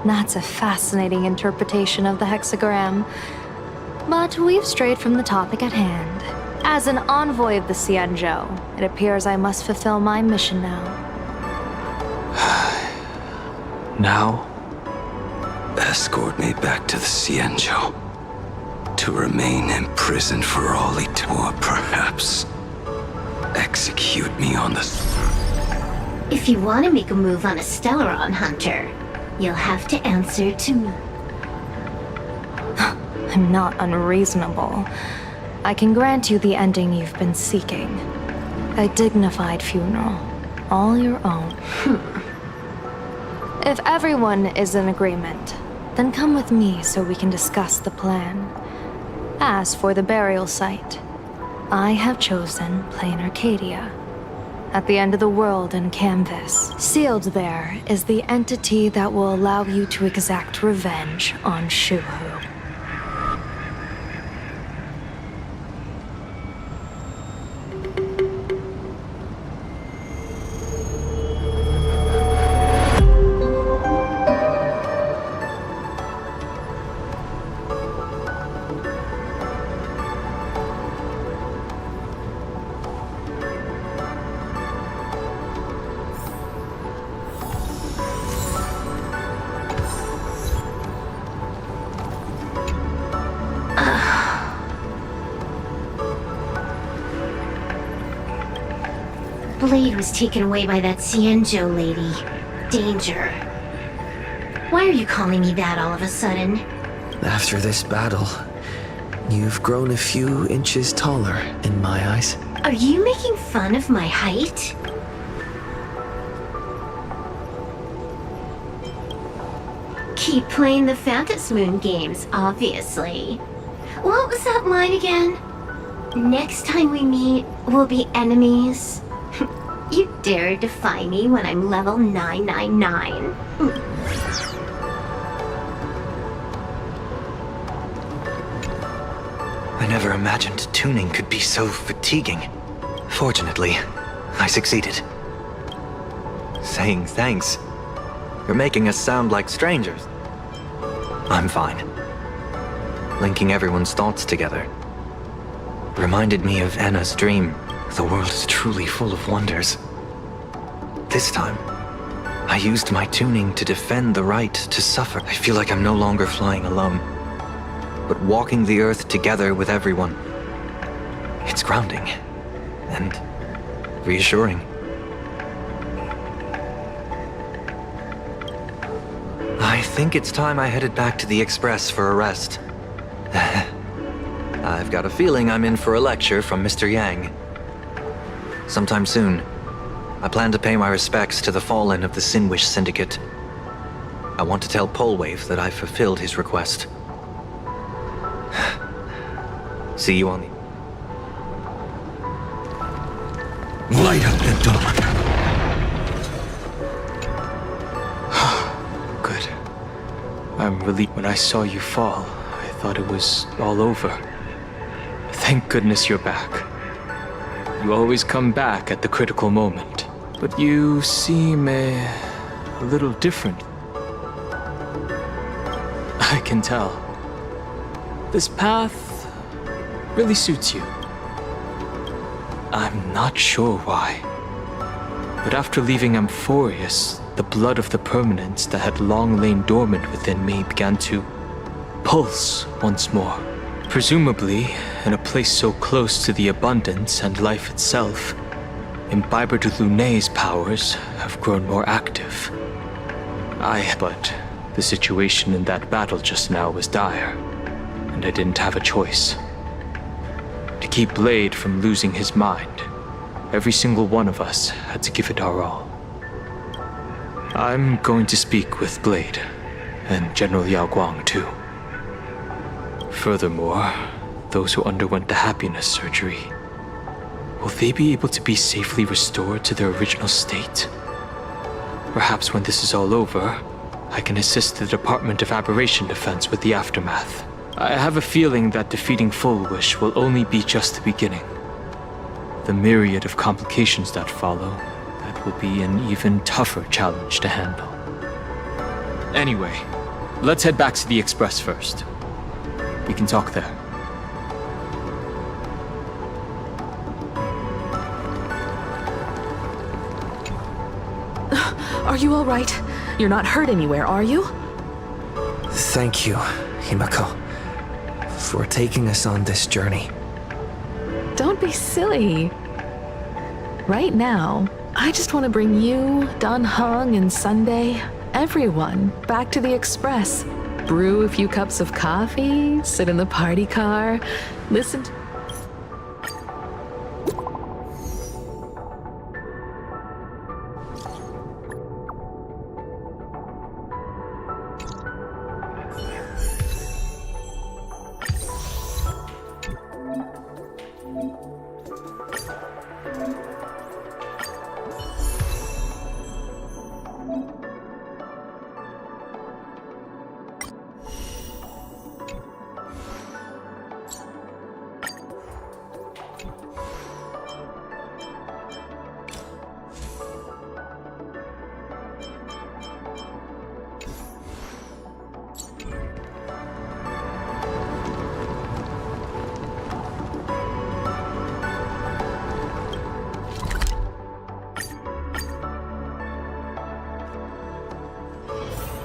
R: That's a fascinating interpretation of the hexagram. But we've strayed from the topic at hand. As an envoy of the Xianzhou, it appears I must fulfill my mission now.
V: Now?
T: Escort me back to the Xianzhou. To remain imprisoned for all eternity, or perhaps execute me on the...
N: If you want to make a move on a Stellaron Hunter, you'll have to answer to me.
R: I'm not unreasonable. I can grant you the ending you've been seeking. A dignified funeral, all your own. If everyone is in agreement, then come with me so we can discuss the plan. As for the burial site, I have chosen Plain Arcadia. At the end of the world in Canvas, sealed there is the entity that will allow you to exact revenge on Shuhu.
N: Blade was taken away by that Xianzhou lady. Danger. Why are you calling me that all of a sudden?
A: After this battle, you've grown a few inches taller in my eyes.
N: Are you making fun of my height? Keep playing the Phantom Moon games, obviously. What was that line again? Next time we meet, we'll be enemies. You dare defy me when I'm level 999.
O: I never imagined tuning could be so fatiguing. Fortunately, I succeeded. Saying thanks. You're making us sound like strangers. I'm fine. Linking everyone's thoughts together reminded me of Anna's dream. The world is truly full of wonders. This time, I used my tuning to defend the right to suffer. I feel like I'm no longer flying alone, but walking the earth together with everyone. It's grounding and reassuring. I think it's time I headed back to the Express for a rest. I've got a feeling I'm in for a lecture from Mr. Yang. Sometime soon, I plan to pay my respects to the fallen of the Sinwish Syndicate. I want to tell Polwave that I've fulfilled his request. See you on the...
F: Light up the dawn.
V: Good. I'm relieved. When I saw you fall, I thought it was all over. Thank goodness you're back. You always come back at the critical moment, but you seem a little different. I can tell. This path really suits you. I'm not sure why, but after leaving Amphorius, the blood of the permanence that had long lain dormant within me began to pulse once more. Presumably, in a place so close to the abundance and life itself, Imbiber de Lunay's powers have grown more active. But the situation in that battle just now was dire, and I didn't have a choice. To keep Blade from losing his mind, every single one of us had to give it our all. I'm going to speak with Blade, and General Yao Guang too. Furthermore, those who underwent the happiness surgery, will they be able to be safely restored to their original state? Perhaps when this is all over, I can assist the Department of Aberration Defense with the aftermath. I have a feeling that defeating Fullwish will only be just the beginning. The myriad of complications that follow, that will be an even tougher challenge to handle. Anyway, let's head back to the Express first. We can talk there.
B: Are you all right? You're not hurt anywhere, are you?
A: Thank you, Himako, for taking us on this journey.
B: Don't be silly. Right now, I just want to bring you, Dan Heng, and Sunday, everyone, back to the Express. Brew a few cups of coffee, sit in the party car, listen to...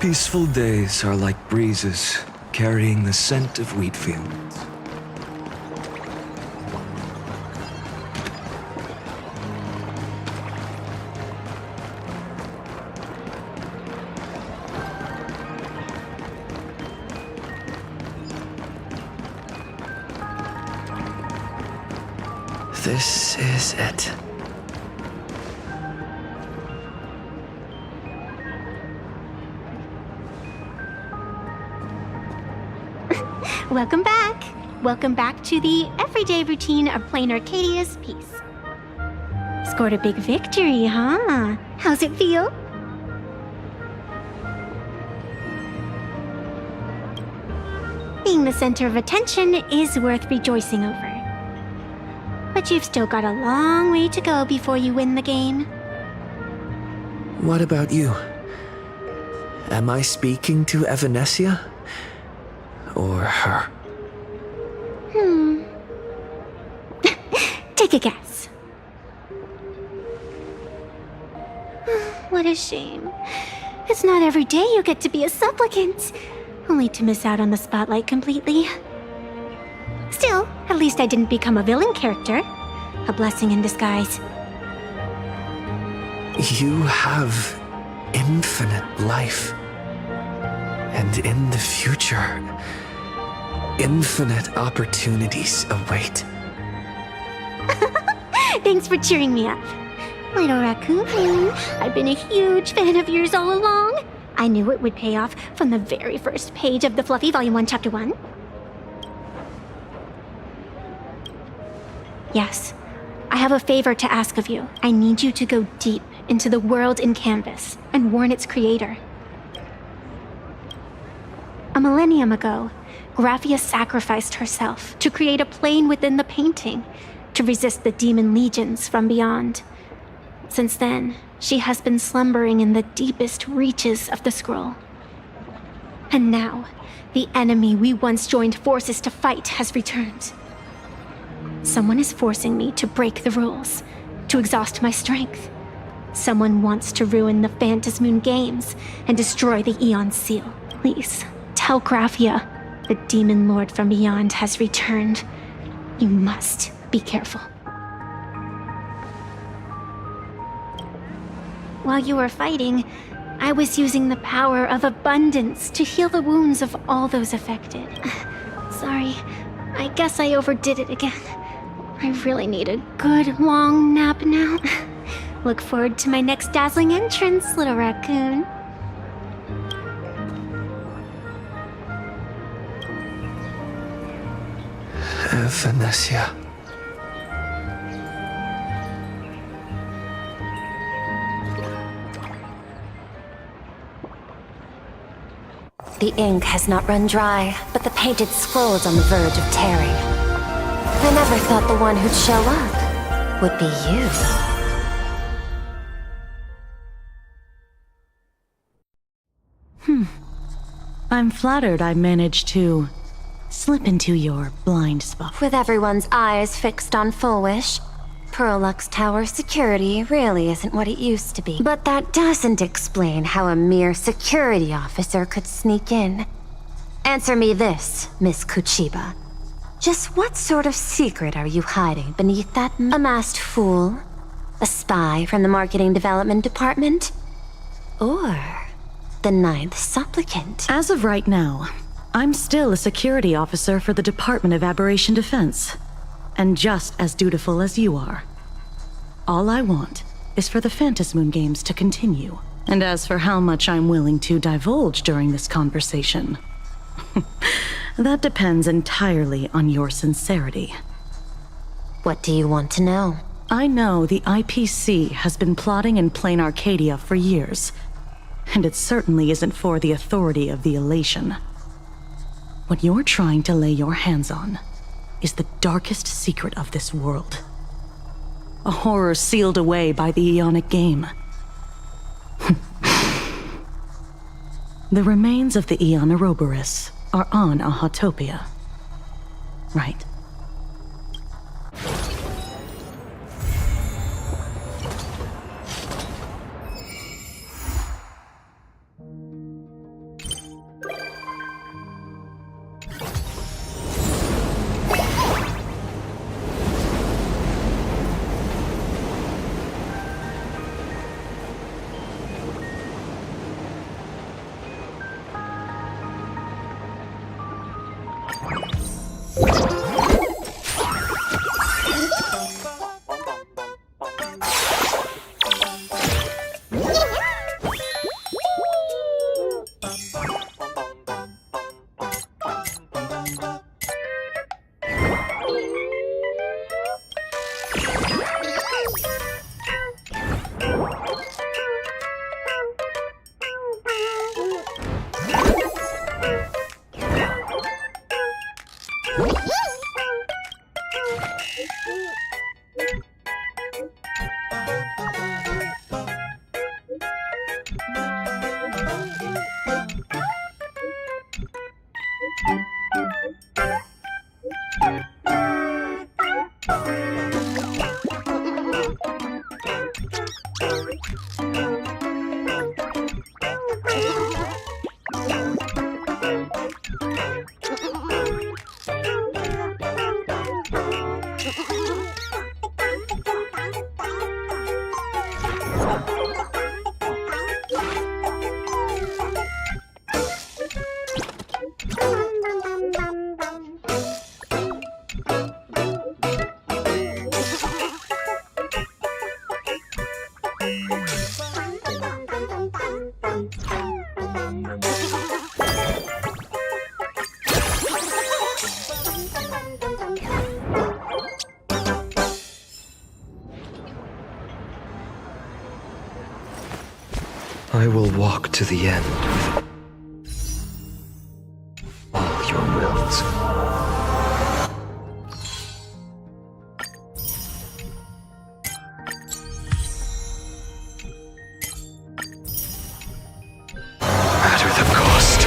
F: Peaceful days are like breezes carrying the scent of wheat fields.
A: This is it.
S: Welcome back. Welcome back to the everyday routine of playing Arcadia's piece. Scored a big victory, huh? How's it feel? Being the center of attention is worth rejoicing over. But you've still got a long way to go before you win the game.
A: What about you? Am I speaking to Evanesia? Or her?
S: Take a guess. What a shame. It's not every day you get to be a supplicant, only to miss out on the spotlight completely. Still, at least I didn't become a villain character. A blessing in disguise.
A: You have infinite life. And in the future, infinite opportunities await.
S: Thanks for cheering me up. Little Raccoon, I've been a huge fan of yours all along. I knew it would pay off from the very first page of the Fluffy Volume 1, Chapter 1. Yes, I have a favor to ask of you. I need you to go deep into the world in Canvas and warn its creator. A millennium ago, Graphia sacrificed herself to create a plane within the painting to resist the demon legions from beyond. Since then, she has been slumbering in the deepest reaches of the scroll. And now, the enemy we once joined forces to fight has returned. Someone is forcing me to break the rules, to exhaust my strength. Someone wants to ruin the Phantasmoon Games and destroy the Aeon Seal. Please, tell Graphia, the demon lord from beyond has returned. You must be careful. While you were fighting, I was using the power of abundance to heal the wounds of all those affected. Sorry, I guess I overdid it again. I really need a good long nap now. Look forward to my next dazzling entrance, little raccoon.
A: Evanesia.
G: The ink has not run dry, but the painted scroll is on the verge of tearing. I never thought the one who'd show up would be you.
L: I'm flattered I managed to slip into your blind spot.
G: With everyone's eyes fixed on Full Wish, Pearlux Tower security really isn't what it used to be. But that doesn't explain how a mere security officer could sneak in. Answer me this, Miss Kuchiba. Just what sort of secret are you hiding beneath that masked fool? A spy from the Marketing Development Department? Or the Ninth Supplicant?
L: As of right now, I'm still a security officer for the Department of Aberration Defense, and just as dutiful as you are. All I want is for the Phantasmoon Games to continue. And as for how much I'm willing to divulge during this conversation, that depends entirely on your sincerity.
G: What do you want to know?
L: I know the IPC has been plotting in Plain Arcadia for years, and it certainly isn't for the authority of the Elation. What you're trying to lay your hands on is the darkest secret of this world. A horror sealed away by the Aeonic Game. The remains of the Aeon Ouroboros are on Ahatopia. Right.
O: I will walk to the end with all your wills.
T: Matter the cost.